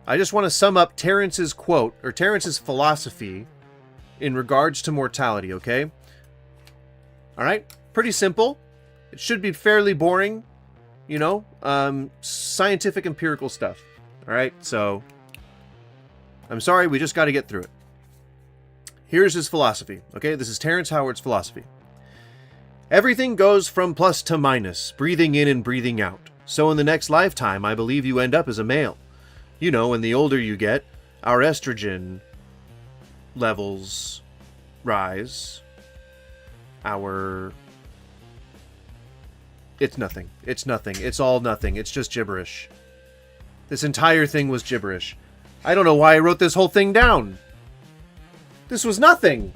I just want to sum up Terrence's quote, or Terrence's philosophy in regards to mortality, okay? Alright? Pretty simple. It should be fairly boring, you know? Scientific, empirical stuff. Alright, so... I'm sorry, we just got to get through it. Here's his philosophy, okay? This is Terrence Howard's philosophy. Everything goes from plus to minus, breathing in and breathing out. So in the next lifetime, I believe you end up as a male. You know, and the older you get, our estrogen levels rise. It's nothing. It's nothing. It's all nothing. It's just gibberish. This entire thing was gibberish. I don't know why I wrote this whole thing down. This was nothing.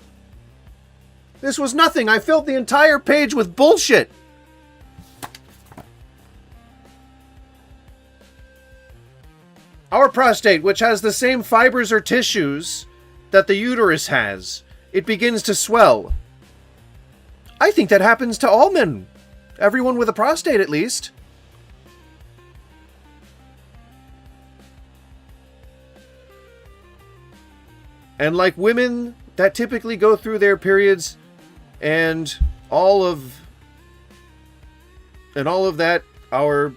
This was nothing. I filled the entire page with bullshit. Our prostate, which has the same fibers or tissues that the uterus has, it begins to swell. I think that happens to all men. Everyone with a prostate, at least. And like women that typically go through their periods and all of that, our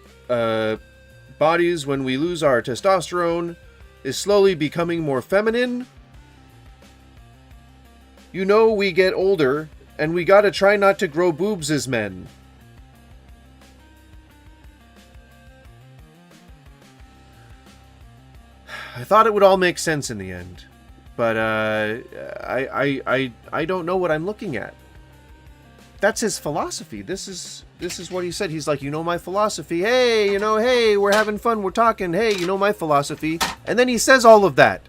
bodies, when we lose our testosterone, is slowly becoming more feminine. You know, we get older and we gotta try not to grow boobs as men. I thought it would all make sense in the end. But I don't know what I'm looking at. That's his philosophy. This is what he said. He's like, you know my philosophy. Hey, you know, hey, we're having fun. We're talking. Hey, you know my philosophy. And then he says all of that.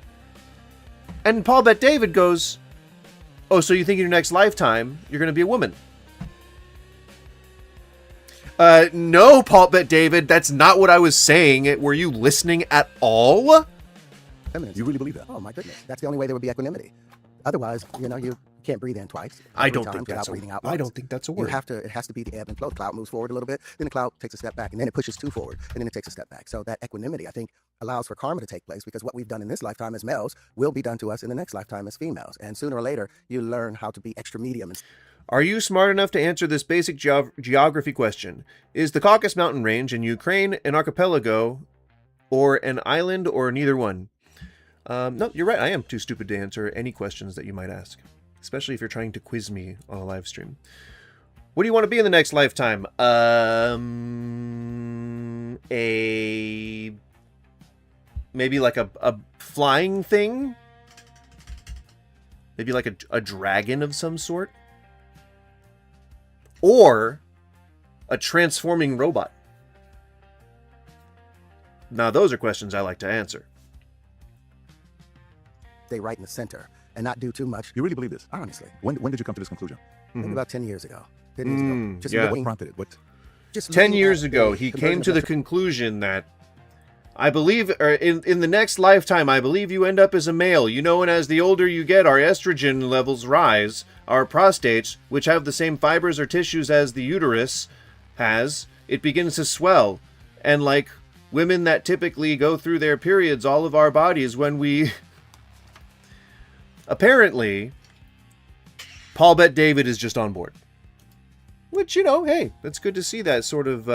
And Paul Bet David goes, oh, so you think in your next lifetime you're going to be a woman? No, Paul Bet David, that's not what I was saying. Were you listening at all? You really believe that? Oh my goodness, that's the only way there would be equanimity. Otherwise, you know, you can't breathe in twice. I don't think that's a word. I don't think that's a word. It has to be the ebb and flow. The cloud moves forward a little bit, then the cloud takes a step back, and then it pushes two forward, and then it takes a step back. So that equanimity, I think, allows for karma to take place, because what we've done in this lifetime as males will be done to us in the next lifetime as females. And sooner or later, you learn how to be extra medium. Are you smart enough to answer this basic geography question? Is the Caucasus Mountain Range in Ukraine an archipelago, or an island, or neither one? No, you're right. I am too stupid to answer any questions that you might ask, especially if you're trying to quiz me on a live stream. What do you want to be in the next lifetime? Maybe like a flying thing? Maybe like a dragon of some sort? Or a transforming robot? Now, those are questions I like to answer. Stay right in the center and not do too much. You really believe this? Honestly. When did you come to this conclusion? Maybe about 10 years ago. 10 years ago. Just yeah. What prompted it? What? Just 10 years ago, he came to the conclusion that I believe, or in the next lifetime, I believe you end up as a male. You know, and as the older you get, our estrogen levels rise. Our prostates, which have the same fibers or tissues as the uterus has, it begins to swell. And like women that typically go through their periods, all of our bodies, when we... Apparently, Paul Bet David is just on board. Which, you know, hey, that's good to see that sort of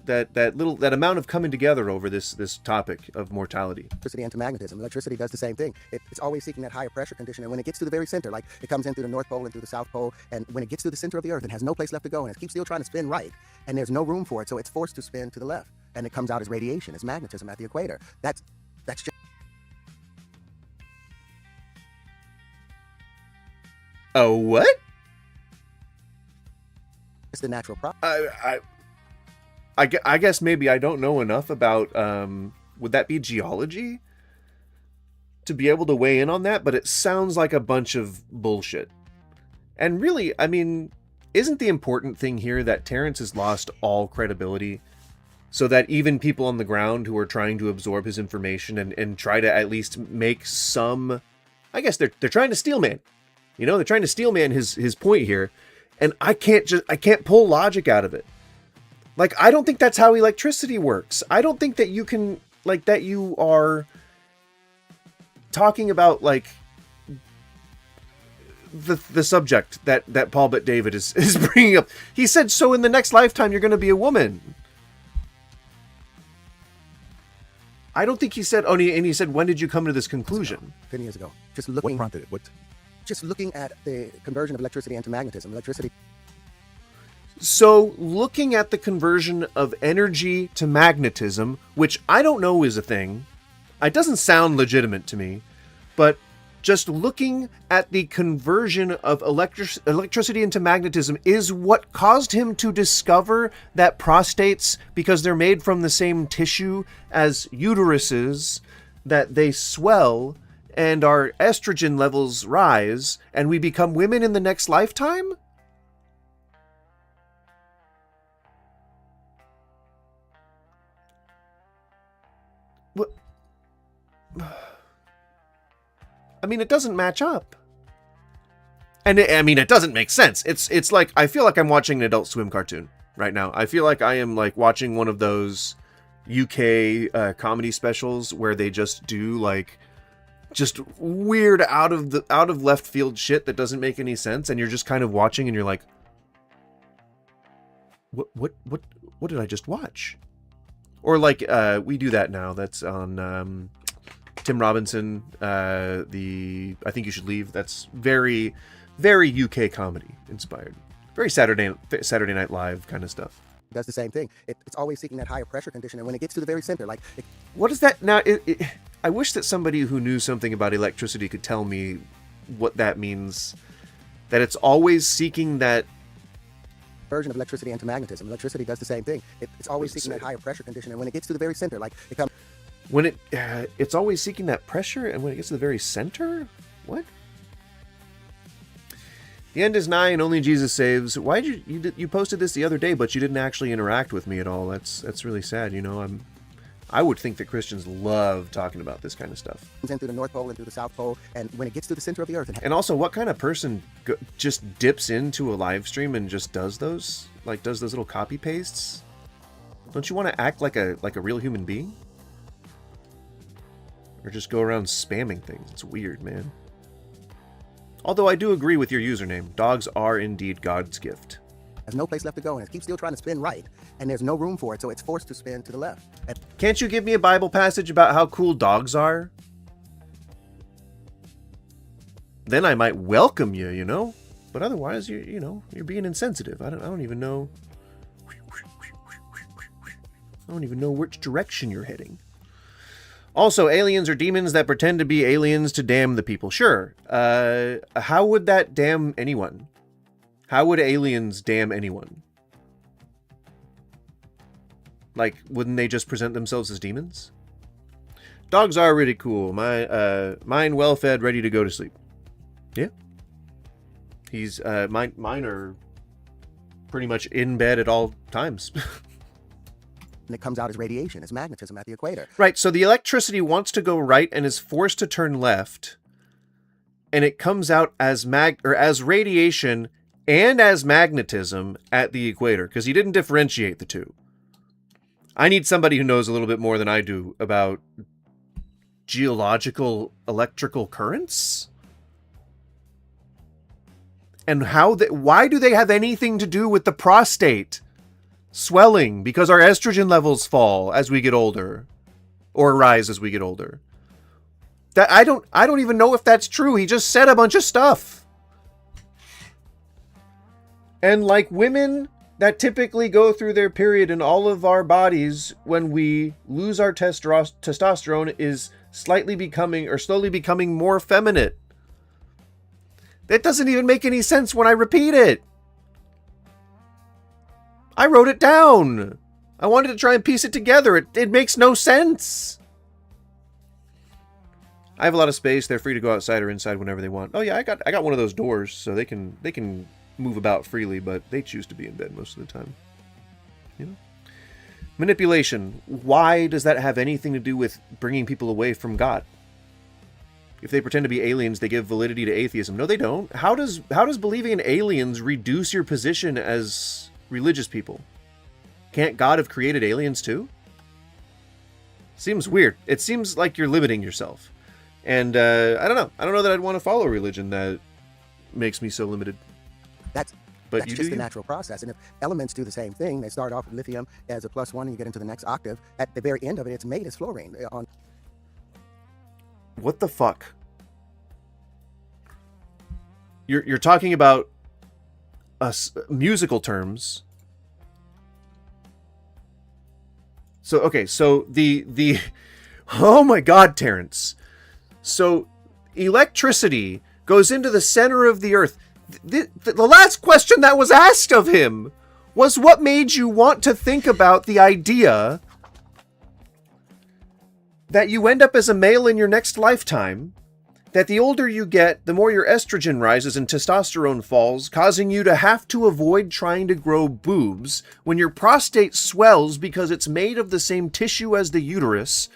that amount of coming together over this topic of mortality. Electricity into magnetism. Electricity does the same thing. It's always seeking that higher pressure condition, and when it gets to the very center, like it comes in through the North Pole and through the South Pole, and when it gets to the center of the Earth, it has no place left to go, and it keeps still trying to spin right, and there's no room for it, so it's forced to spin to the left, and it comes out as radiation, as magnetism at the equator. That's just... Oh, what? It's the natural process. I guess maybe I don't know enough about, would that be geology? To be able to weigh in on that, but it sounds like a bunch of bullshit. And really, I mean, isn't the important thing here that Terrence has lost all credibility? So that even people on the ground who are trying to absorb his information and try to at least make some... I guess they're trying to steelman. You know, they're trying to steelman his point here. And I can't pull logic out of it. Like, I don't think that's how electricity works. I don't think that you can, like, that you are talking about, like, the subject that Paul Bet David is bringing up. He said, so in the next lifetime, you're going to be a woman. I don't think he said, and he said, when did you come to this conclusion? 10 years ago. Just looking... What prompted it? What? Just looking at the conversion of electricity into magnetism. Electricity... So, looking at the conversion of energy to magnetism, which I don't know is a thing, it doesn't sound legitimate to me, but just looking at the conversion of electricity into magnetism is what caused him to discover that prostates, because they're made from the same tissue as uteruses, that they swell and our estrogen levels rise, and we become women in the next lifetime? What? I mean, it doesn't match up. And it doesn't make sense. It's like, I feel like I'm watching an Adult Swim cartoon right now. I feel like I am like watching one of those UK comedy specials where they just do like just weird out of left field shit that doesn't make any sense, and you're just kind of watching and you're like, what did I just watch? Or like we do that now. That's on Tim Robinson, I Think You Should Leave. That's very, very UK comedy inspired. Very Saturday Night Live kind of stuff. Does the same thing. It's always seeking that higher pressure condition, and when it gets to the very center, like... What is that? Now, I wish that somebody who knew something about electricity could tell me what that means. That it's always seeking that... Version of electricity into magnetism. Electricity does the same thing. It's always seeking that higher pressure condition, and when it gets to the very center, like... It comes... When it's always seeking that pressure, and when it gets to the very center? What? The end is nigh, and only Jesus saves. Why did you posted this the other day, but you didn't actually interact with me at all? That's really sad. You know, I would think that Christians love talking about this kind of stuff. Comes in through the North Pole and through the South Pole, and when it gets to the center of the Earth, and also, what kind of person just dips into a live stream and just does those little copy pastes? Don't you want to act like a real human being? Or just go around spamming things? It's weird, man. Although I do agree with your username. Dogs are indeed God's gift. There's no place left to go, and it keeps still trying to spin right, and there's no room for it, so it's forced to spin to the left. Can't you give me a Bible passage about how cool dogs are? Then I might welcome you, you know? But otherwise, you're being insensitive. I don't even know. I don't even know which direction you're heading. Also, aliens are demons that pretend to be aliens to damn the people. Sure. How would that damn anyone? How would aliens damn anyone? Like, wouldn't they just present themselves as demons? Dogs are really cool. Mine well-fed, ready to go to sleep. Yeah. Mine are pretty much in bed at all times. And it comes out as radiation, as magnetism at the equator. Right, so the electricity wants to go right and is forced to turn left, and it comes out as radiation and as magnetism at the equator, because he didn't differentiate the two. I need somebody who knows a little bit more than I do about geological electrical currents. And why do they have anything to do with the prostate swelling? Because our estrogen levels fall as we get older, or rise as we get older. That I don't even know if that's true. He just said a bunch of stuff. And like women that typically go through their period in all of our bodies when we lose our testosterone is slowly becoming more feminine. That doesn't even make any sense when I repeat it. I wrote it down. I wanted to try and piece it together. It makes no sense. I have a lot of space. They're free to go outside or inside whenever they want. Oh yeah, I got one of those doors, so they can move about freely, but they choose to be in bed most of the time. You know? Manipulation. Why does that have anything to do with bringing people away from God? If they pretend to be aliens, they give validity to atheism. No, they don't. How does believing in aliens reduce your position as religious people? Can't God have created aliens too? Seems weird. It seems like you're limiting yourself. And I don't know. I don't know that I'd want to follow a religion that makes me so limited. That's just the natural process. And if elements do the same thing, they start off with lithium as a +1 and you get into the next octave. At the very end of it, it's made as fluorine. What the fuck? You're talking about musical terms. So okay, so the oh my God, Terrence. So electricity goes into the center of the earth. The last question that was asked of him was what made you want to think about the idea that you end up as a male in your next lifetime, that the older you get, the more your estrogen rises and testosterone falls, causing you to have to avoid trying to grow boobs when your prostate swells because it's made of the same tissue as the uterus.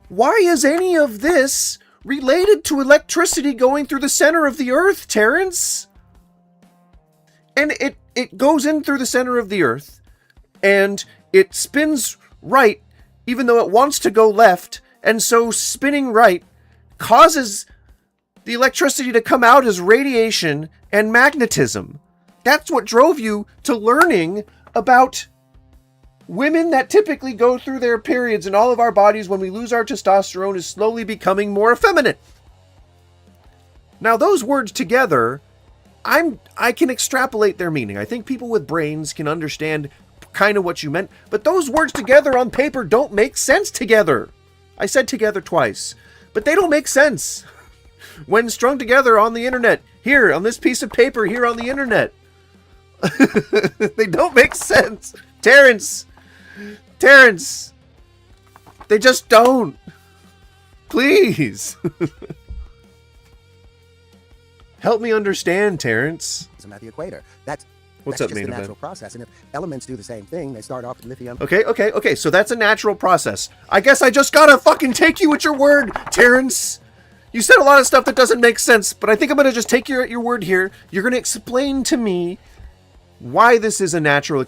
Why is any of this related to electricity going through the center of the earth, Terrence? And it goes in through the center of the earth, and it spins right, even though it wants to go left, and so spinning right causes the electricity to come out as radiation and magnetism. That's what drove you to learning about women that typically go through their periods in all of our bodies when we lose our testosterone is slowly becoming more effeminate. Now those words together, I can extrapolate their meaning. I think people with brains can understand kind of what you meant, but those words together on paper don't make sense together. I said together twice, but they don't make sense when strung together on the internet. Here, on this piece of paper, here on the internet. They don't make sense. Terrence, they just don't. Please. Help me understand, Terrence. At the equator. That's What's just up, the main natural event? process. And if elements do the same thing, they start off with lithium. Okay, so that's a natural process. I guess I just gotta fucking take you at your word, Terrence. You said a lot of stuff that doesn't make sense, but I think I'm gonna just take you at your word here. You're gonna explain to me why this is a natural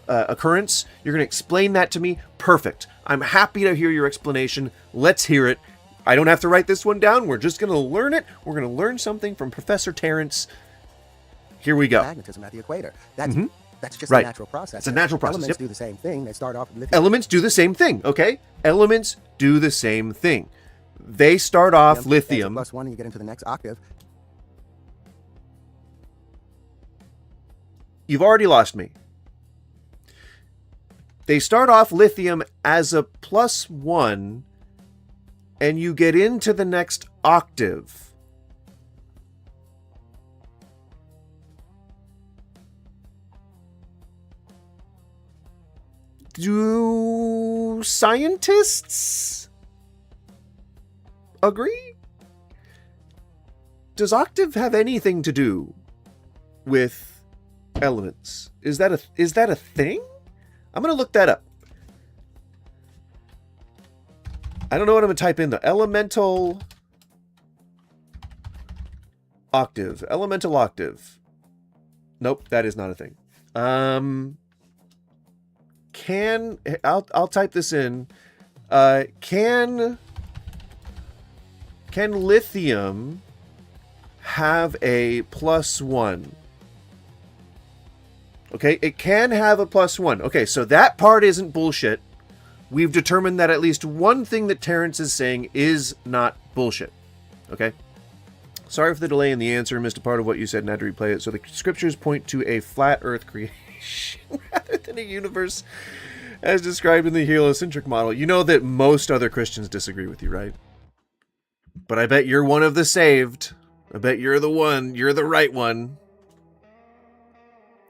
occurrence. You're going to explain that to me. Perfect. I'm happy to hear your explanation. Let's hear it. I don't have to write this one down. We're just going to learn it. We're going to learn something from Professor Terrence. Here we go. Magnetism at the equator. That's just Right. a natural process. It's a natural process. Elements Yep. do the same thing. They start off with lithium. Elements do the same thing, okay? Elements do the same thing. They start off lithium. As a +1 and you get into the next octave. You've already lost me. They start off lithium as a +1, and you get into the next octave. Do scientists agree? Does octave have anything to do with elements? Is that a thing? I'm gonna look that up. I don't know what I'm gonna type in though. Elemental octave. Elemental octave. Nope, that is not a thing. I'll type this in. Can lithium have a +1. Okay, it can have a +1. Okay, so that part isn't bullshit. We've determined that at least one thing that Terrence is saying is not bullshit. Okay? Sorry for the delay in the answer. Missed a part of what you said and had to replay it. So the scriptures point to a flat earth creation rather than a universe as described in the heliocentric model. You know that most other Christians disagree with you, right? But I bet you're one of the saved. I bet you're the one. You're the right one.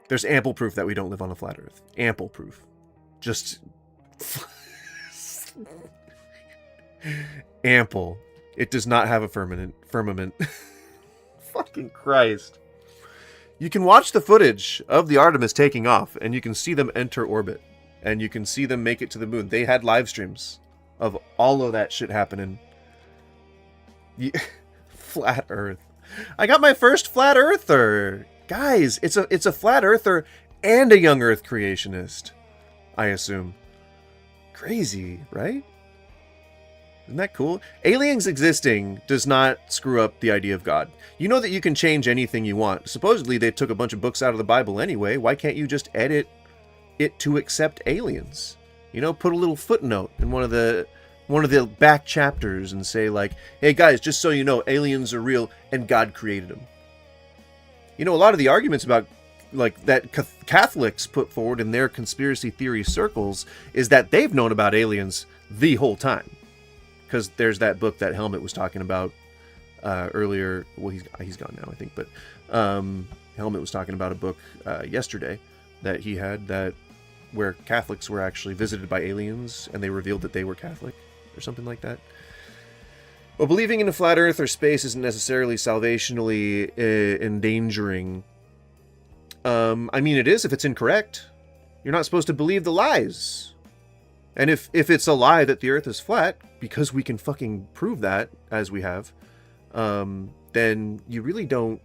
There's ample proof that we don't live on a flat earth. Ample proof. Just... ample. It does not have a firmament. Fucking Christ. You can watch the footage of the Artemis taking off, and you can see them enter orbit. And you can see them make it to the moon. They had live streams of all of that shit happening. Flat Earth. I got my first flat earther. Guys, it's a flat earther and a young Earth creationist, I assume. Crazy, right? Isn't that cool? Aliens existing does not screw up the idea of God. You know that you can change anything you want. Supposedly they took a bunch of books out of the Bible anyway. Why can't you just edit it to accept aliens? You know, put a little footnote in one of the back chapters and say like, hey guys, just so you know, aliens are real and God created them. You know, a lot of the arguments about like that Catholics put forward in their conspiracy theory circles is that they've known about aliens the whole time. Because there's that book that Helmet was talking about earlier. Well, he's gone now, I think. But Helmet was talking about a book yesterday that he had where Catholics were actually visited by aliens and they revealed that they were Catholic or something like that. Well, believing in a flat earth or space isn't necessarily salvationally endangering. I mean, it is if it's incorrect. You're not supposed to believe the lies. And if it's a lie that the earth is flat, because we can fucking prove that, as we have, then you really don't...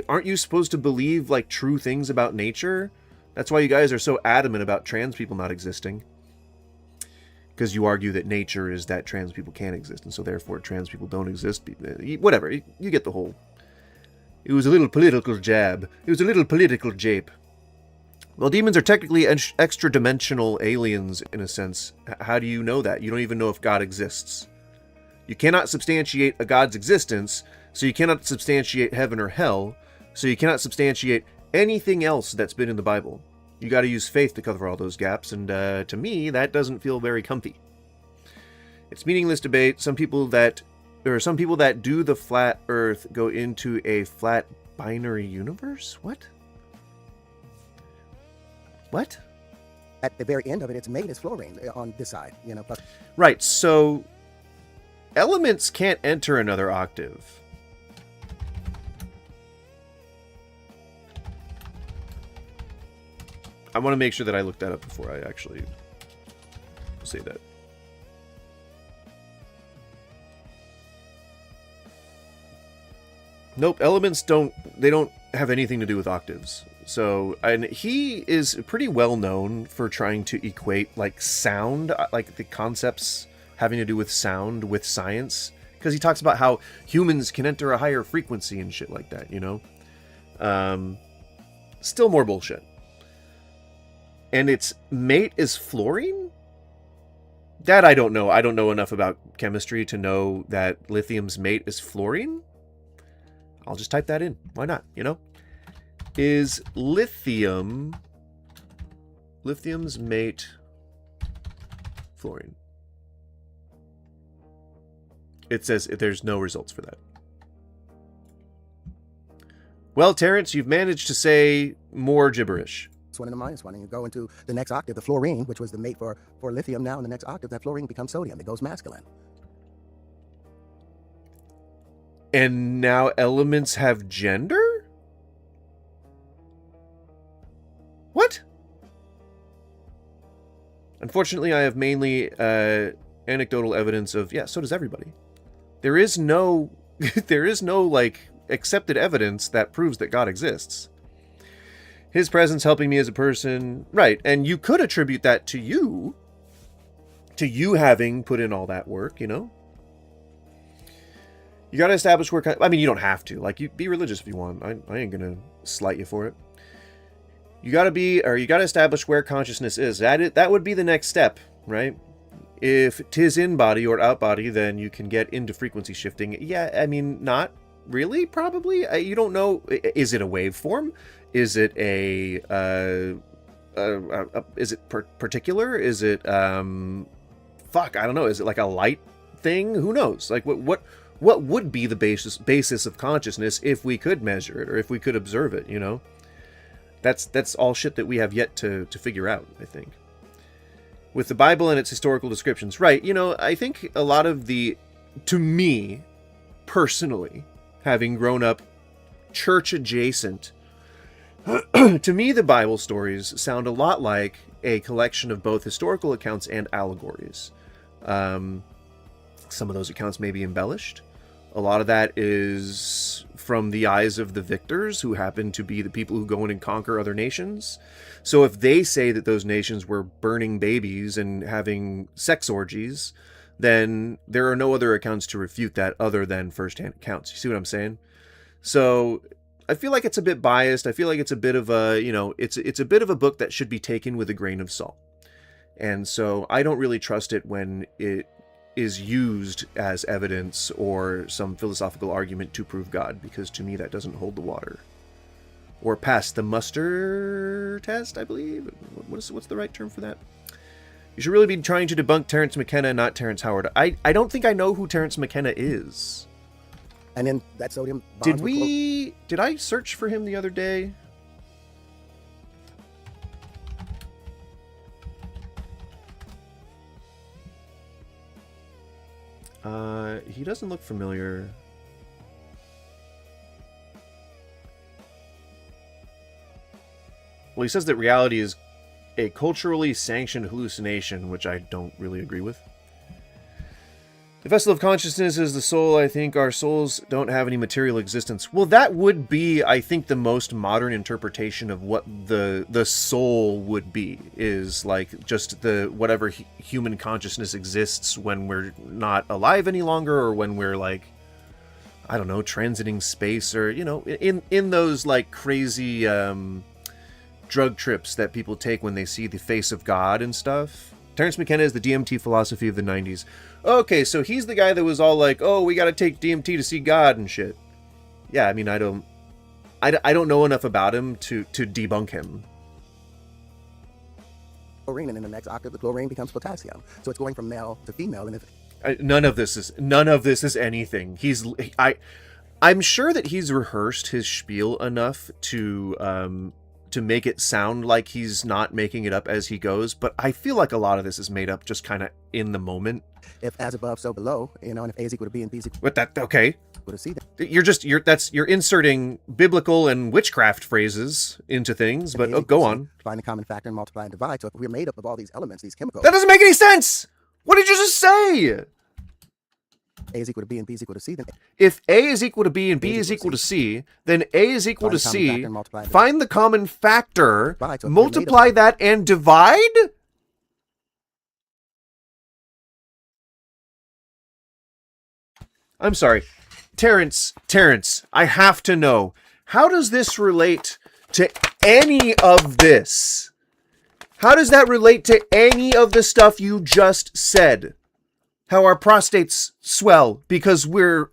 Aren't you supposed to believe, like, true things about nature? That's why you guys are so adamant about trans people not existing. Because you argue that nature is that trans people can't exist, and so therefore trans people don't exist. Whatever, you get the whole... It was a little political jab. It was a little political jape. Well, demons are technically extra-dimensional aliens, in a sense. How do you know that? You don't even know if God exists. You cannot substantiate a God's existence, so you cannot substantiate heaven or hell, so you cannot substantiate anything else that's been in the Bible. You got to use faith to cover all those gaps, and to me, that doesn't feel very comfy. It's meaningless debate. Some people that do the flat Earth go into a flat binary universe? What? What? At the very end of it, it's made as fluorine on this side, you know. Plus... Right, so elements can't enter another octave. I want to make sure that I look that up before I actually say that. Nope, elements don't have anything to do with octaves. So, and he is pretty well known for trying to equate like sound, like the concepts having to do with sound with science, because he talks about how humans can enter a higher frequency and shit like that, you know? Still more bullshit. And its mate is fluorine? That I don't know. I don't know enough about chemistry to know that lithium's mate is fluorine. I'll just type that in. Why not, you know? Is lithium's mate fluorine? It says there's no results for that. Well, Terrence, you've managed to say more gibberish. It's one and a minus one, and you go into the next octave, the fluorine, which was the mate for lithium. Now in the next octave, that fluorine becomes sodium. It goes masculine. And now elements have gender? What? Unfortunately, I have mainly anecdotal evidence of, yeah, so does everybody. There is no, like, accepted evidence that proves that God exists. His presence helping me as a person, right, and you could attribute that to you having put in all that work, you know? You got to establish where... I mean, you don't have to. Like, you be religious if you want. I ain't going to slight you for it. You got to establish where consciousness is. That would be the next step, right? If 'tis in body or out body, then you can get into frequency shifting. Yeah, I mean, not really, probably. You don't know. Is it a waveform? Is it is it particular? Is it, fuck, I don't know. Is it like a light thing? Who knows? Like, what would be the basis of consciousness if we could measure it or if we could observe it, you know? That's all shit that we have yet to figure out, I think. With the Bible and its historical descriptions, right, you know, I think a lot of to me, personally, having grown up church adjacent, to me the Bible stories sound a lot like a collection of both historical accounts and allegories. Some of those accounts may be embellished. A lot of that is from the eyes of the victors, who happen to be the people who go in and conquer other nations. So if they say that those nations were burning babies and having sex orgies, then there are no other accounts to refute that other than first-hand accounts. You see what I'm saying? So I feel like it's a bit biased. I feel like it's a bit of a, you know, it's a bit of a book that should be taken with a grain of salt. And so I don't really trust it when it is used as evidence or some philosophical argument to prove God, because to me that doesn't hold the water. Or pass the muster test, I believe. What's the right term for that? You should really be trying to debunk Terence McKenna, not Terrence Howard. I don't think I know who Terence McKenna is. And then that sodium bonds did I search for him the other day? He doesn't look familiar. Well, he says that reality is a culturally sanctioned hallucination, which I don't really agree with. The vessel of consciousness is the soul. I think our souls don't have any material existence. Well, that would be, I think, the most modern interpretation of what the soul would be, is like just the whatever human consciousness exists when we're not alive any longer, or when we're like, I don't know, transiting space, or, you know, in those like crazy drug trips that people take when they see the face of God and stuff. Terence McKenna is the DMT philosophy of the 90s. Okay, so he's the guy that was all like, oh, we gotta take DMT to see God and shit. Yeah, I mean, I don't know enough about him to debunk him. Chlorine, and in the next octave, the chlorine becomes potassium. So it's going from male to female, and if none of this is anything. I'm sure that he's rehearsed his spiel enough to make it sound like he's not making it up as he goes, but I feel like a lot of this is made up just kind of in the moment. If as above, so below, you know, and if A is equal to B and B is equal with that, okay. To C, you're inserting biblical and witchcraft phrases into things, but go on. Find the common factor and multiply and divide. So if we're made up of all these elements, these chemicals. That doesn't make any sense! What did you just say? A is equal to B and B is equal to C, then if A is equal to B and B is equal to C, then A is equal to C. Find the common factor, multiply that, and divide? I'm sorry. Terrence, I have to know. How does this relate to any of this? How does that relate to any of the stuff you just said? How our prostates swell because we're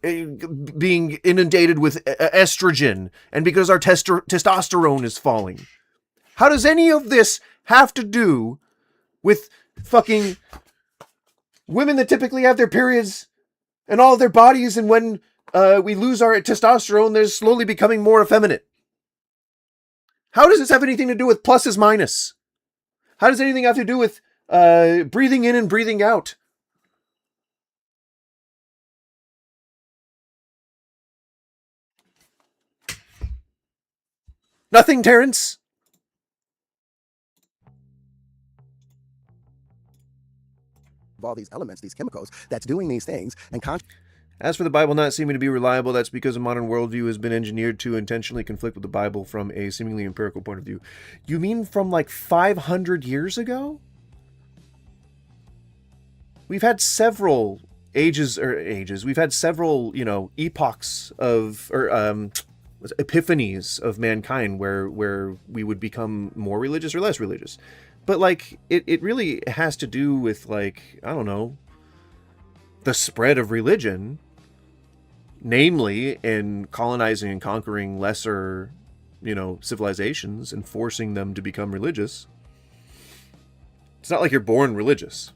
being inundated with estrogen and because our testosterone is falling. How does any of this have to do with fucking women that typically have their periods and all of their bodies, and when we lose our testosterone, they're slowly becoming more effeminate? How does this have anything to do with pluses minus? How does anything have to do with breathing in and breathing out? Nothing, Terrence. Of all these elements, these chemicals, that's doing these things. And as for the Bible not seeming to be reliable, that's because a modern worldview has been engineered to intentionally conflict with the Bible from a seemingly empirical point of view. You mean from like 500 years ago? We've had several ages. We've had several, epochs epiphanies of mankind where we would become more religious or less religious. But like it really has to do with, like, I don't know, the spread of religion, namely in colonizing and conquering lesser, civilizations and forcing them to become religious. It's not like you're born religious.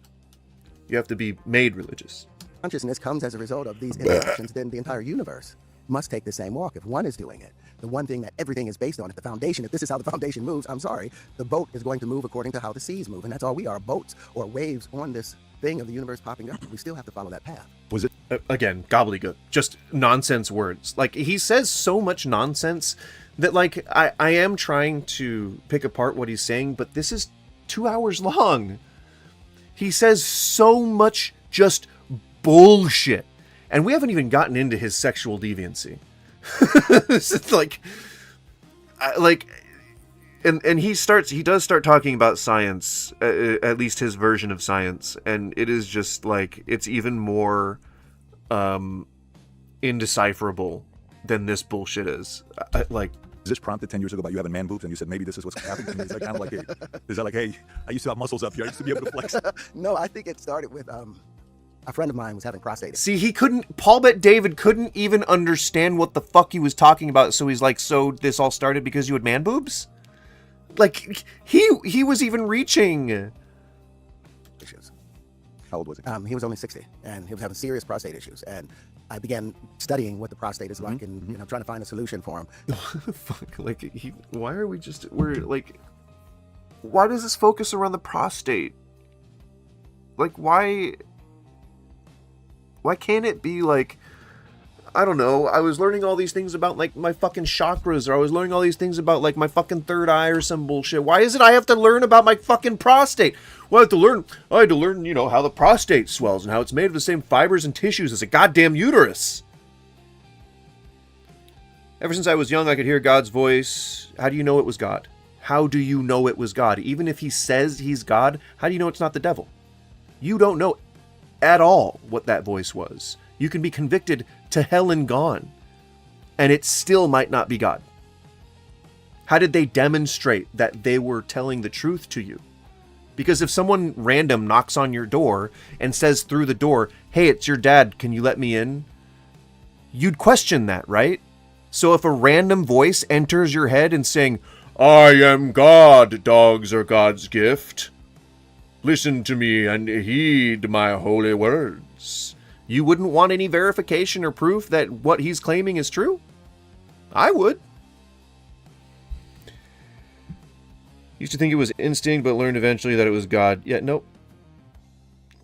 You have to be made religious. Consciousness comes as a result of these interactions, then the entire universe must take the same walk if one is doing it. The one thing that everything is based on, if the foundation, if this is how the foundation moves, I'm sorry, the boat is going to move according to how the seas move. And that's all we are, boats or waves on this thing of the universe popping up. We still have to follow that path. Was it? Again, gobbledygook. Just nonsense words. Like, he says so much nonsense that, like, I am trying to pick apart what he's saying, but this is 2 hours long. He says so much just bullshit. And we haven't even gotten into his sexual deviancy. It's like, and he does start talking about science, at least his version of science, and it is just like, it's even more indecipherable than this bullshit is. Like, is this prompted 10 years ago by you having man boobs and you said maybe this is what's happening to me? Is that kind of like, hey, I used to have muscles up here, I used to be able to flex? No, I think it started with a friend of mine was having prostate. See, Paul Bet David couldn't even understand what the fuck he was talking about, so he's like, so this all started because you had man boobs? Like, he was even reaching. How old was he? He was only 60, and he was having serious prostate issues, and I began studying what the prostate is like, and trying to find a solution for him. Fuck, like, why does this focus around the prostate? Like, why can't it be like, I don't know, I was learning all these things about, like, my fucking chakras, or I was learning all these things about, like, my fucking third eye or some bullshit. Why is it I have to learn about my fucking prostate? Well, I had to learn, how the prostate swells and how it's made of the same fibers and tissues as a goddamn uterus. Ever since I was young, I could hear God's voice. How do you know it was God? How do you know it was God? Even if he says he's God, how do you know it's not the devil? You don't know at all what that voice was. You can be convicted to hell and gone, and it still might not be God. How did they demonstrate that they were telling the truth to you? Because if someone random knocks on your door and says through the door, hey, it's your dad, can you let me in? You'd question that, right? So if a random voice enters your head and saying, I am God, dogs are God's gift. Listen to me and heed my holy words. You wouldn't want any verification or proof that what he's claiming is true? I would. Used to think it was instinct, but learned eventually that it was God. Yeah, nope.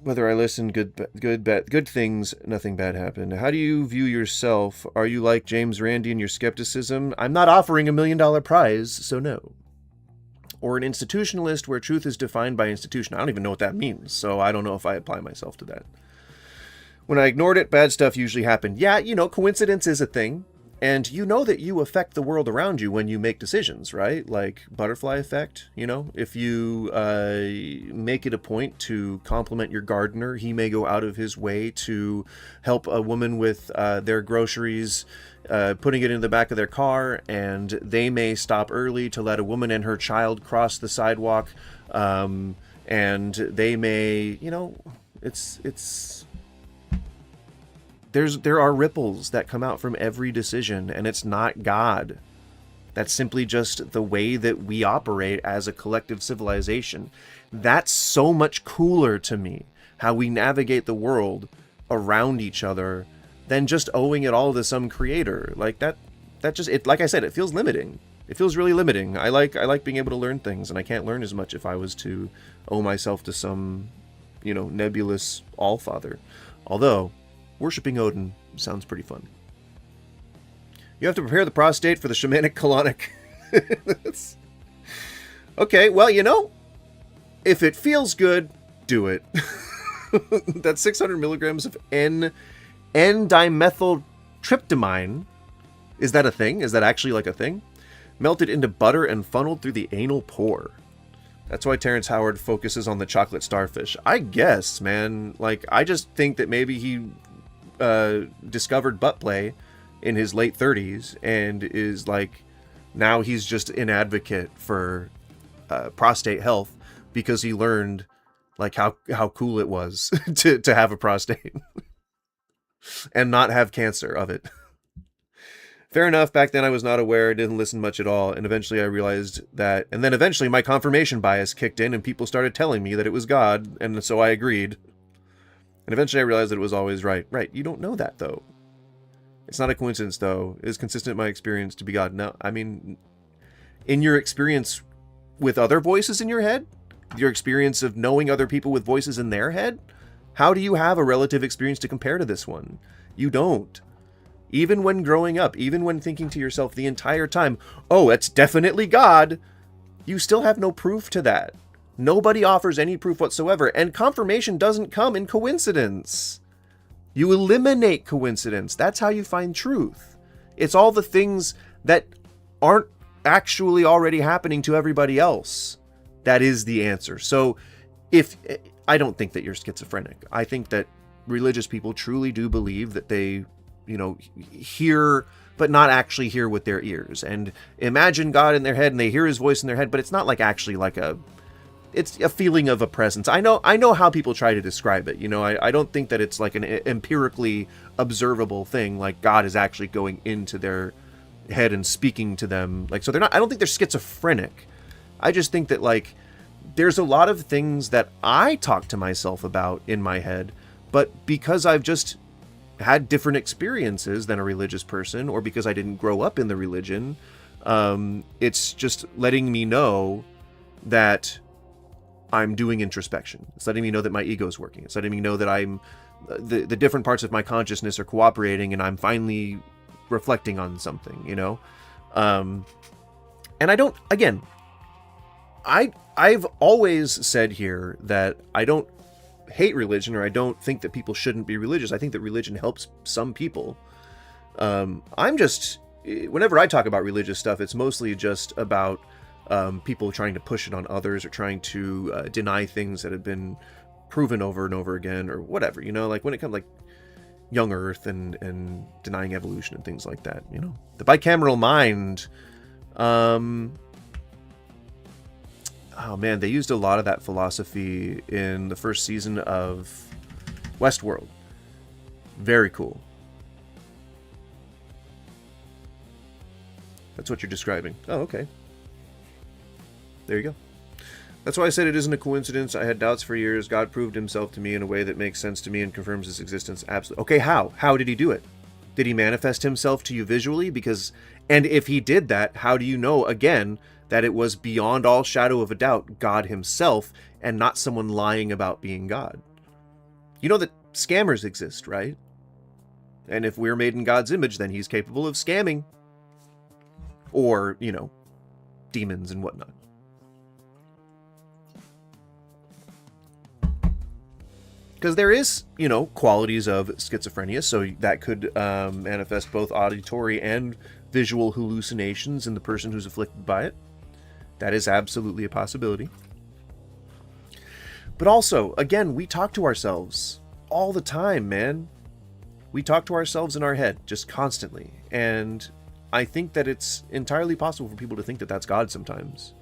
Whether I listened, good things, nothing bad happened. How do you view yourself? Are you like James Randi in your skepticism? I'm not offering $1 million prize, so no. Or an institutionalist where truth is defined by institution. I don't even know what that means, so I don't know if I apply myself to that. When I ignored it, bad stuff usually happened. Yeah, coincidence is a thing. And you know that you affect the world around you when you make decisions, right? Like butterfly effect, if you make it a point to compliment your gardener, he may go out of his way to help a woman with their groceries, putting it in the back of their car, and they may stop early to let a woman and her child cross the sidewalk, and they may, there are ripples that come out from every decision, and it's not God. That's simply just the way that we operate as a collective civilization. That's so much cooler to me, how we navigate the world around each other, than just owing it all to some creator. Like that just, like I said, it feels limiting. It feels really limiting. I like being able to learn things, and I can't learn as much if I was to owe myself to some, nebulous allfather. Although, worshipping Odin sounds pretty fun. You have to prepare the prostate for the shamanic colonic. Okay, well, if it feels good, do it. That's 600 milligrams of N-dimethyltryptamine. Is that a thing? Is that actually like a thing? Melted into butter and funneled through the anal pore. That's why Terrence Howard focuses on the chocolate starfish. I guess, man. Like, I just think that maybe he discovered butt play in his late 30s and is like, now he's just an advocate for prostate health because he learned like how cool it was to have a prostate and not have cancer of it. Fair enough, back then I was not aware, didn't listen much at all, and eventually I realized that, and then eventually my confirmation bias kicked in and people started telling me that it was God, and so I agreed. And eventually I realized that it was always right. Right, you don't know that, though. It's not a coincidence, though. It is consistent in my experience to be God. No, I mean, in your experience with other voices in your head, your experience of knowing other people with voices in their head, how do you have a relative experience to compare to this one? You don't. Even when growing up, even when thinking to yourself the entire time, oh, it's definitely God, you still have no proof to that. Nobody offers any proof whatsoever, and confirmation doesn't come in coincidence. You eliminate coincidence. That's how you find truth. It's all the things that aren't actually already happening to everybody else. That is the answer. So I don't think that you're schizophrenic. I think that religious people truly do believe that they, hear, but not actually hear with their ears, and imagine God in their head and they hear his voice in their head, but it's not like actually like it's a feeling of a presence. I know how people try to describe it. I don't think that it's like an empirically observable thing, like God is actually going into their head and speaking to them. Like, so I don't think they're schizophrenic. I just think that like there's a lot of things that I talk to myself about in my head, but because I've just had different experiences than a religious person, or because I didn't grow up in the religion, it's just letting me know that I'm doing introspection. It's letting me know that my ego is working. It's letting me know that I'm the different parts of my consciousness are cooperating, and I'm finally reflecting on something, and I don't, again, I've always said here that I don't hate religion, or I don't think that people shouldn't be religious. I think that religion helps some people. Whenever I talk about religious stuff, it's mostly just about people trying to push it on others, or trying to deny things that have been proven over and over again, or whatever, like when it comes like young earth and denying evolution and things like that, the bicameral mind. Oh man, they used a lot of that philosophy in the first season of Westworld. Very cool. That's what you're describing. Oh, okay. There you go. That's why I said it isn't a coincidence. I had doubts for years. God proved himself to me in a way that makes sense to me and confirms his existence. Absolutely. Okay, how? How did he do it? Did he manifest himself to you visually? And if he did that, how do you know, again, that it was beyond all shadow of a doubt God himself and not someone lying about being God? You know that scammers exist, right? And if we're made in God's image, then he's capable of scamming. Or, demons and whatnot. Because there is, qualities of schizophrenia, so that could manifest both auditory and visual hallucinations in the person who's afflicted by it. That is absolutely a possibility. But also, again, we talk to ourselves all the time, man. We talk to ourselves in our head just constantly. And I think that it's entirely possible for people to think that that's God sometimes.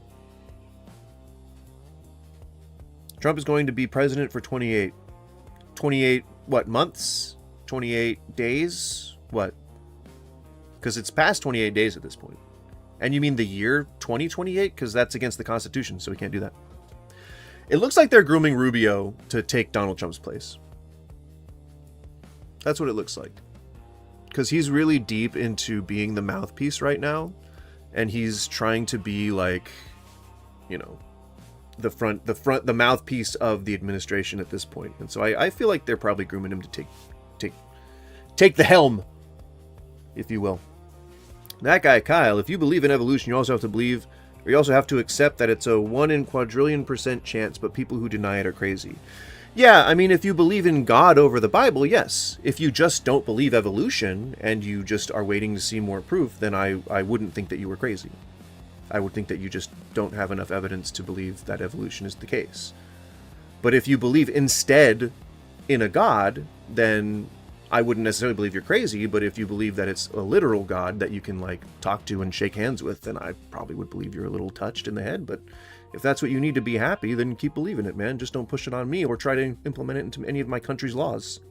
Trump is going to be president for 28 what, months? 28 days? What? Because it's past 28 days at this point. And you mean the year 2028? Because that's against the Constitution, so we can't do that. It looks like they're grooming Rubio to take Donald Trump's place. That's what it looks like. Because he's really deep into being the mouthpiece right now. And he's trying to be like, the mouthpiece of the administration at this point. And so I feel like they're probably grooming him to take the helm, if you will. That guy, Kyle, if you believe in evolution, you also have to accept that it's a 1 in quadrillion % chance, but people who deny it are crazy. Yeah, I mean, if you believe in God over the Bible, yes. If you just don't believe evolution, and you just are waiting to see more proof, then I wouldn't think that you were crazy. I would think that you just don't have enough evidence to believe that evolution is the case. But if you believe instead in a God, then I wouldn't necessarily believe you're crazy, but if you believe that it's a literal God that you can, like, talk to and shake hands with, then I probably would believe you're a little touched in the head. But if that's what you need to be happy, then keep believing it, man. Just don't push it on me or try to implement it into any of my country's laws.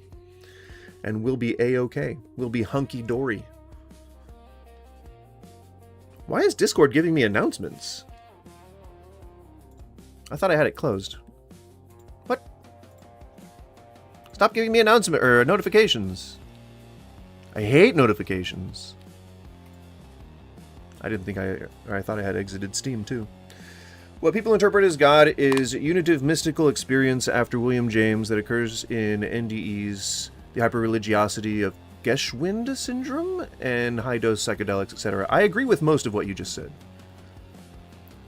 And we'll be A-okay. We'll be hunky-dory. Why is Discord giving me announcements? I thought I had it closed. What? Stop giving me announcement or notifications. I hate notifications. I didn't think I thought I had exited Steam too. What people interpret as God is unitive mystical experience after William James that occurs in NDE's The Hyper-Religiosity of Geschwind syndrome and high-dose psychedelics, etc. I agree with most of what you just said.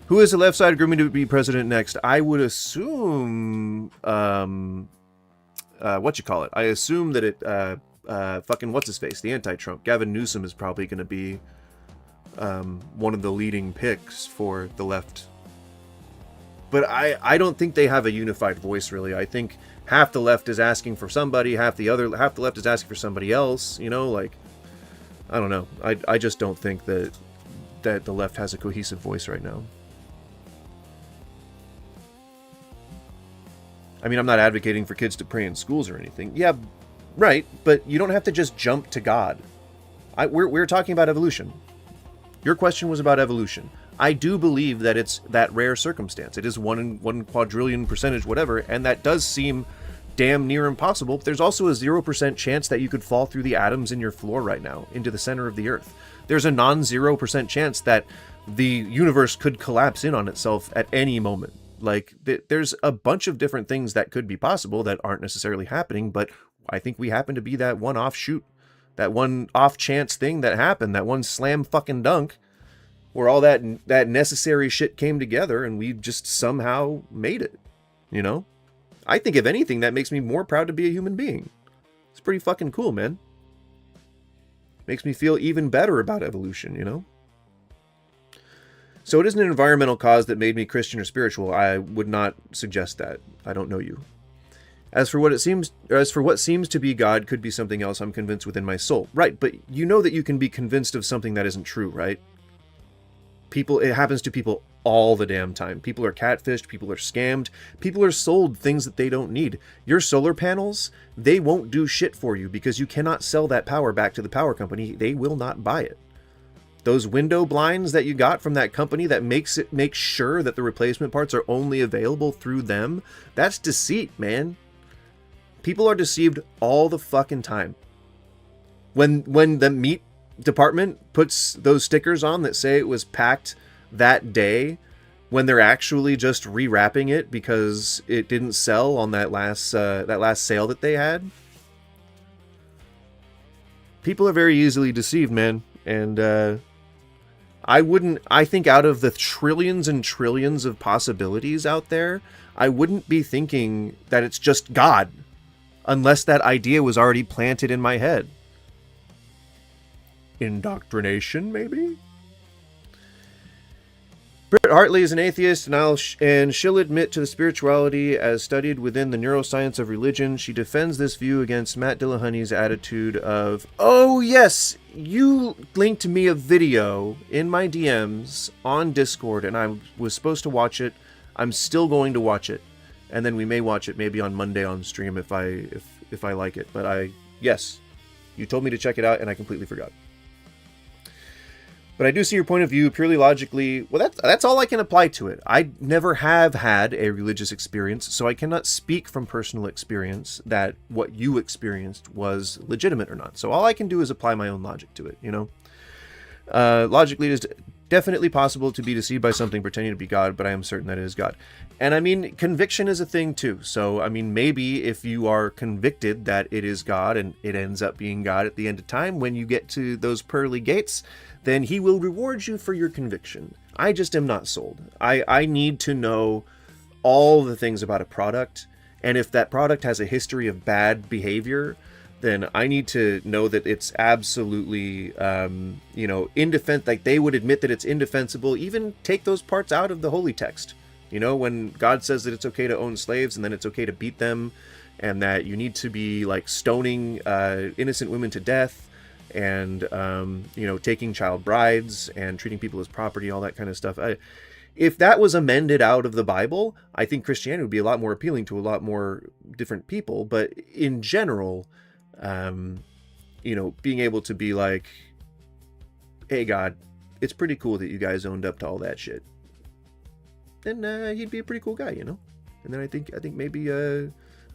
Who is the left side grooming to be president next? I would assume, I assume that it, fucking what's-his-face, the anti-Trump. Gavin Newsom is probably going to be one of the leading picks for the left. But I don't think they have a unified voice, really. I think half the left is asking for somebody, half the left is asking for somebody else. You know, like, I don't know. I just don't think that the left has a cohesive voice right now. I mean, I'm not advocating for kids to pray in schools or anything. Yeah, right, but you don't have to just jump to God. We're talking about evolution. Your question was about evolution. I do believe that it's that rare circumstance. It is 1 in 1 quadrillion percentage whatever, and that does seem damn near impossible. But there's also a 0% chance that you could fall through the atoms in your floor right now into the center of the Earth. There's a non-0% chance that the universe could collapse in on itself at any moment. Like, there's a bunch of different things that could be possible that aren't necessarily happening, but I think we happen to be that one offshoot, that one off-chance thing that happened, that one slam fucking dunk, where all that necessary shit came together and we just somehow made it, you know? I think if anything, that makes me more proud to be a human being. It's pretty fucking cool, man. Makes me feel even better about evolution, you know? So it isn't an environmental cause that made me Christian or spiritual. I would not suggest that. I don't know you. As for what seems to be God could be something else I'm convinced within my soul. Right, but you know that you can be convinced of something that isn't true, right? It happens to people all the damn time. People are catfished, people are scammed, people are sold things that they don't need. Your solar panels, they won't do shit for you because you cannot sell that power back to the power company. They will not buy it. Those window blinds that you got from that company that makes sure that the replacement parts are only available through them, that's deceit, man. People are deceived all the fucking time. When the meat department puts those stickers on that say it was packed that day, when they're actually just rewrapping it because it didn't sell on that last sale that they had. People are very easily deceived, man, and I think out of the trillions and trillions of possibilities out there, I wouldn't be thinking that it's just God unless that idea was already planted in my head. Indoctrination, maybe? Britt Hartley is an atheist, and she'll admit to the spirituality as studied within the neuroscience of religion. She defends this view against Matt Dillahunty's attitude of, oh yes, you linked me a video in my DMs on Discord, and I was supposed to watch it. I'm still going to watch it, and then we may watch it maybe on Monday on stream if I like it. But yes, you told me to check it out, and I completely forgot. But I do see your point of view purely logically. Well, that's all I can apply to it. I never have had a religious experience, so I cannot speak from personal experience that what you experienced was legitimate or not. So all I can do is apply my own logic to it, you know? Logically, it is definitely possible to be deceived by something pretending to be God, but I am certain that it is God. And I mean, conviction is a thing too. So, I mean, maybe if you are convicted that it is God and it ends up being God at the end of time, when you get to those pearly gates, then he will reward you for your conviction. I just am not sold. I need to know all the things about a product, and if that product has a history of bad behavior, then I need to know that it's absolutely, like they would admit that it's indefensible, even take those parts out of the holy text. When God says that it's okay to own slaves and then it's okay to beat them, and that you need to be like stoning innocent women to death, and taking child brides and treating people as property, all that kind of stuff. If that was amended out of the Bible, I think Christianity would be a lot more appealing to a lot more different people. But in general, being able to be like, hey God, it's pretty cool that you guys owned up to all that shit, then he'd be a pretty cool guy, And then I think maybe I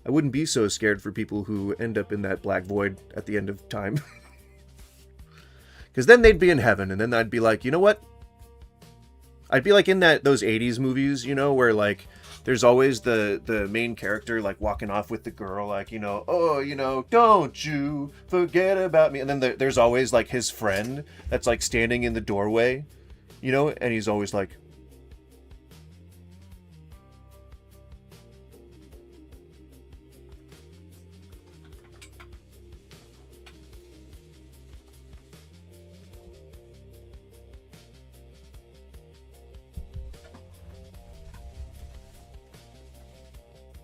wouldn't be so scared for people who end up in that black void at the end of time. Because then they'd be in heaven, and then I'd be like, you know what? I'd be like in those 80s movies, where like there's always the main character like walking off with the girl, like, don't you forget about me. And then there's always like his friend that's like standing in the doorway, and he's always like,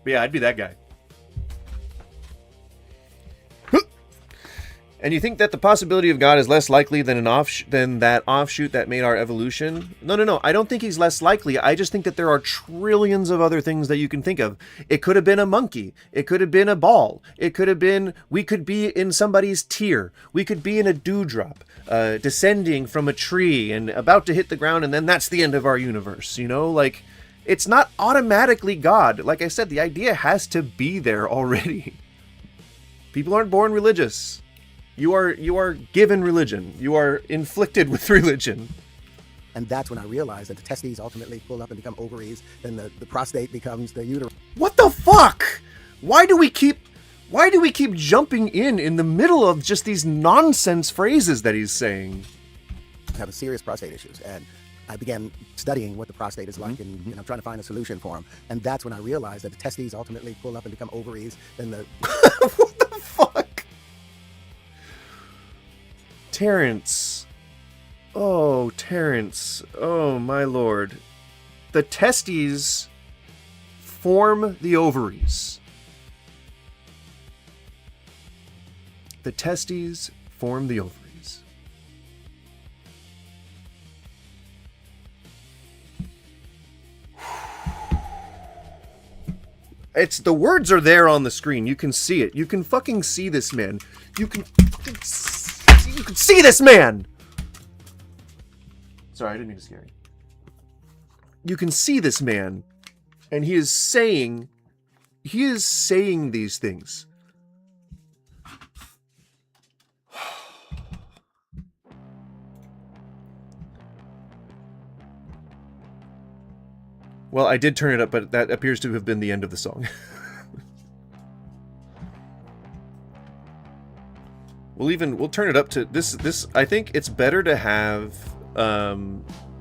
but yeah, I'd be that guy. And you think that the possibility of God is less likely than that offshoot that made our evolution? No. I don't think he's less likely. I just think that there are trillions of other things that you can think of. It could have been a monkey. It could have been a ball. It could have been, we could be in somebody's tear. We could be in a dewdrop, descending from a tree and about to hit the ground, and then that's the end of our universe, Like, it's not automatically God. Like I said, the idea has to be there already. People aren't born religious. You are given religion. You are inflicted with religion. And that's when I realized that the testes ultimately pull up and become ovaries, then the prostate becomes the uterus. What the fuck? Why do we keep jumping in the middle of just these nonsense phrases that he's saying? I have serious prostate issues, and I began studying what the prostate is like and trying to find a solution for them. And that's when I realized that the testes ultimately pull up and become ovaries, then the... What the fuck? Terrence. Oh, Terrence. Oh, my lord. The testes form the ovaries. The testes form the ovaries. The words are there on the screen. You can see it. You can fucking see this man. You can see this man! Sorry, I didn't mean to scare you. You can see this man, and he is saying these things. Well, I did turn it up, but that appears to have been the end of the song. We'll turn it up to this. I think it's better to have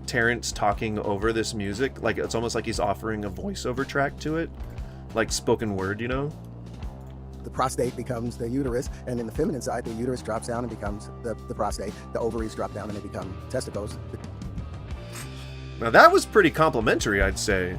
Terrence talking over this music. Like, it's almost like he's offering a voiceover track to it, like spoken word, The prostate becomes the uterus, and in the feminine side, the uterus drops down and becomes the prostate. The ovaries drop down and they become testicles. Now that was pretty complimentary, I'd say.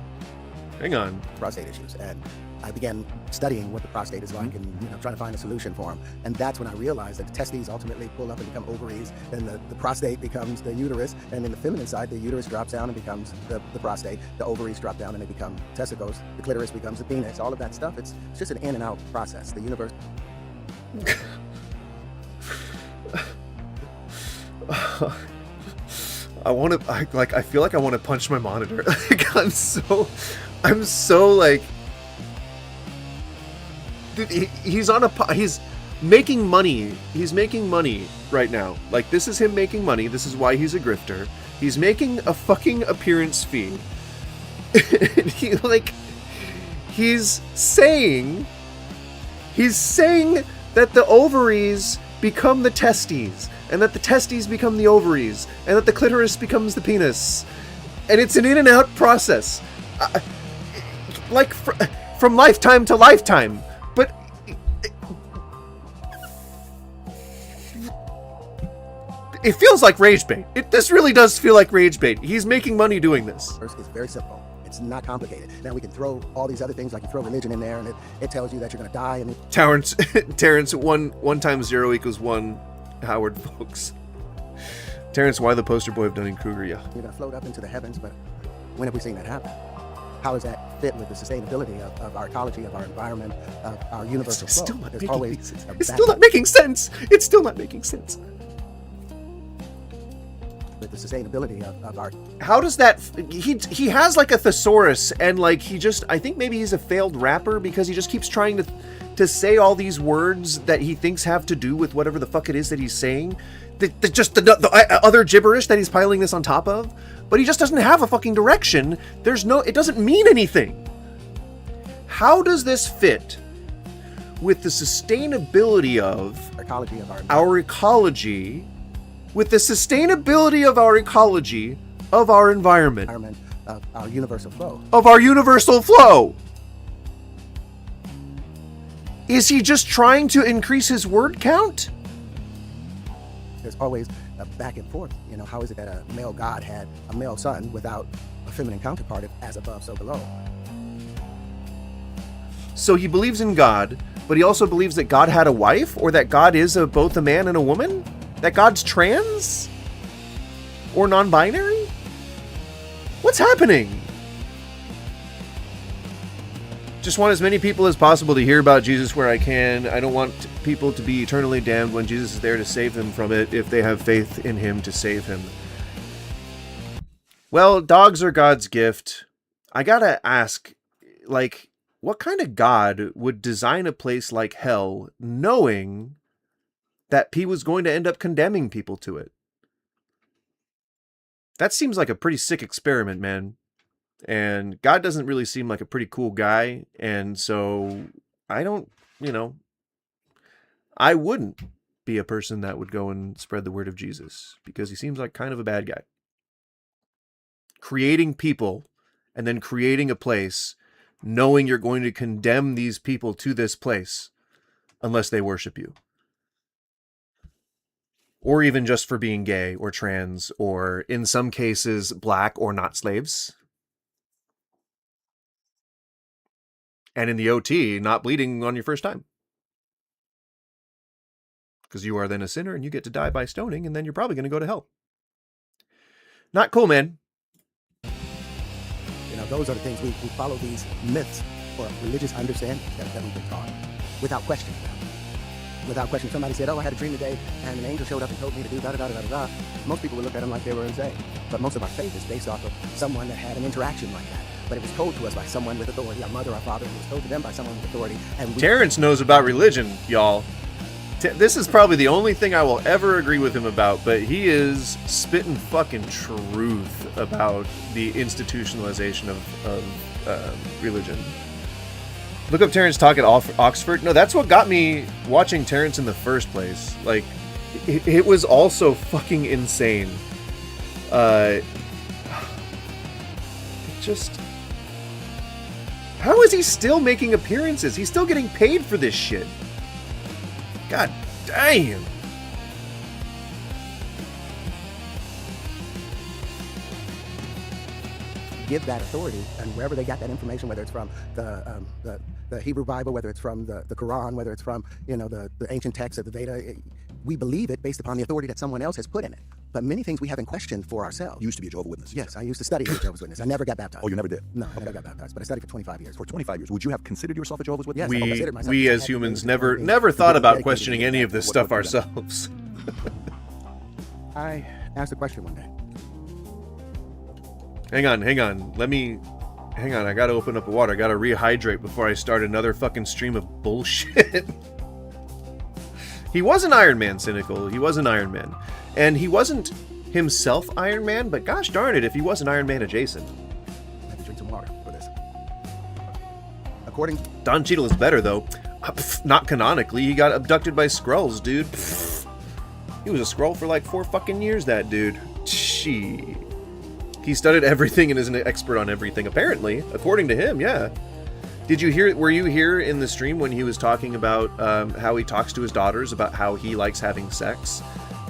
Hang on. Prostate issues, and I began studying what the prostate is like and trying to find a solution for them. And that's when I realized that the testes ultimately pull up and become ovaries, then the prostate becomes the uterus, and in the feminine side, the uterus drops down and becomes the prostate. The ovaries drop down and they become testicles. The clitoris becomes the penis. All of that stuff, it's just an in and out process. The universe... I feel like I want to punch my monitor. Like, I'm so like, dude, he's making money. He's making money right now. Like, this is him making money. This is why he's a grifter. He's making a fucking appearance fee. And he's saying that the ovaries become the testes, and that the testes become the ovaries, and that the clitoris becomes the penis. And it's an in and out process. From lifetime to lifetime. But It feels like rage bait. This really does feel like rage bait. He's making money doing this. It's very simple. It's not complicated. Now we can throw all these other things, like you throw religion in there, and it tells you that you're going to die. And Terrence, 1 times 0 equals 1. Howard, folks. Terrence, why the poster boy of Dunning-Kruger? Yeah. You're going to float up into the heavens, but when have we seen that happen? How does that fit with the sustainability of our ecology, of our environment, of our universal flow? Still not There's making always sense. a It's still not making sense. It's still not making sense. With the sustainability of our... How does that... He has like a thesaurus, and like I think maybe he's a failed rapper because he just keeps trying to say all these words that he thinks have to do with whatever the fuck it is that he's saying. The other gibberish that he's piling this on top of. But he just doesn't have a fucking direction. It doesn't mean anything. How does this fit with the sustainability of our ecology, with the sustainability of our ecology, of our environment, of our universal flow? Of our universal flow. Is he just trying to increase his word count? There's always a back and forth. You know, how is it that a male god had a male son without a feminine counterpart, as above, so below? So he believes in God, but he also believes that God had a wife, or that God is both a man and a woman? That God's trans? Or non-binary? What's happening? Just want as many people as possible to hear about Jesus where I can. I don't want people to be eternally damned when Jesus is there to save them from it if they have faith in him to save him. Well, dogs are God's gift. I gotta ask, like, what kind of God would design a place like hell knowing that he was going to end up condemning people to it? That seems like a pretty sick experiment, man. And God doesn't really seem like a pretty cool guy. And so I wouldn't be a person that would go and spread the word of Jesus, because he seems like kind of a bad guy. Creating people and then creating a place knowing you're going to condemn these people to this place unless they worship you. Or even just for being gay or trans, or in some cases, black or not slaves. And in the OT, not bleeding on your first time. Because you are then a sinner and you get to die by stoning, and then you're probably going to go to hell. Not cool, man. You know, those are the things we follow, these myths or religious understandings that we've been taught without questioning them. Without question, somebody said, "Oh, I had a dream today, and an angel showed up and told me to do da da da da da." Most people would look at them like they were insane. But most of our faith is based off of someone that had an interaction like that. But it was told to us by someone with authority, our mother, our father, and it was told to them by someone with authority. And Terrence knows about religion, y'all. This is probably the only thing I will ever agree with him about, but he is spitting fucking truth about the institutionalization of religion. Look up Terrence talk at Oxford. No, that's what got me watching Terrence in the first place. Like, it was also fucking insane. How is he still making appearances? He's still getting paid for this shit. God damn. Give that authority, and wherever they got that information, whether it's from the Hebrew Bible, whether it's from the Quran, whether it's from the ancient texts of the Veda, we believe it based upon the authority that someone else has put in it. But many things we haven't questioned for ourselves. You used to be a Jehovah's Witness. Yes, I used to study as a Jehovah's Witness. I never got baptized. Oh, you never did? No, I never got baptized, but I studied for 25 years. For 25 years. Would you have considered yourself a Jehovah's Witness? Yes, I considered myself. We as humans never thought about questioning any of this stuff ourselves. I asked a question one day. Hang on. Hang on, I gotta open up the water. I gotta rehydrate before I start another fucking stream of bullshit. He wasn't Iron Man cynical. He wasn't Iron Man. And he wasn't himself Iron Man, but gosh darn it if he wasn't Iron Man adjacent. I have to drink some water for this. According... Don Cheadle is better, though. Not canonically. He got abducted by Skrulls, dude. He was a Skrull for like 4 fucking years, that dude. Gee. He studied everything and is an expert on everything, apparently. According to him, yeah. Were you here in the stream when he was talking about how he talks to his daughters about how he likes having sex?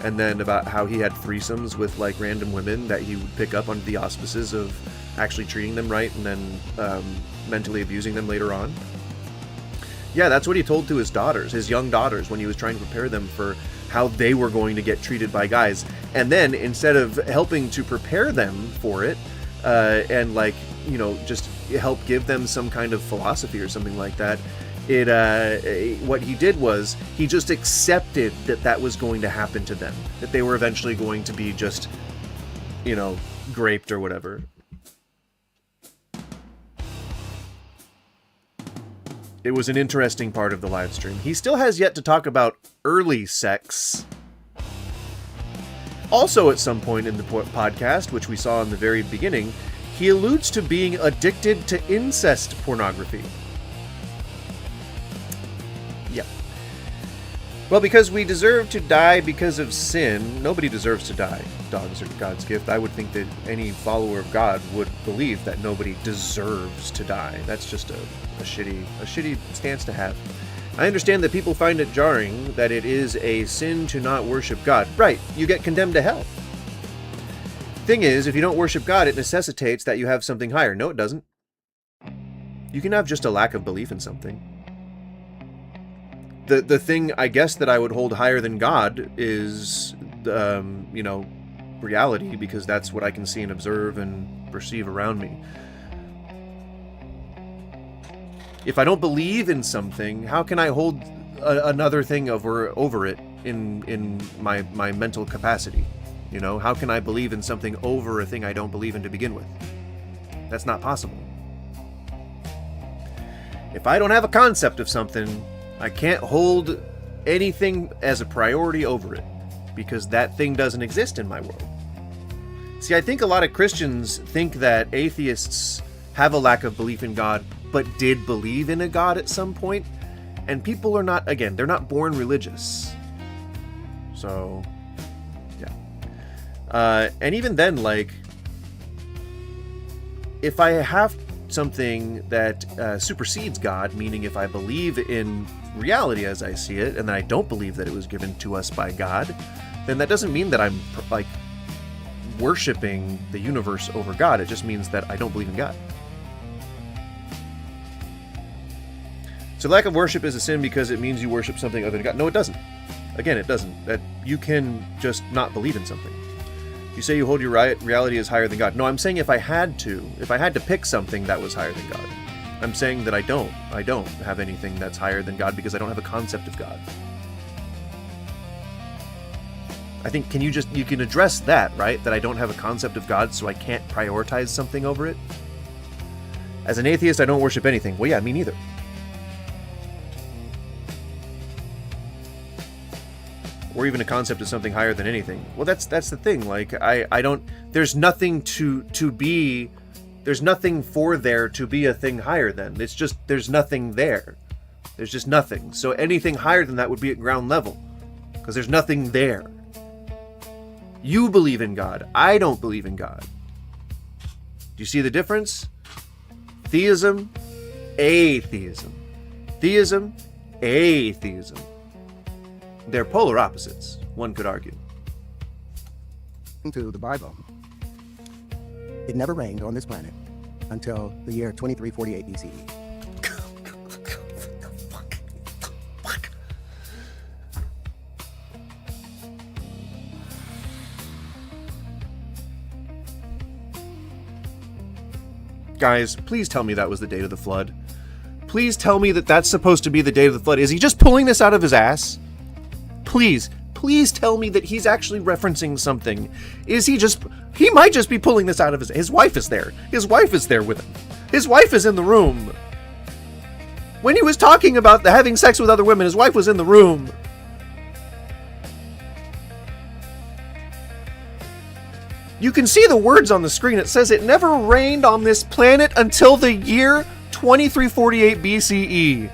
and then about how he had threesomes with like random women that he would pick up under the auspices of actually treating them right and then mentally abusing them later on. Yeah, that's what he told to his daughters, his young daughters, when he was trying to prepare them for how they were going to get treated by guys. And then instead of helping to prepare them for it, and like, you know, just help give them some kind of philosophy or something like that, what he did was he just accepted that that was going to happen to them, that they were eventually going to be just, you know, graped or whatever. It was an interesting part of the live stream. He still has yet to talk about early sex. Also, at some point in the podcast, which we saw in the very beginning, he alludes to being addicted to incest pornography. Yeah. Well, because we deserve to die because of sin, nobody deserves to die. Dogs are God's gift. I would think that any follower of God would believe that nobody deserves to die. That's just a shitty stance to have. I understand that people find it jarring that it is a sin to not worship God. Right, you get condemned to hell. Thing is, if you don't worship God, it necessitates that you have something higher. No, it doesn't. You can have just a lack of belief in something. The thing, I guess, that I would hold higher than God is, you know, reality, because that's what I can see and observe and perceive around me. If I don't believe in something, how can I hold another thing over it in my mental capacity? You know, how can I believe in something over a thing I don't believe in to begin with? That's not possible. If I don't have a concept of something, I can't hold anything as a priority over it, because that thing doesn't exist in my world. See, I think a lot of Christians think that atheists have a lack of belief in God, but did believe in a God at some point. And people are not, again, they're not born religious. So, yeah. And even then, like, if I have something that supersedes God, meaning if I believe in reality as I see it, and then I don't believe that it was given to us by God, then that doesn't mean that I'm, like, worshiping the universe over God. It just means that I don't believe in God. So lack of worship is a sin because it means you worship something other than God. No, it doesn't. Again, it doesn't. That you can just not believe in something. You say you hold your reality as higher than God. No, I'm saying if I had to pick something that was higher than God. I'm saying that I don't have anything that's higher than God because I don't have a concept of God. I think, you can address that, right? That I don't have a concept of God, so I can't prioritize something over it? As an atheist, I don't worship anything. Well, yeah, me neither. Or even a concept of something higher than anything. Well, that's the thing. Like, I don't, there's nothing there's nothing for there to be a thing higher than. It's just, there's nothing there. There's just nothing. So anything higher than that would be at ground level, because there's nothing there. You believe in God. I don't believe in God. Do you see the difference? Theism, atheism. Theism, atheism. They're polar opposites, one could argue. To the Bible, it never rained on this planet until the year 2348 BCE. Guys, please tell me that was the date of the flood. Please tell me that that's supposed to be the date of the flood. Is he just pulling this out of his ass? Please tell me that he's actually referencing something. He might just be pulling this out of his wife is there. His wife is there with him. His wife is in the room. When he was talking about having sex with other women, his wife was in the room. You can see the words on the screen. It says it never rained on this planet until the year 2348 BCE.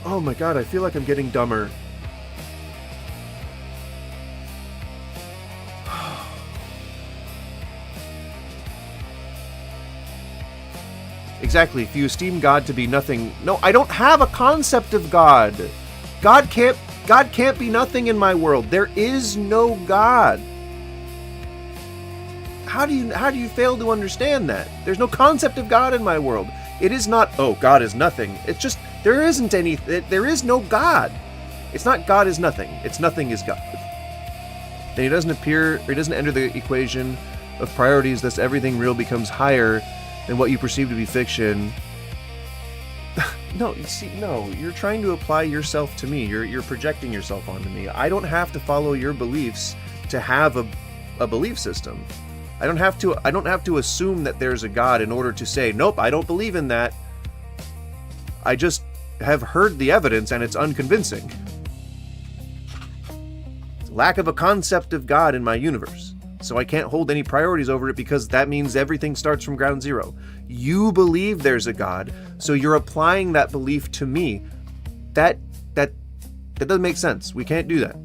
Oh my god, I feel like I'm getting dumber. exactly. If you esteem God to be nothing, no, I don't have a concept of God. God can't be nothing in my world. There is no God. How do you fail to understand that? There's no concept of God in my world. It is not, oh, God is nothing. It's just, there is no God. It's not God is nothing. It's nothing is God. Then he doesn't enter the equation of priorities, thus everything real becomes higher than what you perceive to be fiction. No, you see, no, you're trying to apply yourself to me. You're projecting yourself onto me. I don't have to follow your beliefs to have a belief system. I don't have to assume that there's a God in order to say, nope, I don't believe in that. I just have heard the evidence and it's unconvincing. Lack of a concept of God in my universe. So I can't hold any priorities over it because that means everything starts from ground zero. You believe there's a God, so you're applying that belief to me. That doesn't make sense. We can't do that.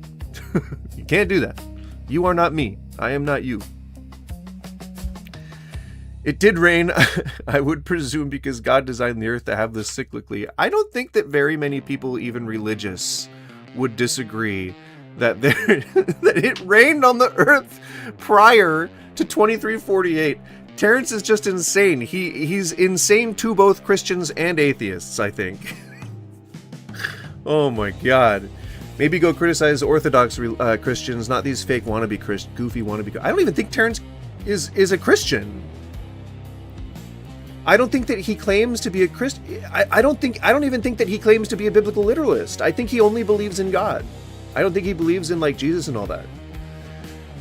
You can't do that. You are not me. I am not you. It did rain, I would presume, because God designed the earth to have this cyclically. I don't think that very many people, even religious, would disagree that that it rained on the earth prior to 2348. Terrence is just insane. He's insane to both Christians and atheists, I think. Oh my god. Maybe go criticize Orthodox Christians, not these fake wannabe goofy wannabe. I don't even think Terrence is a Christian. I don't think that he claims to be a Christian. I don't even think that he claims to be a biblical literalist. I think he only believes in God. I don't think he believes in, like, Jesus and all that.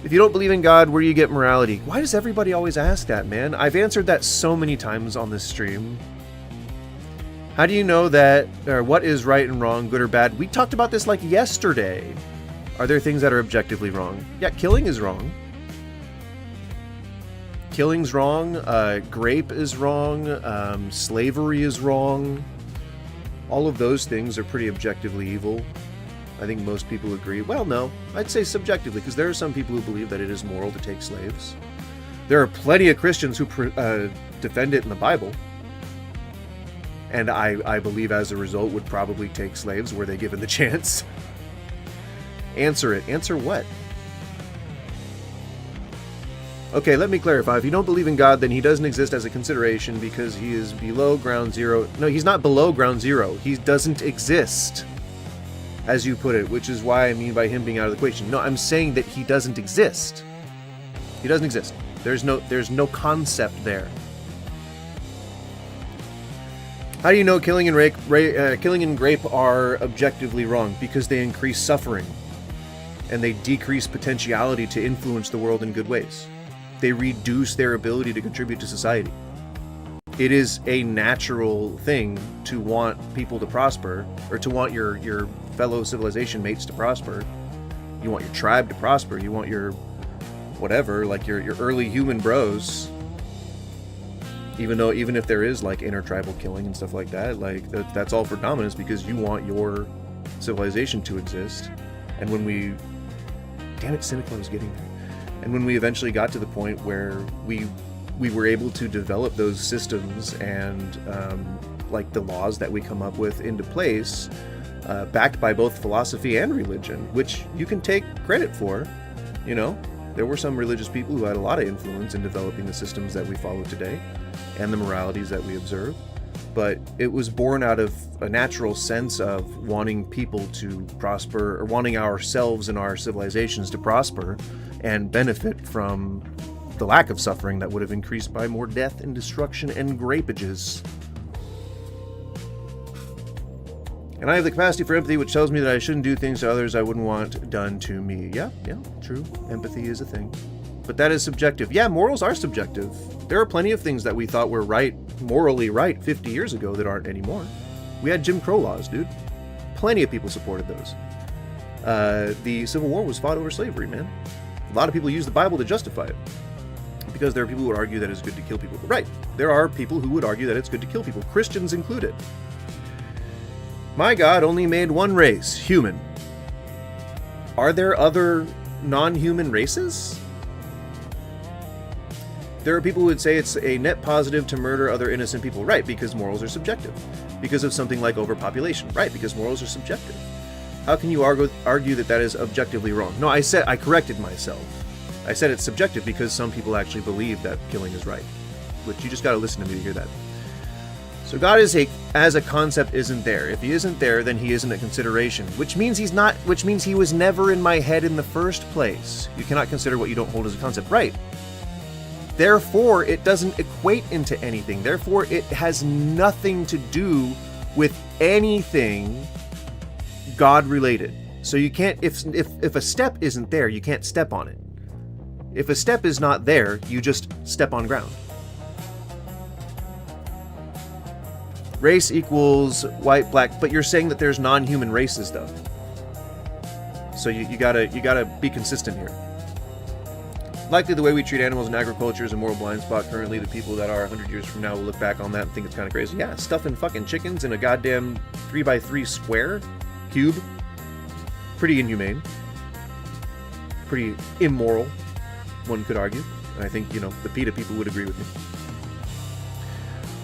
If you don't believe in God, where do you get morality? Why does everybody always ask that, man? I've answered that so many times on this stream. How do you know that, or what is right and wrong, good or bad? We talked about this like yesterday. Are there things that are objectively wrong? Yeah, killing is wrong. Killing's wrong. Grape is wrong. Slavery is wrong. All of those things are pretty objectively evil. I think most people agree. Well, no, I'd say subjectively, because there are some people who believe that it is moral to take slaves. There are plenty of Christians who defend it in the Bible. And I believe as a result would probably take slaves were they given the chance. Answer it. Answer what? Okay, let me clarify. If you don't believe in God, then he doesn't exist as a consideration because he is below ground zero. No, he's not below ground zero. He doesn't exist, as you put it, which is why I mean by him being out of the equation. No, I'm saying that he doesn't exist. He doesn't exist. There's no concept there. How do you know killing and grape are objectively wrong? Because they increase suffering, and they decrease potentiality to influence the world in good ways. They reduce their ability to contribute to society. It is a natural thing to want people to prosper, or to want your fellow civilization mates to prosper. You want your tribe to prosper. You want your whatever, like your early human bros. Even if there is like intertribal killing and stuff like that, like that's all for dominance because you want your civilization to exist. And when we, damn it, Cynical was getting there. And when we eventually got to the point where we were able to develop those systems and like the laws that we come up with into place, backed by both philosophy and religion, which you can take credit for, you know. There were some religious people who had a lot of influence in developing the systems that we follow today and the moralities that we observe. But it was born out of a natural sense of wanting people to prosper, or wanting ourselves and our civilizations to prosper and benefit from the lack of suffering that would have increased by more death and destruction and grapages. And I have the capacity for empathy, which tells me that I shouldn't do things to others I wouldn't want done to me. Yeah, true. Empathy is a thing. But that is subjective. Yeah, morals are subjective. There are plenty of things that we thought were right, morally right 50 years ago that aren't anymore. We had Jim Crow laws, dude. Plenty of people supported those. The Civil War was fought over slavery, man. A lot of people use the Bible to justify it. Because there are people who would argue that it's good to kill people. But right, there are people who would argue that it's good to kill people, Christians included. My God only made one race, human. Are there other non-human races? There are people who would say it's a net positive to murder other innocent people. Right, because morals are subjective. Because of something like overpopulation. Right, because morals are subjective. How can you argue that that is objectively wrong? No, I corrected myself. I said it's subjective because some people actually believe that killing is right. Which you just got to listen to me to hear that. So God as a concept isn't there. If he isn't there, then he isn't a consideration, which means he was never in my head in the first place. You cannot consider what you don't hold as a concept. Right. Therefore, it doesn't equate into anything. Therefore, it has nothing to do with anything God related. So you can't, if a step isn't there, you can't step on it. If a step is not there, you just step on ground. Race equals white, black, but you're saying that there's non-human races, though. So you gotta be consistent here. Likely the way we treat animals in agriculture is a moral blind spot currently. The people that are 100 years from now will look back on that and think it's kind of crazy. Yeah, stuffing fucking chickens in a goddamn 3x3 square cube. Pretty inhumane. Pretty immoral, one could argue. And I think, the PETA people would agree with me.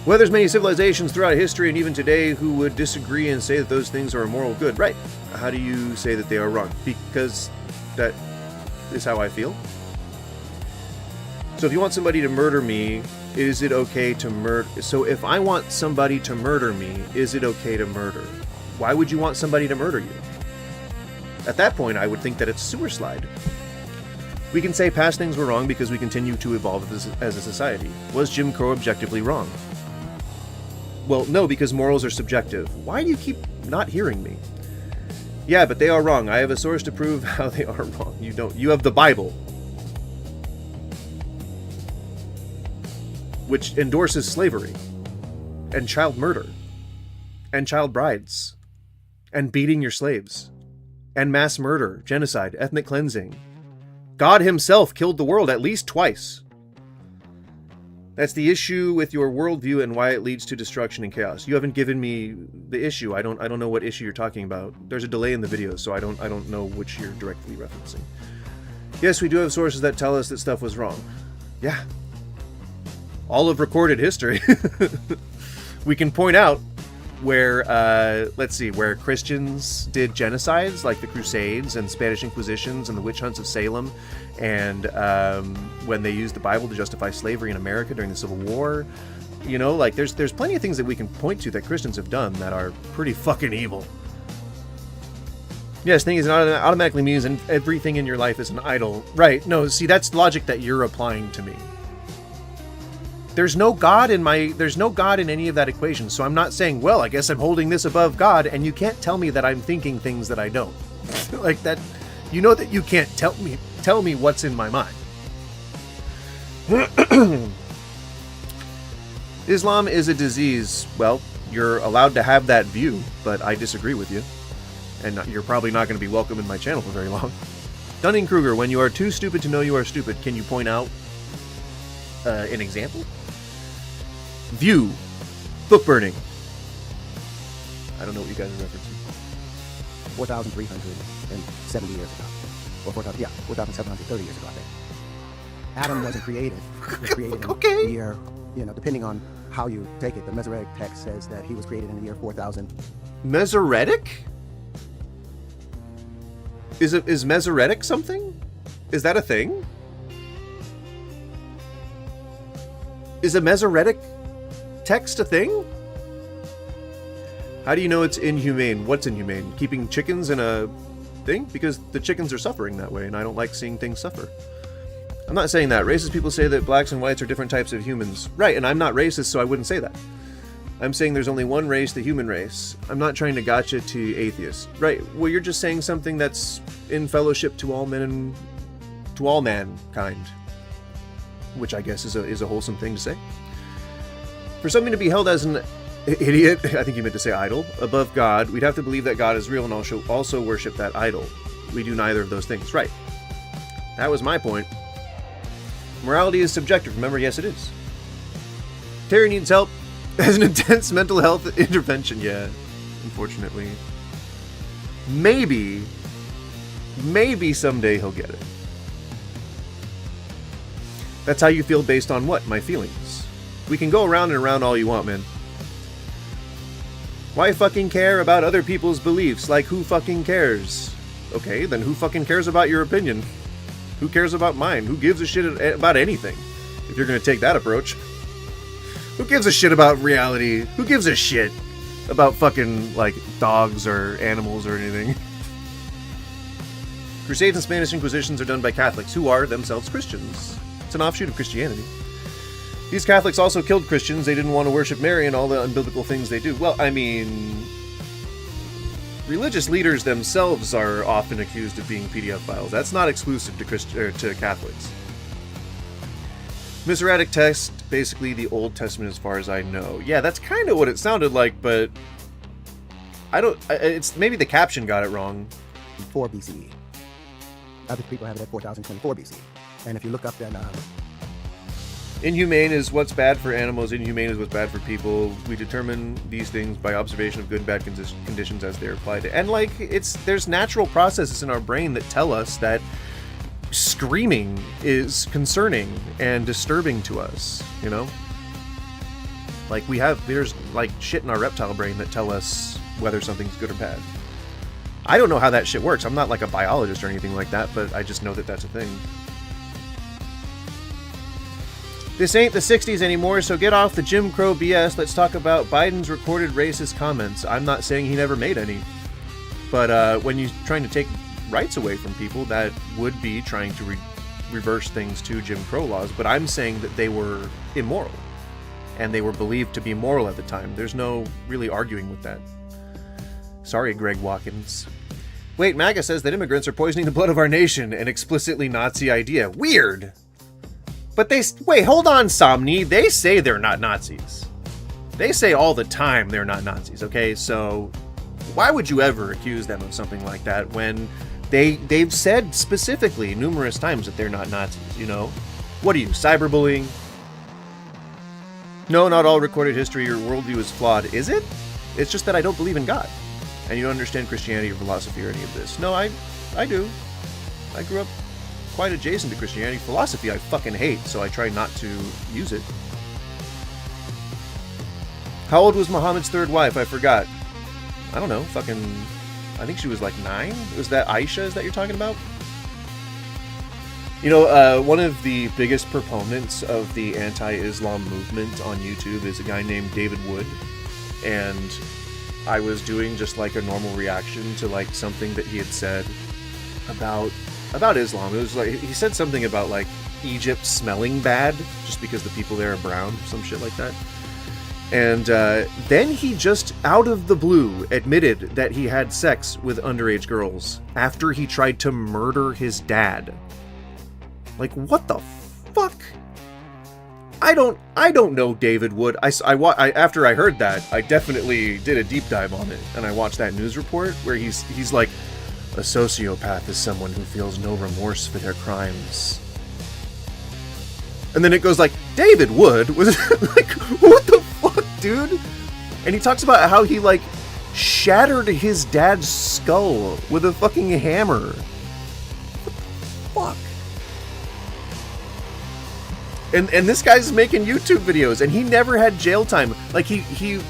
Well, there's many civilizations throughout history and even today who would disagree and say that those things are a moral good. Right. How do you say that they are wrong? Because that is how I feel. So if you want somebody to murder me, is it okay to murder? So if I want somebody to murder me, is it okay to murder? Why would you want somebody to murder you? At that point, I would think that it's sewer slide. We can say past things were wrong because we continue to evolve as a society. Was Jim Crow objectively wrong? Well, no, because morals are subjective. Why do you keep not hearing me? Yeah, but they are wrong. I have a source to prove how they are wrong. You don't. You have the Bible, which endorses slavery, and child murder, and child brides, and beating your slaves, and mass murder, genocide, ethnic cleansing. God himself killed the world at least twice. That's the issue with your worldview and why it leads to destruction and chaos. You haven't given me the issue. I don't know what issue you're talking about. There's a delay in the video, so I don't know which you're directly referencing. Yes, we do have sources that tell us that stuff was wrong. Yeah. All of recorded history. We can point out where, where Christians did genocides, like the Crusades and Spanish Inquisitions and the witch hunts of Salem, and when they used the Bible to justify slavery in America during the Civil War. There's plenty of things that we can point to that Christians have done that are pretty fucking evil. Yes, thing is, it automatically means everything in your life is an idol. Right, no, see, that's logic that you're applying to me. There's no God in any of that equation, so I'm not saying, well, I guess I'm holding this above God, and you can't tell me that I'm thinking things that I don't. Like that, that you can't tell me what's in my mind. Islam is a disease. Well, you're allowed to have that view, but I disagree with you, and you're probably not going to be welcome in my channel for very long. Dunning-Kruger, when you are too stupid to know you are stupid, can you point out an example? View. Book burning. I don't know what you guys are referencing. 4,370 years ago. Or 4,730 years ago, I think. Adam wasn't created. He was created in the year, depending on how you take it. The Masoretic text says that he was created in the year 4000. Masoretic? Is Masoretic something? Is that a thing? Is a Masoretic text a thing? How do you know it's inhumane? What's inhumane? Keeping chickens in a thing? Because the chickens are suffering that way, and I don't like seeing things suffer. I'm not saying that. Racist people say that blacks and whites are different types of humans. Right, and I'm not racist, so I wouldn't say that. I'm saying there's only one race, the human race. I'm not trying to gotcha to atheists. Right, well, you're just saying something that's in fellowship to all men and to all mankind. Which I guess is a wholesome thing to say. For something to be held as an idiot, I think you meant to say idol, above God, we'd have to believe that God is real and also worship that idol. We do neither of those things. Right. That was my point. Morality is subjective. Remember, yes, it is. Terry needs help. Has an intense mental health intervention. Yeah, unfortunately. Maybe someday he'll get it. That's how you feel based on what? My feelings. We can go around and around all you want, man. Why fucking care about other people's beliefs? Like, who fucking cares? Okay, then who fucking cares about your opinion? Who cares about mine? Who gives a shit about anything? If you're gonna take that approach. Who gives a shit about reality? Who gives a shit about fucking, like, dogs or animals or anything? Crusades and Spanish Inquisitions are done by Catholics who are themselves Christians. It's an offshoot of Christianity. These Catholics also killed Christians. They didn't want to worship Mary and all the unbiblical things they do. Well, I mean, religious leaders themselves are often accused of being PDF files. That's not exclusive to Catholics. Masoretic text, basically the Old Testament as far as I know. Yeah, that's kind of what it sounded like, but I don't. It's maybe the caption got it wrong. 4 BCE. Other people have it at 4024 BCE. And if you look up then... Inhumane is what's bad for animals, inhumane is what's bad for people. We determine these things by observation of good and bad conditions as they're applied to. And like, there's natural processes in our brain that tell us that screaming is concerning and disturbing to us, you know? Like, there's like shit in our reptile brain that tell us whether something's good or bad. I don't know how that shit works. I'm not like a biologist or anything like that, but I just know that that's a thing. This ain't the 60s anymore, so get off the Jim Crow BS. Let's talk about Biden's recorded racist comments. I'm not saying he never made any. But when you're trying to take rights away from people, that would be trying to reverse things to Jim Crow laws. But I'm saying that they were immoral. And they were believed to be moral at the time. There's no really arguing with that. Sorry, Greg Watkins. Wait, MAGA says that immigrants are poisoning the blood of our nation, an explicitly Nazi idea. Weird! But wait, hold on, Somni. They say they're not Nazis. They say all the time they're not Nazis, okay? So why would you ever accuse them of something like that when they've said specifically numerous times that they're not Nazis, you know? What are you, cyberbullying? No, not all recorded history or worldview is flawed, is it? It's just that I don't believe in God. And you don't understand Christianity or philosophy or any of this. No, I do. I grew up quite adjacent to Christianity. Philosophy I fucking hate, so I try not to use it. How old was Muhammad's third wife? I forgot. I don't know, fucking... I think she was like 9? Was that Aisha, is that you're talking about? You know, one of the biggest proponents of the anti-Islam movement on YouTube is a guy named David Wood. And I was doing just like a normal reaction to like something that he had said about Islam. It was like, he said something about like Egypt smelling bad just because the people there are brown, some shit like that. And then he just, out of the blue, admitted that he had sex with underage girls after he tried to murder his dad. Like, what the fuck? I don't know David Wood. After I heard that, I definitely did a deep dive on it, and I watched that news report where he's like, a sociopath is someone who feels no remorse for their crimes. And then it goes like, David Wood was like, what the fuck, dude? And he talks about how he like shattered his dad's skull with a fucking hammer. What the fuck? And this guy's making YouTube videos, and he never had jail time. Like, he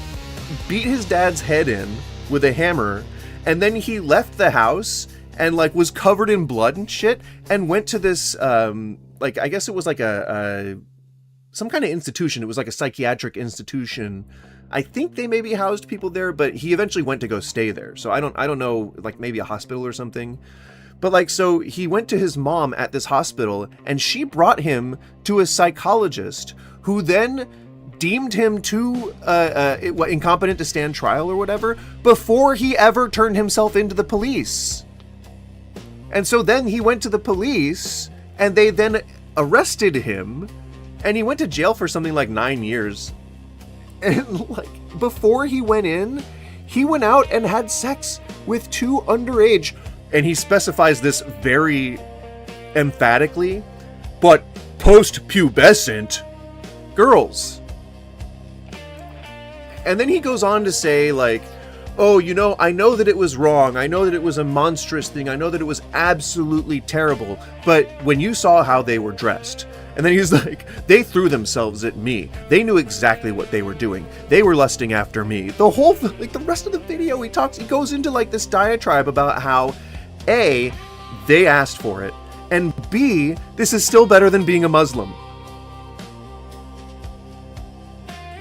beat his dad's head in with a hammer, and then he left the house and, like, was covered in blood and shit, and went to this, like, I guess it was like some kind of institution. It was like a psychiatric institution. I think they maybe housed people there, but he eventually went to go stay there. So I don't know, like, maybe a hospital or something. But, like, so he went to his mom at this hospital, and she brought him to a psychologist who then deemed him too incompetent to stand trial or whatever before he ever turned himself into the police. And so then he went to the police, and they then arrested him, and he went to jail for something like 9 years. And, like, before he went in, he went out and had sex with 2 underage, and he specifies this very emphatically, but post-pubescent girls. And then he goes on to say, like, oh, you know, I know that it was wrong. I know that it was a monstrous thing. I know that it was absolutely terrible. But when you saw how they were dressed, and then he's like, they threw themselves at me. They knew exactly what they were doing. They were lusting after me. The whole, like the rest of the video, he goes into like this diatribe about how, A, they asked for it, and B, this is still better than being a Muslim.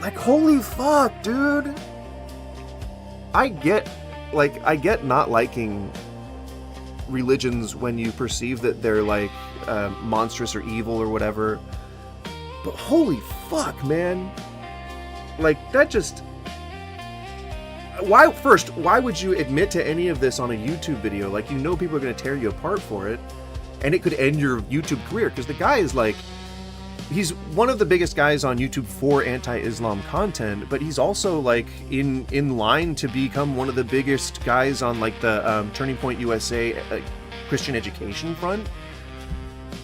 Like, holy fuck, dude. I get not liking religions when you perceive that they're like monstrous or evil or whatever, but holy fuck, man, like that just, why would you admit to any of this on a YouTube video? Like, you know, people are going to tear you apart for it, and it could end your YouTube career, because the guy is like, he's one of the biggest guys on YouTube for anti-Islam content, but he's also like in line to become one of the biggest guys on like the Turning Point USA Christian education front.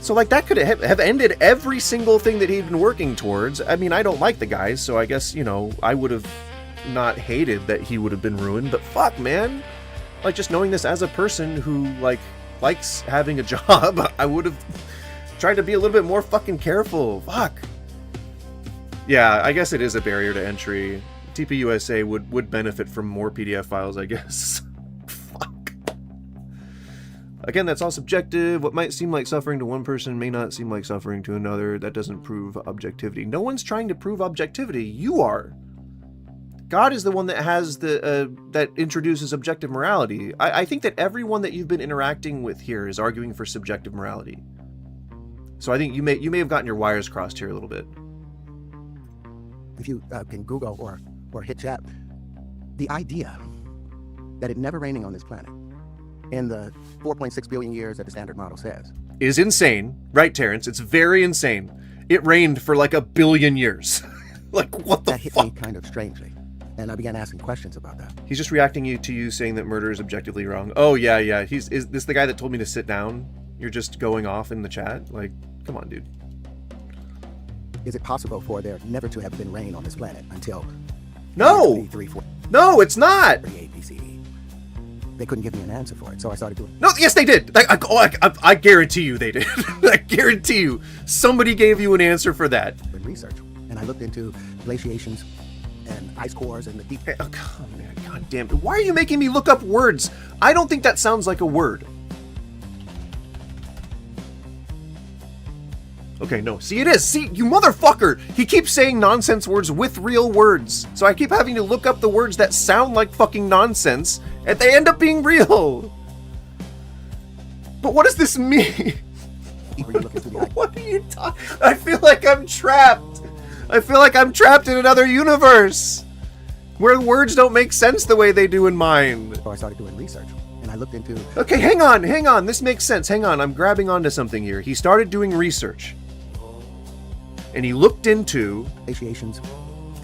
So like that could have ended every single thing that he'd been working towards. I mean, I don't like the guy, so I guess, you know, I would have not hated that he would have been ruined, but fuck, man. Like, just knowing this as a person who like likes having a job, I would have tried to be a little bit more fucking careful. Fuck. Yeah, I guess it is a barrier to entry. TPUSA would benefit from more PDF files, I guess. Fuck. Again, that's all subjective. What might seem like suffering to one person may not seem like suffering to another. That doesn't prove objectivity. No one's trying to prove objectivity. You are. God is the one that has the that introduces objective morality. I think that everyone that you've been interacting with here is arguing for subjective morality. So I think you may have gotten your wires crossed here a little bit. If you can Google or hit chat, the idea that it never raining on this planet in the 4.6 billion years that the standard model says is insane, right, Terrence? It's very insane. It rained for like 1 billion years. Like, what the fuck? That hit me kind of strangely, and I began asking questions about that. He's just reacting to you saying that murder is objectively wrong. Oh yeah. Is this the guy that told me to sit down? You're just going off in the chat? Like, come on, dude. Is it possible for there never to have been rain on this planet until... No! No, it's not! They couldn't give me an answer for it, so I started doing... No, yes, they did! I guarantee you they did. I guarantee you. Somebody gave you an answer for that. Research. And I looked into glaciations and ice cores and the deep... Oh, come on, God damn it. Why are you making me look up words? I don't think that sounds like a word. Okay, no. See, it is. See, you motherfucker! He keeps saying nonsense words with real words. So I keep having to look up the words that sound like fucking nonsense, and they end up being real. But what does this mean? What are you talking? I feel like I'm trapped. I feel like I'm trapped in another universe where words don't make sense the way they do in mine. So I started doing research. And I looked into... Okay, hang on. This makes sense. Hang on. I'm grabbing onto something here. He started doing research. And he looked into... glaciations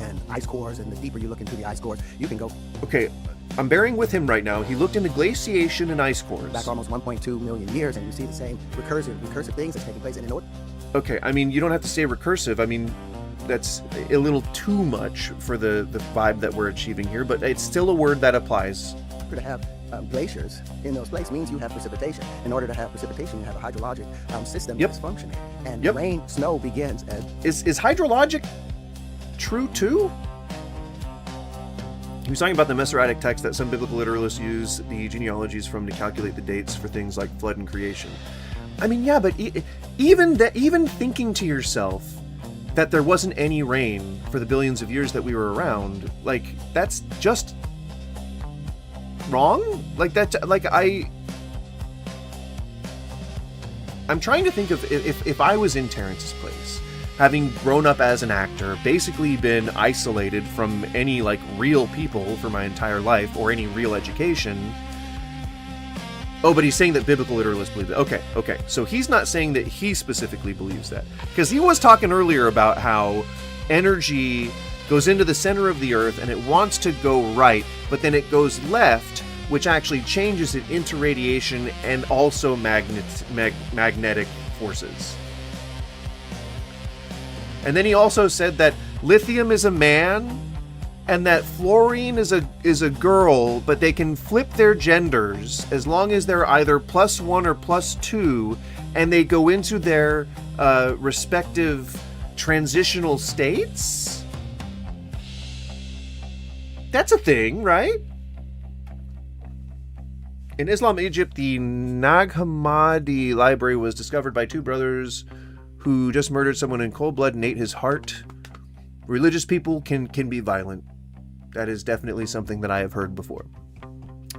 and ice cores, and the deeper you look into the ice cores, you can go... Okay, I'm bearing with him right now. He looked into glaciation and ice cores. Back almost 1.2 million years, and you see the same recursive things that's taking place. And you know what? Okay, I mean, you don't have to say recursive. I mean, that's a little too much for the vibe that we're achieving here, but it's still a word that applies. To have glaciers in those places means you have precipitation. In order to have precipitation, you have a hydrologic system that's functioning. And rain, snow begins at... Is hydrologic true too? He was talking about the Masoretic text that some biblical literalists use the genealogies from to calculate the dates for things like flood and creation. I mean, yeah, but even thinking to yourself that there wasn't any rain for the billions of years that we were around, like, that's just wrong? Like, that, like, I'm trying to think of if I was in Terrence's place, having grown up as an actor, basically been isolated from any, like, real people for my entire life, or any real education. Oh, but he's saying that biblical literalists believe that. Okay. So he's not saying that he specifically believes that. Because he was talking earlier about how energy goes into the center of the earth and it wants to go right, but then it goes left, which actually changes it into radiation and also magnetic forces. And then he also said that lithium is a man, and that fluorine is a girl, but they can flip their genders as long as they're either +1 or +2, and they go into their respective transitional states? That's a thing, right? In Islam Egypt, the Nag Hammadi library was discovered by two brothers who just murdered someone in cold blood and ate his heart. Religious people can be violent. That is definitely something that I have heard before.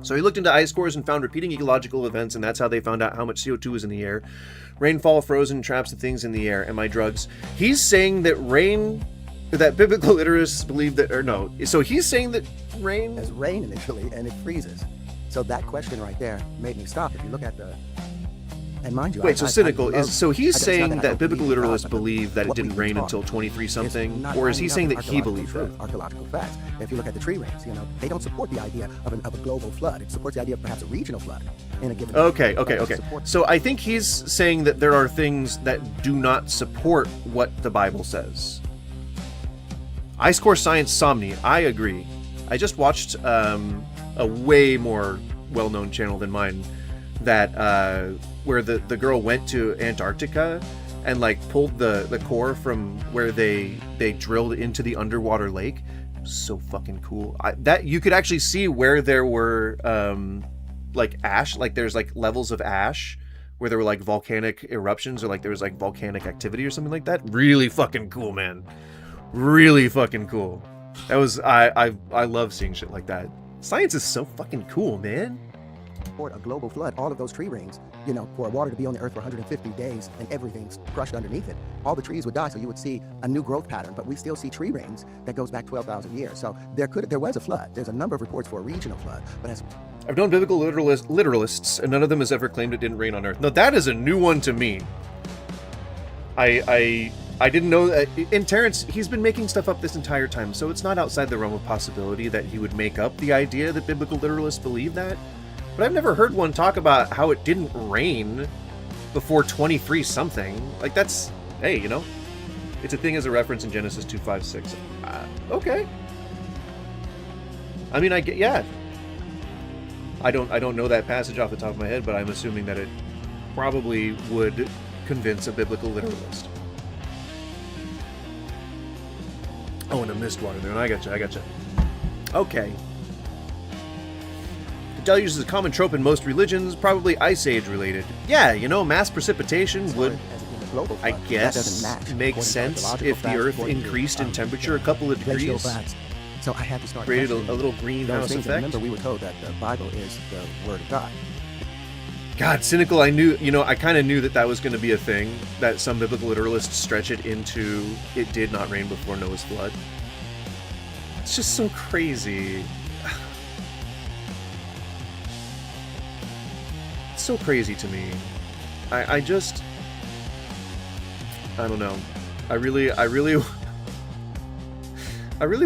So he looked into ice cores and found repeating ecological events, and that's how they found out how much CO2 is in the air. Rainfall, frozen, traps of things in the air. Am I drugs? He's saying that biblical literists believe that, or no. So he's saying that rain... There's rain initially, and it freezes. So that question right there made me stop. If you look at the... And mind you, Wait, so he's saying that biblical literalists believe that it didn't rain until 23-something, or is he saying that he believed that? Archaeological facts. If you look at the tree rings, they don't support the idea of a global flood. It supports the idea of perhaps a regional flood in a given... Okay. So I think he's saying that there are things that do not support what the Bible says. Ice core science somni, I agree. I just watched a way more well-known channel than mine that where the girl went to Antarctica and like pulled the core from where they drilled into the underwater lake. So fucking cool. That you could actually see where there were like ash, like there's like levels of ash where there were like volcanic eruptions, or like there was like volcanic activity or something like that. Really fucking cool, man. Really fucking cool. That was I love seeing shit like that. Science is so fucking cool, man. A global flood, all of those tree rings, for water to be on the earth for 150 days and everything's crushed underneath it, all the trees would die, so you would see a new growth pattern. But we still see tree rings that goes back 12,000 years. So there was a flood. There's a number of reports for a regional flood, but as I've known biblical literalists, and none of them has ever claimed it didn't rain on earth. No, that is a new one to me. I didn't know that. And Terrence, he's been making stuff up this entire time, so it's not outside the realm of possibility that he would make up the idea that biblical literalists believe that. But I've never heard one talk about how it didn't rain before 23 something. Like that's, hey, it's a thing as a reference in Genesis 2:5-6. Okay. I mean, yeah. I don't know that passage off the top of my head, but I'm assuming that it probably would convince a biblical literalist. Oh, and a mist water there. I gotcha. Okay. The deluge is a common trope in most religions, probably Ice Age related. Yeah, mass precipitation would, I guess, make sense if the Earth increased in temperature a couple of degrees. So I had to start created a little greenhouse effect. Remember, we were told that the Bible is the Word of God. God, cynical, I knew, I kind of knew that was going to be a thing, that some biblical literalists stretch it into it did not rain before Noah's flood. It's just so crazy. It's so crazy to me. I don't know. I really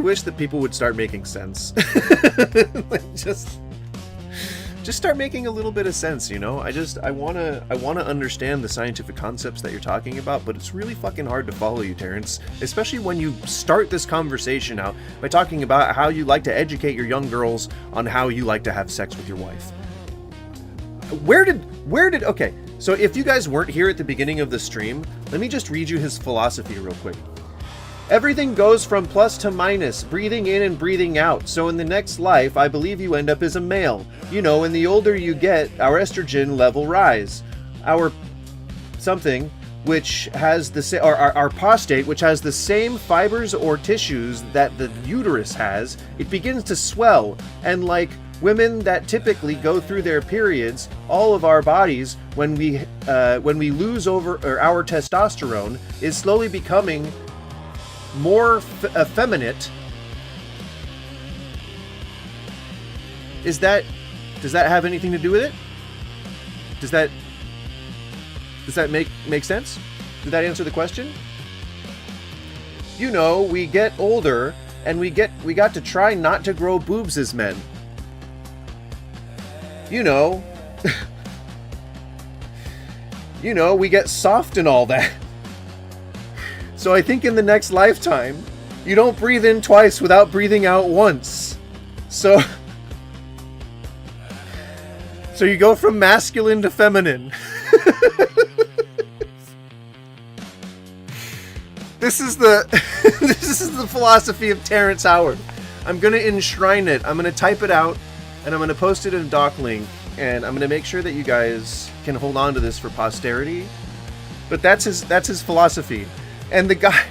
wish that people would start making sense. Like just start making a little bit of sense, I want to understand the scientific concepts that you're talking about, but it's really fucking hard to follow you, Terrence, especially when you start this conversation out by talking about how you like to educate your young girls on how you like to have sex with your wife. Okay, so if you guys weren't here at the beginning of the stream, let me just read you his philosophy real quick. Everything goes from plus to minus, breathing in and breathing out. So in the next life, I believe you end up as a male. And the older you get, our estrogen level rise. Our something, which has our prostate, which has the same fibers or tissues that the uterus has, it begins to swell. And like women that typically go through their periods, all of our bodies, when we lose our testosterone, is slowly becoming more effeminate. Does that have anything to do with it? Does that make sense? Did that answer the question? We get older and we got to try not to grow boobs as men. We get soft and all that. So I think in the next lifetime, You don't breathe in twice without breathing out once. So you go from masculine to feminine. This is the philosophy of Terrence Howard. I'm going to enshrine it. I'm going to type it out, and I'm going to post it in a doc link, and I'm going to make sure that you guys can hold on to this for posterity. But that's his philosophy. And the guy,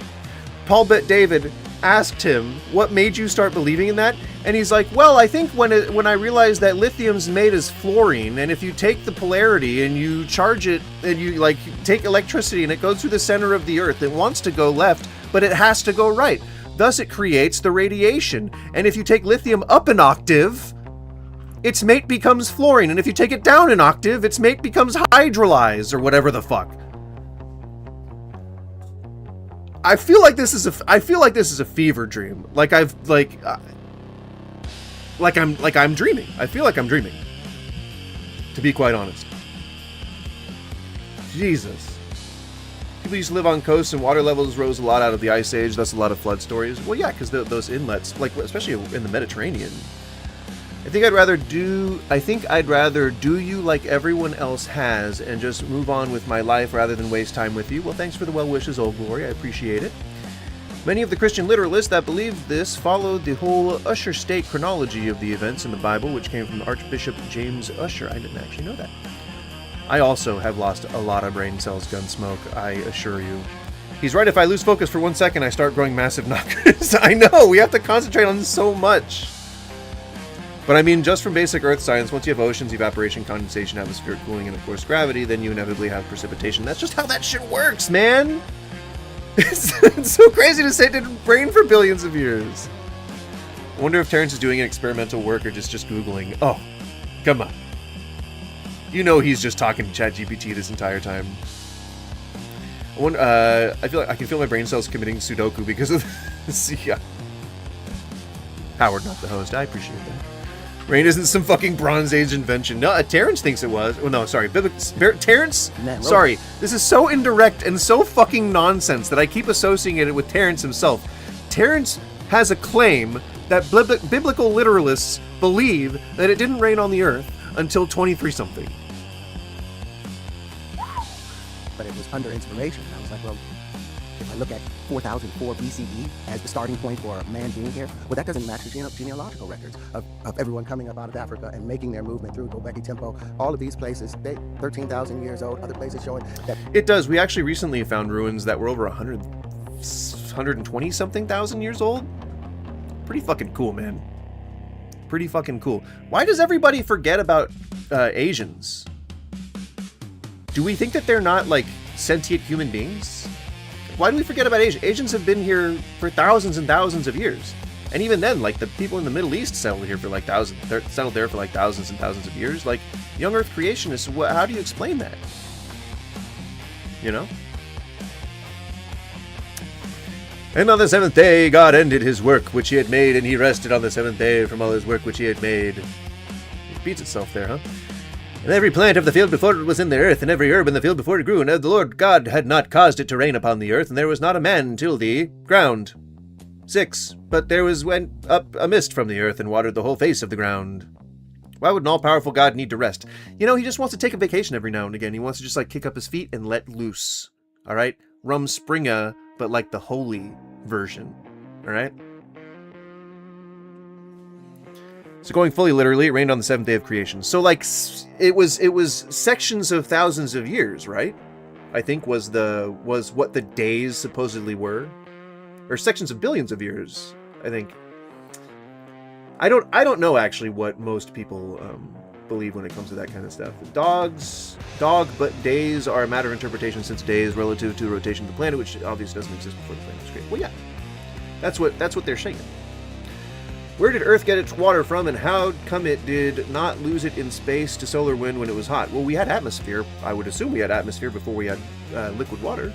Paul Bet David, asked him, what made you start believing in that? And he's like, well, I think when I realized that lithium's made as fluorine, and if you take the polarity and you charge it, and you like take electricity and it goes through the center of the earth, it wants to go left, but it has to go right. Thus it creates the radiation. And if you take lithium up an octave, its mate becomes fluorine. And if you take it down an octave, its mate becomes hydrolyzed, or whatever the fuck. I feel like this is a fever dream. Like I'm dreaming. I feel like I'm dreaming. To be quite honest. Jesus. People used to live on coasts and water levels rose a lot out of the Ice Age, thus a lot of flood stories. Well, yeah, because those inlets, like especially in the Mediterranean. I think I'd rather do you like everyone else has and just move on with my life rather than waste time with you. Well, thanks for the well wishes, Old Glory. I appreciate it. Many of the Christian literalists that believed this followed the whole Usher state chronology of the events in the Bible, which came from Archbishop James Usher. I didn't actually know that. I also have lost a lot of brain cells, Gunsmoke, I assure you. He's right, if I lose focus for 1 second, I start growing massive knockers. I know, we have to concentrate on so much. But I mean, just from basic Earth science, once you have oceans, evaporation, condensation, atmospheric cooling, and of course gravity, then you inevitably have precipitation. That's just how that shit works, man! It's so crazy to say it didn't rain for billions of years. I wonder if Terrence is doing an experimental work or just Googling. Oh, come on. You know he's just talking to ChatGPT this entire time. I feel like I can feel my brain cells committing Sudoku because of this. Yeah. Howard, not the host. I appreciate that. Rain isn't some fucking Bronze Age invention. No, Terrence thinks it was. Oh, no, sorry. Terrence? Sorry. This is so indirect and so fucking nonsense that I keep associating it with Terrence himself. Terrence has a claim that biblical literalists believe that it didn't rain on the earth until 23-something. But it was under inspiration. I was like, well, if I look at 4004 BCE as the starting point for man being here, well, that doesn't match the genealogical records of everyone coming up out of Africa and making their movement through Gobekli Temple. All of these places, they 13,000 years old. Other places showing that... It does. We actually recently found ruins that were over 120-something thousand years old. Pretty fucking cool, man. Pretty fucking cool. Why does everybody forget about Asians? Do we think that they're not, like, sentient human beings? Why do we forget about Asians? Asians have been here for thousands and thousands of years. And even then, like, the people in the Middle East settled here for, like, settled there for, like, thousands and thousands of years. Like, young Earth creationists, how do you explain that? You know? And on the seventh day, God ended his work which he had made, and he rested on the seventh day from all his work which he had made. It repeats itself there, huh? And every plant of the field before it was in the earth, and every herb in the field before it grew, and the Lord God had not caused it to rain upon the earth, and there was not a man till the ground. 6. But there went up a mist from the earth, and watered the whole face of the ground. Why would an all-powerful God need to rest? You know, he just wants to take a vacation every now and again. He wants to just, like, kick up his feet and let loose. Alright? Rumspringa, but like the holy version. Alright? So going fully literally, it rained on the seventh day of creation. So like, it was sections of thousands of years, right? I think was what the days supposedly were, or sections of billions of years. I think. I don't know actually what most people believe when it comes to that kind of stuff. But days are a matter of interpretation, since days relative to the rotation of the planet, which obviously doesn't exist before the planet was created. Well, yeah, that's what they're saying. Where did Earth get its water from, and how come it did not lose it in space to solar wind when it was hot? Well, we had atmosphere. I would assume we had atmosphere before we had liquid water.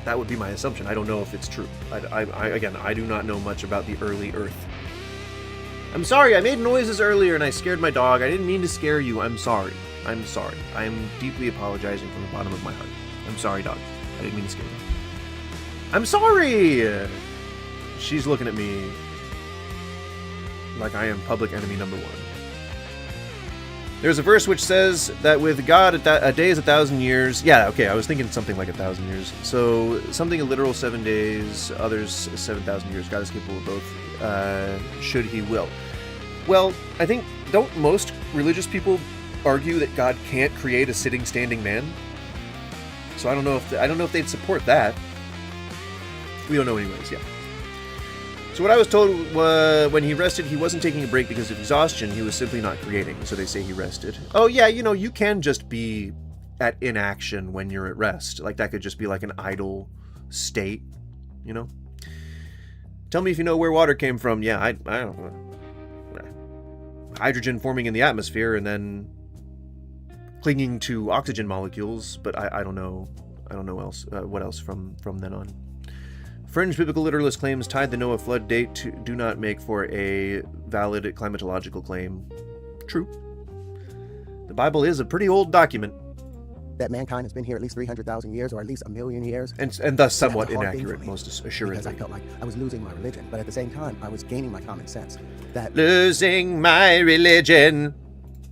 That would be my assumption. I don't know if it's true. I do not know much about the early Earth. I'm sorry, I made noises earlier and I scared my dog. I didn't mean to scare you. I'm sorry. I'm sorry. I am deeply apologizing from the bottom of my heart. I'm sorry, dog. I didn't mean to scare you. I'm sorry! she's looking at me like I am public enemy number one. There's a verse which says that with God a day is 1,000 years. Yeah, okay, I was thinking something like 1,000 years. So something a literal 7 days, others 7,000 years. God is capable of both, should he will. Well, I think, don't most religious people argue that God can't create a sitting, standing man? So I don't know if they'd support that. We don't know anyways, yeah. So what I was told when he rested, he wasn't taking a break because of exhaustion. He was simply not creating, so they say he rested. Oh yeah, you know, you can just be at inaction when you're at rest. Like, that could just be like an idle state, you know? Tell me if you know where water came from. Yeah, I don't know. Hydrogen forming in the atmosphere and then clinging to oxygen molecules, but I don't know. I don't know what else from then on. Fringe biblical literalist claims tied the Noah flood date do not make for a valid climatological claim. True. The Bible is a pretty old document. That mankind has been here at least 300,000 years, or at least 1,000,000 years. And thus somewhat inaccurate, most assuredly. Because I felt like I was losing my religion, but at the same time, I was gaining my common sense. That losing my religion.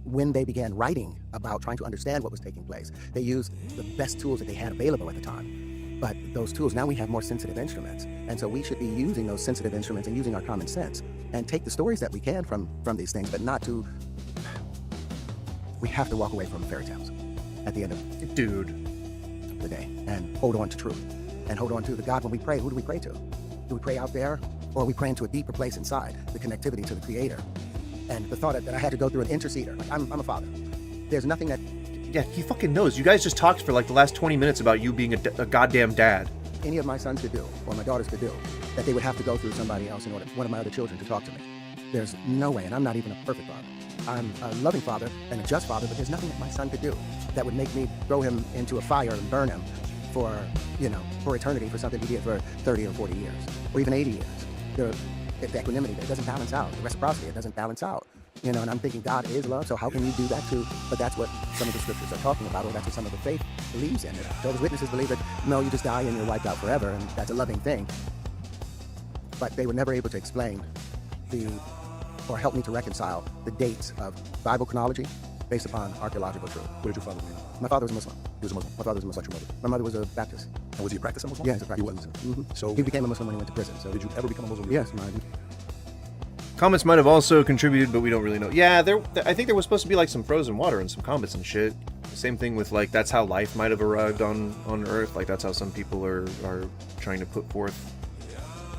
When they began writing about trying to understand what was taking place, they used the best tools that they had available at the time. But those tools, now we have more sensitive instruments. And so we should be using those sensitive instruments and using our common sense and take the stories that we can from these things, but not to... We have to walk away from fairy tales at the end of the day and hold on to truth and hold on to the God. When we pray, who do we pray to? Do we pray out there, or are we praying to a deeper place inside, the connectivity to the Creator? And the thought that I had to go through an interceder, like I'm a father. There's nothing that... Yeah, he fucking knows. You guys just talked for like the last 20 minutes about you being a goddamn dad. Any of my sons could do, or my daughters could do, that they would have to go through somebody else in order, one of my other children, to talk to me. There's no way, and I'm not even a perfect father. I'm a loving father and a just father, but there's nothing that my son could do that would make me throw him into a fire and burn him for, for eternity, for something he did for 30 or 40 years, or even 80 years. The equanimity, it doesn't balance out. The reciprocity, it doesn't balance out. And I'm thinking God is love, so how can you do that too? But that's what some of the scriptures are talking about, or that's what some of the faith believes in. Jehovah's Witnesses believe that, no, you just die and you're wiped out forever, and that's a loving thing. But they were never able to explain or help me to reconcile the dates of Bible chronology based upon archaeological truth. What did your father mean? My father was a Muslim. He was a Muslim? My father was a Muslim. What's your mother? My mother was a Baptist. And was he a practicing Muslim? Yeah, he's a practicing Muslim. So he became a Muslim when he went to prison. So did you ever become a Muslim? Yes, Comments might have also contributed, but we don't really know. Yeah, I think there was supposed to be like some frozen water and some comets and shit. Same thing with like, that's how life might have arrived on Earth. Like, that's how some people are trying to put forth.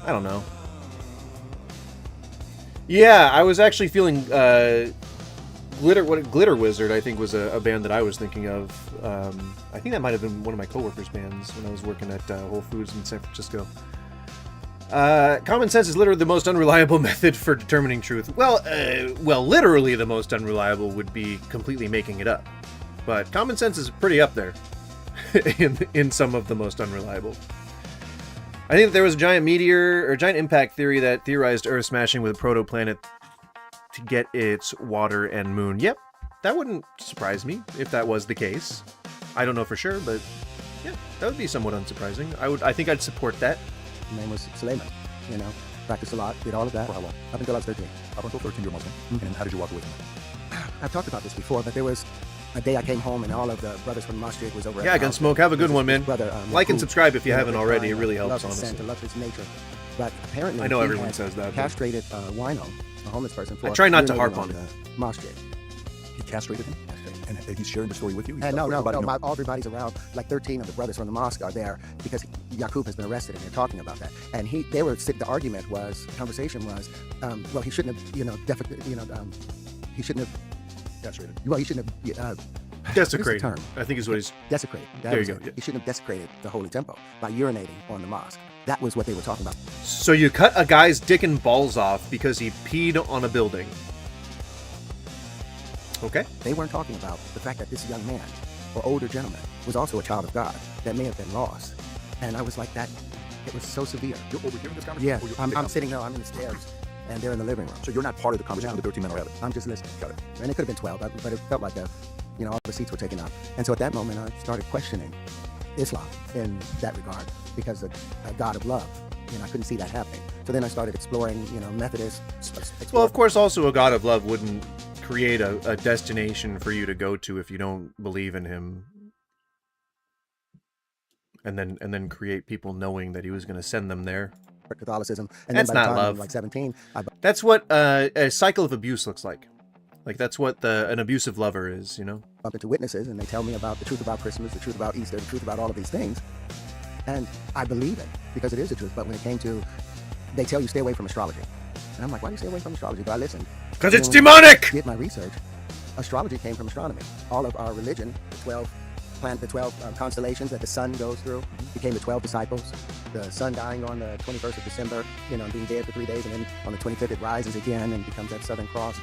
I don't know. Yeah, I was actually feeling Glitter Wizard, I think, was a band that I was thinking of. I think that might have been one of my coworkers' bands when I was working at Whole Foods in San Francisco. Common sense is literally the most unreliable method for determining truth. Well, literally the most unreliable would be completely making it up. But common sense is pretty up there in some of the most unreliable. I think that there was a giant meteor or giant impact theory that theorized Earth smashing with a protoplanet to get its water and moon. Yep, that wouldn't surprise me if that was the case. I don't know for sure, but yeah, that would be somewhat unsurprising. I think I'd support that. His name was Suleiman, practiced a lot, did all of that. For how long? Up until I was 13. Up until 13, you're Muslim. Mm-hmm. And how did you walk away from it? I've talked about this before, but there was a day I came home and all of the brothers from the masjid was over. Yeah, Gunsmoke, have a good one, man. Brother, like and subscribe if you haven't already. It really helps, honestly. To love his nature. But apparently, I know everyone says that. Castrated Wino, a homeless person. For I try not to harp on it. Masjid. He castrated him? And he's sharing the story with you? No, everybody's around. Like 13 of the brothers from the mosque are there because Yaqub has been arrested, and they're talking about that. And the argument was, conversation was, well, he shouldn't have, he shouldn't have castrated. Well, he shouldn't have desecrated. I think is what he's desecrated. There you go. Yeah. He shouldn't have desecrated the holy temple by urinating on the mosque. That was what they were talking about. So you cut a guy's dick and balls off because he peed on a building. Okay. They weren't talking about the fact that this young man or older gentleman was also a child of God that may have been lost. And I was like, that, it was so severe. You're overhearing this conversation? Yeah, I'm sitting there, I'm in the stairs, and they're in the living room. So you're not part of the conversation, the 13 men are having? I'm just listening. Got it. And it could have been 12, but it felt like all the seats were taken up. And so at that moment, I started questioning Islam in that regard, because a God of love, I couldn't see that happening. So then I started exploring, Methodist. Well, of course, also a God of love wouldn't create a destination for you to go to if you don't believe in him. And then create people knowing that he was going to send them there. Catholicism. And that's then by the not time love. I'm like 17, That's what a cycle of abuse looks like. Like, that's what an abusive lover is, bump into witnesses, and they tell me about the truth about Christmas, the truth about Easter, the truth about all of these things. And I believe it, because it is the truth. But when it came to, they tell you stay away from astrology. And I'm like, why do you stay away from astrology? But I listened. Because it's demonic! I did my research. Astrology came from astronomy. All of our religion, the 12 constellations that the sun goes through, became the 12 disciples. The sun dying on the 21st of December, and being dead for 3 days, and then on the 25th it rises again and becomes that Southern Cross.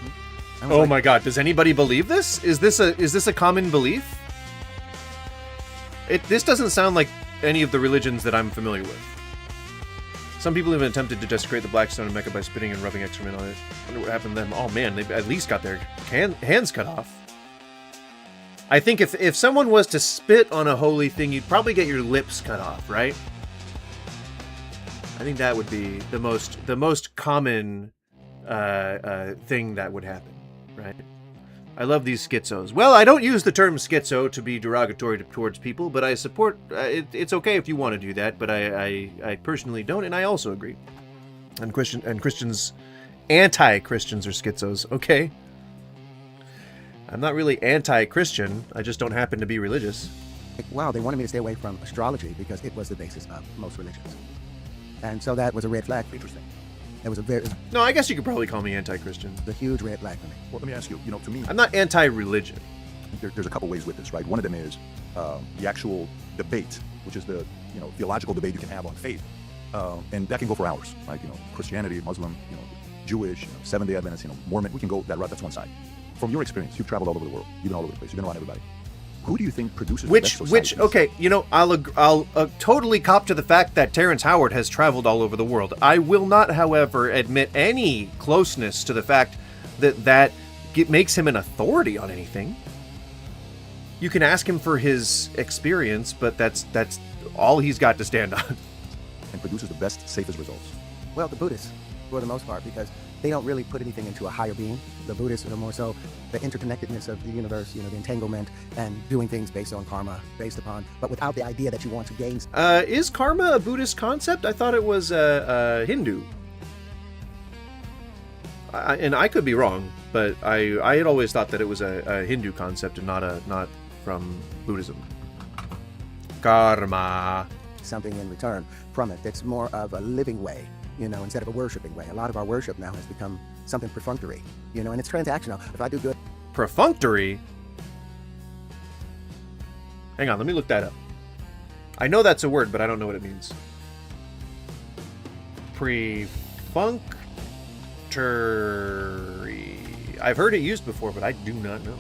Oh my God! Does anybody believe this? Is this a common belief? This doesn't sound like any of the religions that I'm familiar with. Some people even attempted to desecrate the black stone in Mecca by spitting and rubbing excrement on it. I wonder what happened to them. Oh man, they at least got their hands cut off. I think if someone was to spit on a holy thing, you'd probably get your lips cut off, right? I think that would be the most common thing that would happen, right? I love these schizos. Well, I don't use the term schizo to be derogatory towards people, but I support. It's okay if you want to do that, but I personally don't, and I also agree. And Christians, anti-Christians are schizos. Okay. I'm not really anti-Christian. I just don't happen to be religious. Wow, they wanted me to stay away from astrology because it was the basis of most religions. And so that was a red flag. Interesting. It was No, I guess you could probably call me anti-Christian. A huge red flag for me. Well, let me ask you, to me... I'm not anti-religion. There's a couple ways with this, right? One of them is the actual debate, which is the, theological debate you can have on faith. And that can go for hours, right? Christianity, Muslim, Jewish, Seventh-day Adventist, Mormon. We can go that route. That's one side. From your experience, you've traveled all over the world. You've been all over the place. You've been around everybody. Who do you think produces the best societies? Okay, I'll totally cop to the fact that Terrence Howard has traveled all over the world. I will not, however, admit any closeness to the fact that makes him an authority on anything. You can ask him for his experience, but that's all he's got to stand on. And produces the best, safest results. Well, the Buddhists, for the most part, because they don't really put anything into a higher being. The Buddhists are more so the interconnectedness of the universe, the entanglement, and doing things based on karma, but without the idea that you want to gain. Is karma a Buddhist concept? I thought it was Hindu. And I could be wrong, but I had always thought that it was a Hindu concept and not from Buddhism. Karma. Something in return from it. It's more of a living way. Instead of a worshiping way. A lot of our worship now has become something perfunctory, and it's transactional. If I do good... Perfunctory? Hang on, let me look that up. I know that's a word, but I don't know what it means. Perfunctory. I've heard it used before, but I do not know.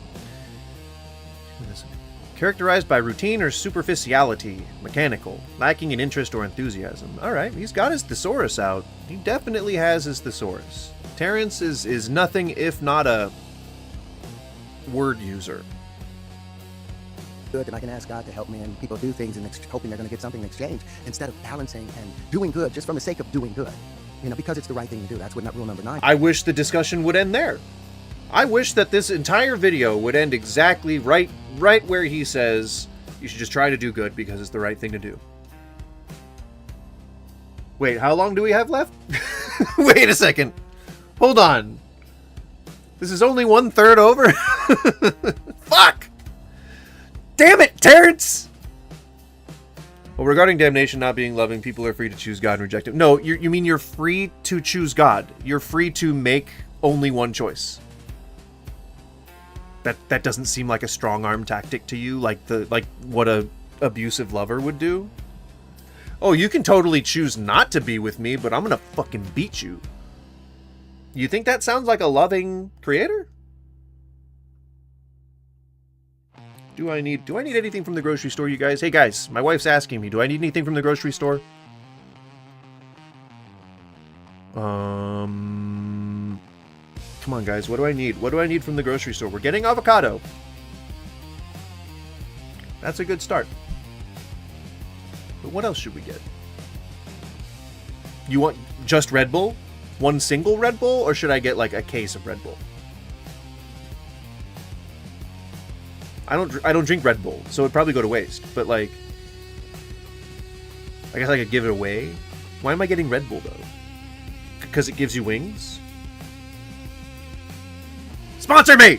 Characterized by routine or superficiality, mechanical, lacking in interest or enthusiasm. Alright, he's got his thesaurus out. He definitely has his thesaurus. Terrence is nothing if not a word user. Good, and I can ask God to help me, and people do things and hoping they're going to get something in exchange, instead of balancing and doing good just from the sake of doing good. Because it's the right thing to do. That's what rule number 9. I wish the discussion would end there. I wish that this entire video would end exactly right where he says you should just try to do good because it's the right thing to do. Wait, how long do we have left? Wait a second. Hold on. This is only 1/3 over? Fuck! Damn it, Terrence! Well, regarding damnation not being loving, people are free to choose God and reject him. No, you mean you're free to choose God. You're free to make only one choice. That doesn't seem like a strong arm tactic to you, like what a abusive lover would do. Oh, you can totally choose not to be with me, but I'm gonna fucking beat you. You think that sounds like a loving creator? Do I need anything from the grocery store, you guys? Hey guys, my wife's asking me, do I need anything from the grocery store? Come on, guys. What do I need? What do I need from the grocery store? We're getting avocado. That's a good start. But what else should we get? You just Red Bull? One single Red Bull? Or should I get like a case of Red Bull? I don't drink Red Bull, so it'd probably go to waste. But like, I guess I could give it away. Why am I getting Red Bull though? Because it gives you wings? Sponsor me!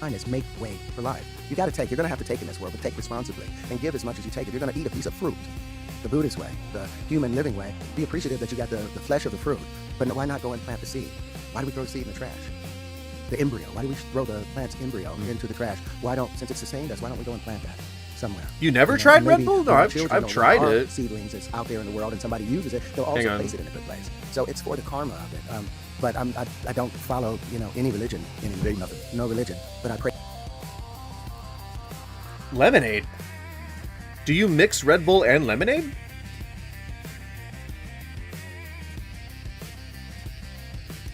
Mine is make way for life. You got to take. You're going to have to take in this world, but take responsibly and give as much as you take. If you're going to eat a piece of fruit, the Buddhist way, the human living way, be appreciative that you got the flesh of the fruit. But why not go and plant the seed? Why do we throw the seed in the trash? The embryo. Why do we throw the plant's embryo into the trash? Why don't, since it sustained us, why don't we go and plant that somewhere? You never tried Red Bull? No, I've tried it. Seedlings is out there in the world and somebody uses it, they'll also place it in a good place. So it's for the karma of it. But I don't follow, any religion, no religion. But I pray. Lemonade? Do you mix Red Bull and lemonade?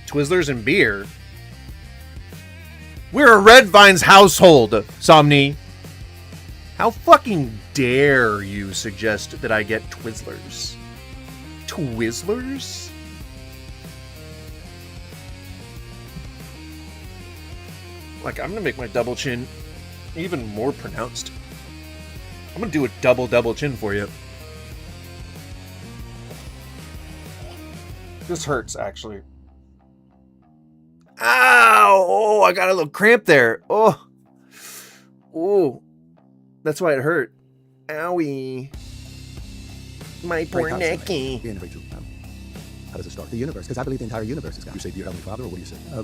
Twizzlers and beer? We're a Red Vines household, Somni. How fucking dare you suggest that I get Twizzlers? Twizzlers? Like, I'm gonna make my double chin even more pronounced. I'm gonna do a double chin for you. This hurts, actually. Ow! Oh, I got a little cramp there. Oh. Oh. That's why it hurt. Owie. My poor necky. How does it start? The universe, because I believe the entire universe is God. You say, dear Heavenly Father, or what do you say? I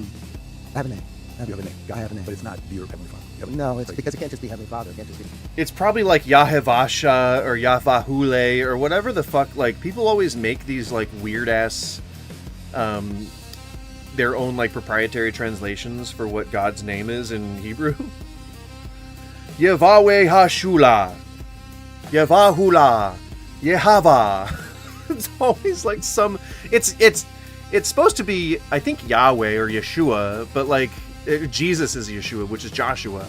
have a name. You have a name. I have a name, but it's not dear Heavenly Father. No, it's because it can't just be Heavenly Father. It can't just be. It's probably like Yahevasha or Yahvahule or whatever the fuck. Like, people always make these like weird ass, their own like proprietary translations for what God's name is in Hebrew. Yevahwe Hashula, Yevahula, Yehava. It's always like some. It's supposed to be, I think, Yahweh or Yeshua, but like Jesus is Yeshua, which is Joshua.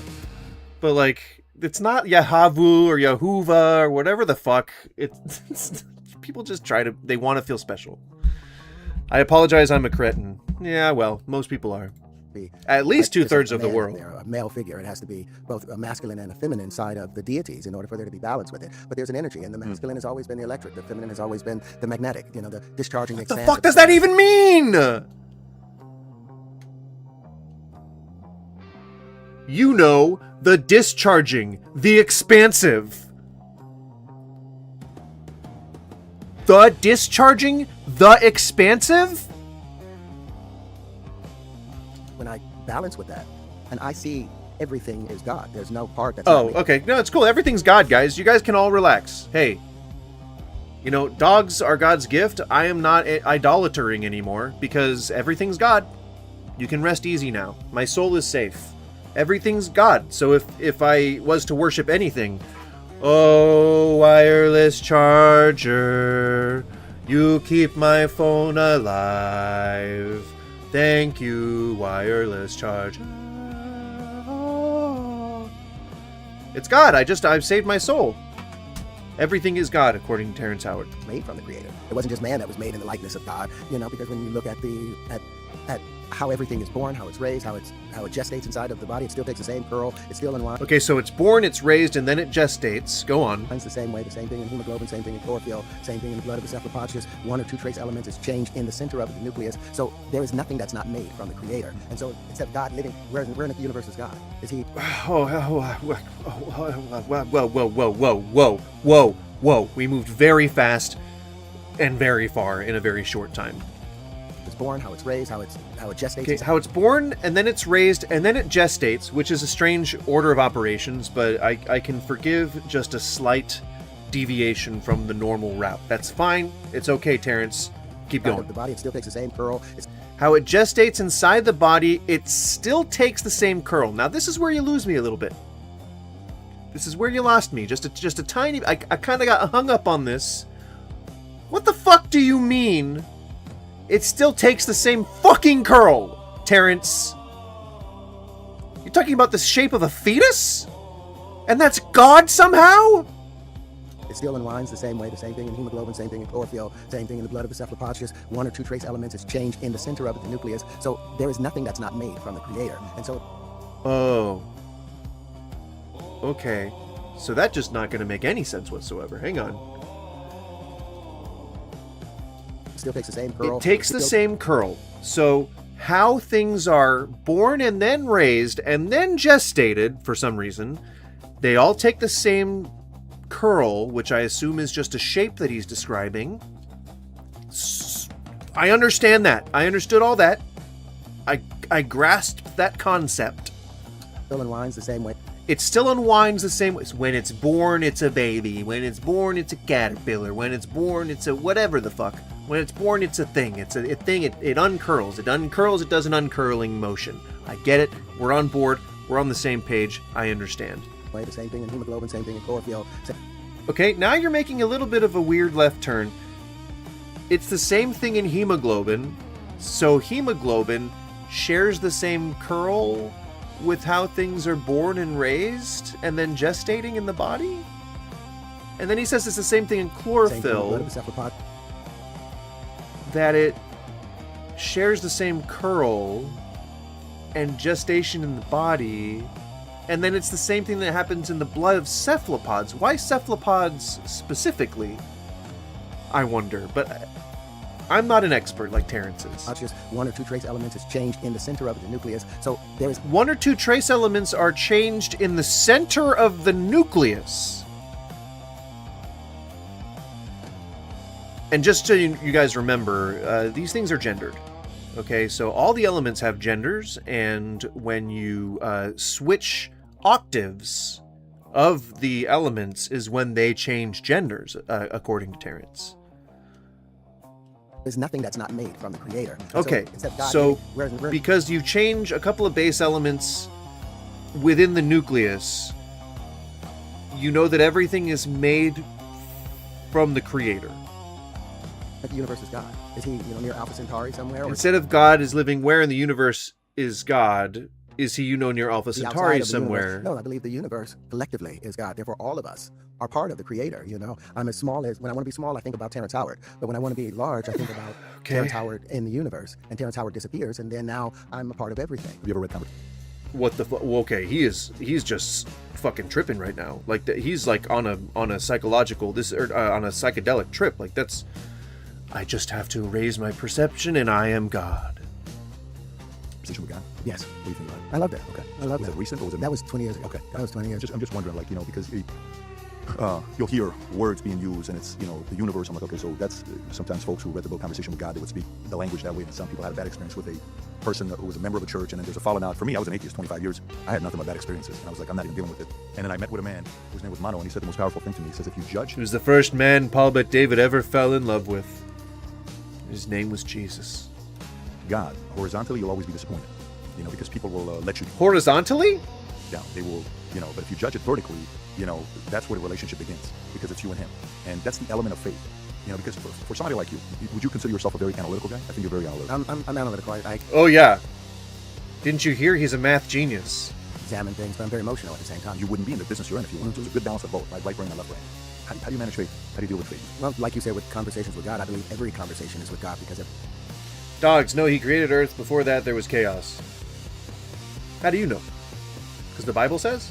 But like, it's not Yahavu or Yahuva or whatever the fuck. It's people just they want to feel special. I apologize, I'm a cretin. Yeah, well, most people are. At least 2/3 of the world. A male figure. It has to be both a masculine and a feminine side of the deities in order for there to be balance with it. But there's an energy, and the masculine has always been the electric. The feminine has always been the magnetic. The discharging. What the fuck does that even mean? You know, the discharging, the expansive. The discharging, the expansive? When I balance with that, and I see everything is God. There's no part that's Oh, okay. No, it's cool. Everything's God, guys. You guys can all relax. Hey, dogs are God's gift. I am not idolatering anymore because everything's God. You can rest easy now. My soul is safe. Everything's God. So if I was to worship anything, oh, wireless charger, you keep my phone alive. Thank you, wireless charger. It's God. I've saved my soul. Everything is God, according to Terrence Howard. Made from the Creator. It wasn't just man that was made in the likeness of God. Because when you look at at how everything is born, how it's raised, how it gestates inside of the body, it still takes the same curl. It's still in line. Okay, so it's born, it's raised, and then it gestates. Go on. It's the same way. The same thing in hemoglobin, same thing in chlorophyll, same thing in the blood of the cephalopods. One or two trace elements is changed in the center of the nucleus. So there is nothing that's not made from the Creator. And so except God living, where in the universe is God? Is He? Whoa. We moved very fast and very far in a very short time. It's born, how it's raised, how it gestates. Okay, how it's born, and then it's raised, and then it gestates, which is a strange order of operations, but I can forgive just a slight deviation from the normal route. That's fine. It's okay, Terrence. Keep going. The body, it still takes the same curl. How it gestates inside the body, it still takes the same curl. Now, this is where you lose me a little bit. This is where you lost me. Just a tiny... I kind of got hung up on this. What the fuck do you mean? It still takes the same fucking curl, Terrence. You're talking about the shape of a fetus? And that's God somehow? It still unwinds the same way, the same thing in hemoglobin, same thing in chlorophyll, same thing in the blood of the cephalopods, just one or two trace elements is changed in the center of it, the nucleus. So there is nothing that's not made from the creator. And so... Oh. Okay. So that's just not going to make any sense whatsoever. Hang on. It still takes the same curl. It takes the same curl. So how things are born and then raised and then gestated, for some reason, they all take the same curl, which I assume is just a shape that he's describing. I understand that. I understood all that. I grasped that concept. Still unwinds the same way. It still unwinds the same way. When it's born, it's a baby. When it's born, it's a caterpillar. When it's born, it's a whatever the fuck. When it's born, it's a thing. It's a thing. It uncurls. It uncurls. It does an uncurling motion. I get it. We're on board. We're on the same page. I understand. The same thing in hemoglobin, same thing in chlorophyll. Okay, now you're making a little bit of a weird left turn. It's the same thing in hemoglobin. So hemoglobin shares the same curl with how things are born and raised and then gestating in the body? And then he says it's the same thing in chlorophyll. That it shares the same curl and gestation in the body. And then it's the same thing that happens in the blood of cephalopods. Why cephalopods specifically? I wonder. But I'm not an expert like Terrence is. Not just one or two trace elements is changed in the center of the nucleus. So there is one or two trace elements are changed in the center of the nucleus. And just so you guys remember, these things are gendered. Okay, so all the elements have genders, and when you switch octaves of the elements is when they change genders, according to Terrence. There's nothing that's not made from the creator. Okay, so because you change a couple of base elements within the nucleus, you know that everything is made from the creator. The universe is God. Is he, near Alpha Centauri somewhere? Instead of God is living where in the universe is God, is he, near Alpha Centauri somewhere? No, I believe the universe collectively is God. Therefore, all of us are part of the creator, I'm as small as, when I want to be small, I think about Terrence Howard. But when I want to be large, I think about Terrence Howard in the universe. And Terrence Howard disappears, and then now I'm a part of everything. Have you ever read Conversation? What the fuck? Well, okay, he's just fucking tripping right now. Like, he's like on a psychological, on a psychedelic trip. Like, that's... I just have to raise my perception, and I am God. Conversation with God? Yes. What do you think about it? I love that. Okay. I love that. Was it recent or was it? That was 20 years ago. Okay. That was 20 years ago. I'm just wondering, because you'll hear words being used, and it's, the universe. I'm like, okay, so that's sometimes folks who read the book Conversation with God, they would speak the language that way, and some people had a bad experience with a person who was a member of a church, and then there's a falling out. For me, I was an atheist 25 years. I had nothing but bad experiences, and I was like, I'm not even dealing with it. And then I met with a man whose name was Mono, and he said the most powerful thing to me. He says, if you judge... He was the first man Paul Bet David ever fell in love with. His name was Jesus. God, horizontally, you'll always be disappointed. Because people will let you... Horizontally? Down. They will, but if you judge it vertically, that's where the relationship begins, because it's you and him. And that's the element of faith. Because for somebody like you, would you consider yourself a very analytical guy? I think you're very analytical. I'm analytical. Oh, yeah. Didn't you hear he's a math genius? Examine things, but I'm very emotional at the same time. You wouldn't be in the business you're in if you weren't. There's a good balance of both, right brain and left brain. How do you manage faith? How do you deal with faith? Well, like you said, with conversations with God, I believe every conversation is with God, because Dogs, no, he created Earth. Before that, there was chaos. How do you know? Because the Bible says?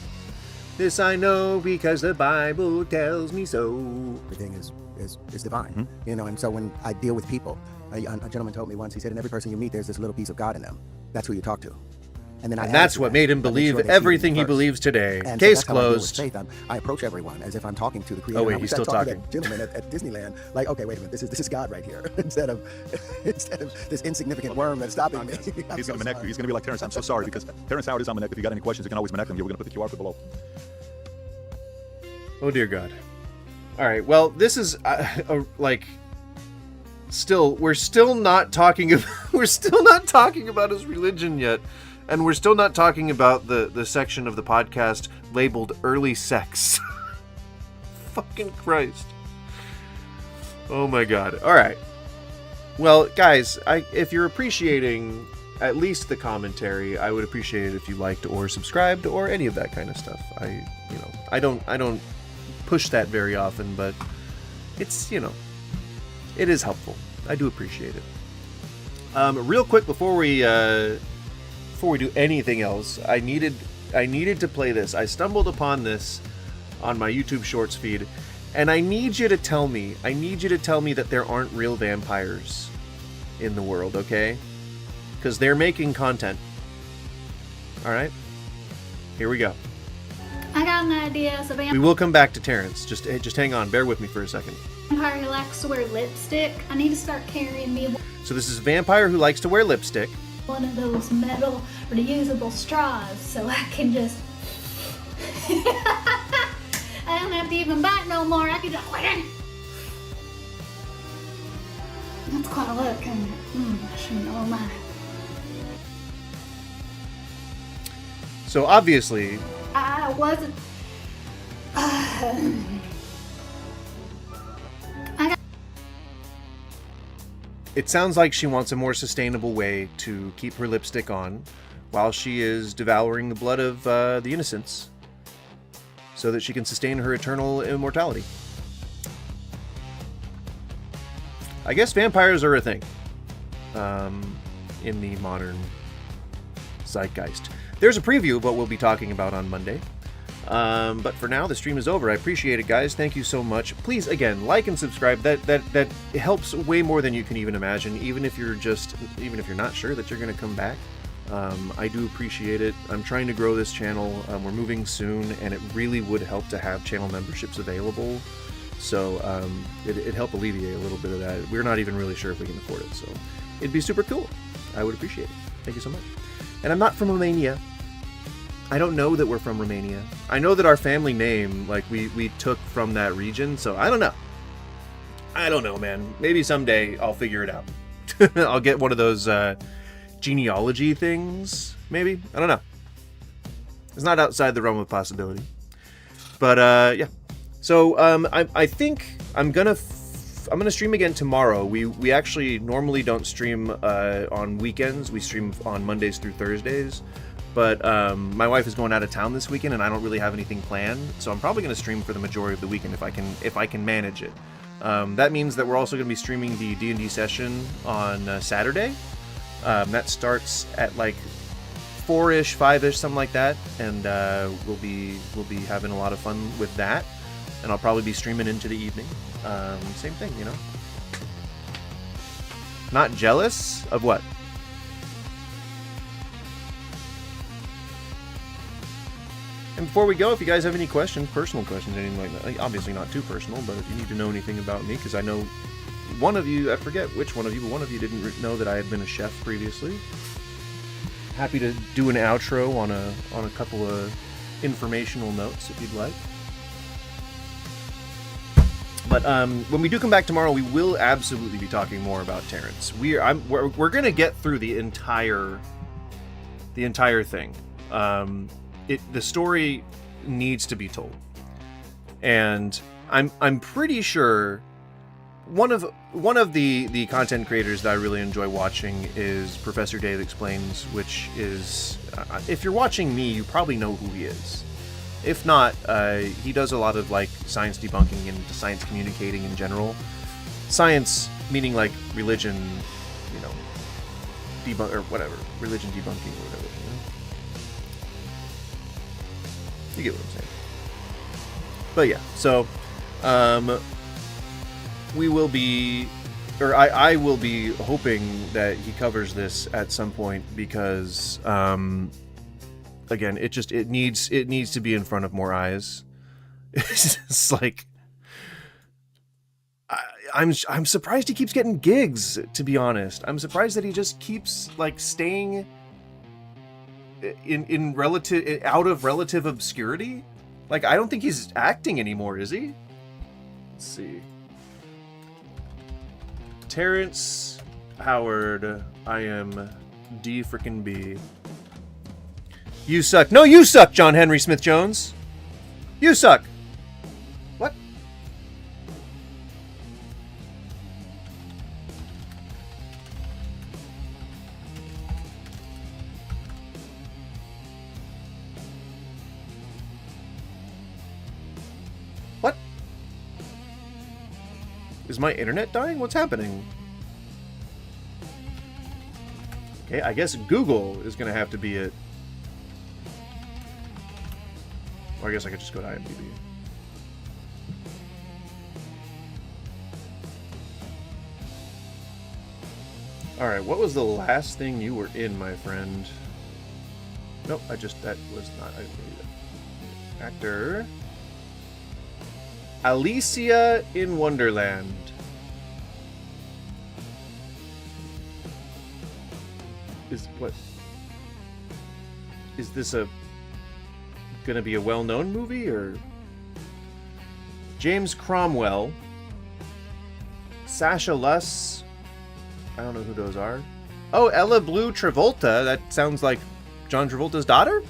This I know because the Bible tells me so. Everything is divine, and so when I deal with people, a gentleman told me once, he said, in every person you meet, there's this little piece of God in them. That's who you talk to. And that's what made him believe everything he believes today. And Case so closed. Faith. I approach everyone as if I'm talking to the creator. Oh wait, he's still talking. That gentleman at Disneyland, like, okay, wait a minute, this is God right here, instead of this insignificant worm that's stopping me. He's going to He's going to be like Terrence. I'm so sorry, because Terrence Howard is on Manek. If you got any questions, you can always Manek him. We're going to put the QR code below. Oh dear God. All right. Well, this is we're still not talking about his religion yet. And we're still not talking about the section of the podcast labeled early sex. Fucking Christ. Oh my God. All right. Well, guys, if you're appreciating at least the commentary, I would appreciate it if you liked or subscribed or any of that kind of stuff. I don't push that very often, but it's, you know, it is helpful. I do appreciate it. Real quick before we do anything else, I needed to play this. I stumbled upon this on my YouTube Shorts feed, and I need you to tell me that there aren't real vampires in the world, okay? Because they're making content. All right, here we go. I got an idea. So We will come back to Terrence. Just hang on. Bear with me for a second. vampire who likes to wear lipstick. I need to start carrying me So this is a vampire who likes to wear lipstick. one of those metal reusable straws so I can just I don't have to even bite no more. I can just that's quite a look, and I shouldn't know mine. So obviously, I wasn't it sounds like she wants a more sustainable way to keep her lipstick on while she is devouring the blood of the innocents so that she can sustain her eternal immortality. I guess vampires are a thing in the modern zeitgeist. There's a preview of what we'll be talking about on Monday. But for now, the stream is over. I appreciate it, guys. Thank you so much. Please, again, like and subscribe. That helps way more than you can even imagine. Even if you're not sure that you're going to come back, I do appreciate it. I'm trying to grow this channel. We're moving soon, and it really would help to have channel memberships available. So it'd help alleviate a little bit of that. We're not even really sure if we can afford it, so it'd be super cool. I would appreciate it. Thank you so much. And I'm not from Romania. I don't know that we're from Romania. I know that our family name, like, we took from that region, so I don't know. I don't know, man. Maybe someday I'll figure it out. I'll get one of those genealogy things, maybe? I don't know. It's not outside the realm of possibility. But, yeah. So, I think I'm gonna stream again tomorrow. We actually normally don't stream on weekends. We stream on Mondays through Thursdays. But my wife is going out of town this weekend, and I don't really have anything planned, so I'm probably going to stream for the majority of the weekend if I can manage it. That means that we're also going to be streaming the D&D session on Saturday. That starts at like 4-ish, 5-ish, something like that, and we'll be having a lot of fun with that. And I'll probably be streaming into the evening. Same thing, you know. Not jealous of what? And before we go, if you guys have any questions, personal questions, anything like that, obviously not too personal, but if you need to know anything about me, because I know one of you, I forget which one of you, but one of you didn't know that I had been a chef previously. Happy to do an outro on a couple of informational notes if you'd like. But when we do come back tomorrow, we will absolutely be talking more about Terrence. We're gonna get through the entire thing. The story needs to be told, and I'm pretty sure one of the content creators that I really enjoy watching is Professor Dave Explains, which is if you're watching me, you probably know who he is. If not, he does a lot of like science debunking and science communicating in general. Science meaning like religion, you know, debunk or whatever, religion debunking or whatever. You get what I'm saying. But yeah, so we will be, or I will be hoping that he covers this at some point because again, it needs to be in front of more eyes. It's just like I'm surprised he keeps getting gigs, to be honest. I'm surprised that he just keeps like staying in relative out of relative obscurity. Like, I don't think he's acting anymore, is he? Let's see. Terrence Howard, I am D frickin' B. You suck. No, you suck, John Henry Smith Jones. You suck. What? What? Is my internet dying? What's happening? Okay, I guess Google is gonna have to be it. Or I guess I could just go to IMDb. Alright, what was the last thing you were in, my friend? Nope, that was not, I didn't read it. Actor. Alicia in Wonderland. Is this gonna be a well-known movie, or? James Cromwell. Sasha Luss. I don't know who those are. Oh, Ella Blue Travolta. That sounds like John Travolta's daughter?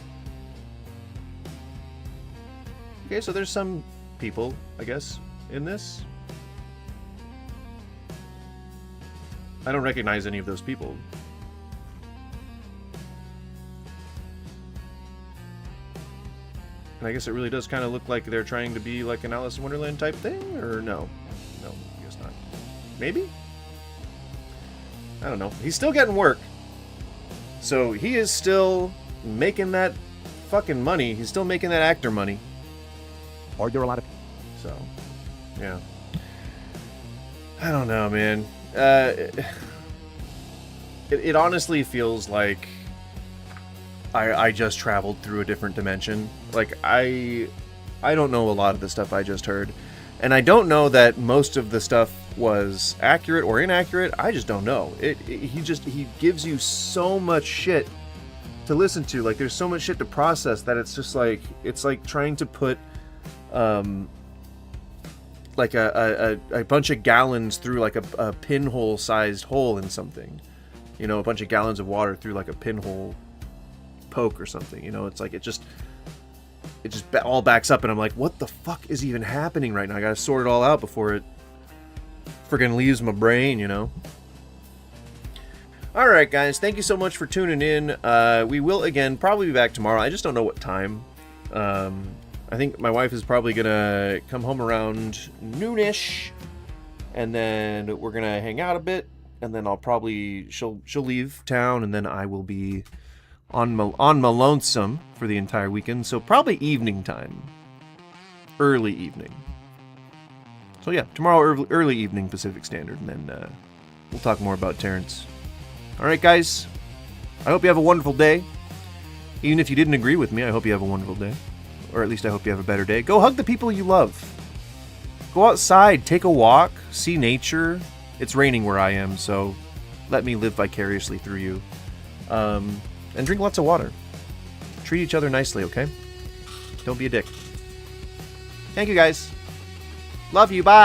Okay, so there's some people, I guess, in this. I don't recognize any of those people. And I guess it really does kind of look like they're trying to be like an Alice in Wonderland type thing, or no? No, I guess not. Maybe? I don't know. He's still getting work. So he is still making that fucking money. He's still making that actor money. Are there a lot of... So, yeah. I don't know, man. It honestly feels like I just traveled through a different dimension. Like, I don't know a lot of the stuff I just heard. And I don't know that most of the stuff was accurate or inaccurate. I just don't know. He gives you so much shit to listen to. Like, there's so much shit to process that it's just like, it's like trying to put like a bunch of gallons through like a pinhole sized hole in something. You know, a bunch of gallons of water through like a pinhole poke or something. You know, it's like it just all backs up, and I'm like, what the fuck is even happening right now? I gotta sort it all out before it friggin' leaves my brain, you know? Alright, guys, thank you so much for tuning in. We will, again, probably be back tomorrow. I just don't know what time. I think my wife is probably gonna come home around noonish, and then we're gonna hang out a bit, and then she'll leave town, and then I will be on my lonesome for the entire weekend. So probably evening time, early evening. So yeah, tomorrow early evening Pacific Standard, and then we'll talk more about Terrence. All right, guys. I hope you have a wonderful day. Even if you didn't agree with me, I hope you have a wonderful day. Or at least I hope you have a better day. Go hug the people you love. Go outside, take a walk, see nature. It's raining where I am, so let me live vicariously through you. And drink lots of water. Treat each other nicely, okay? Don't be a dick. Thank you, guys. Love you. Bye.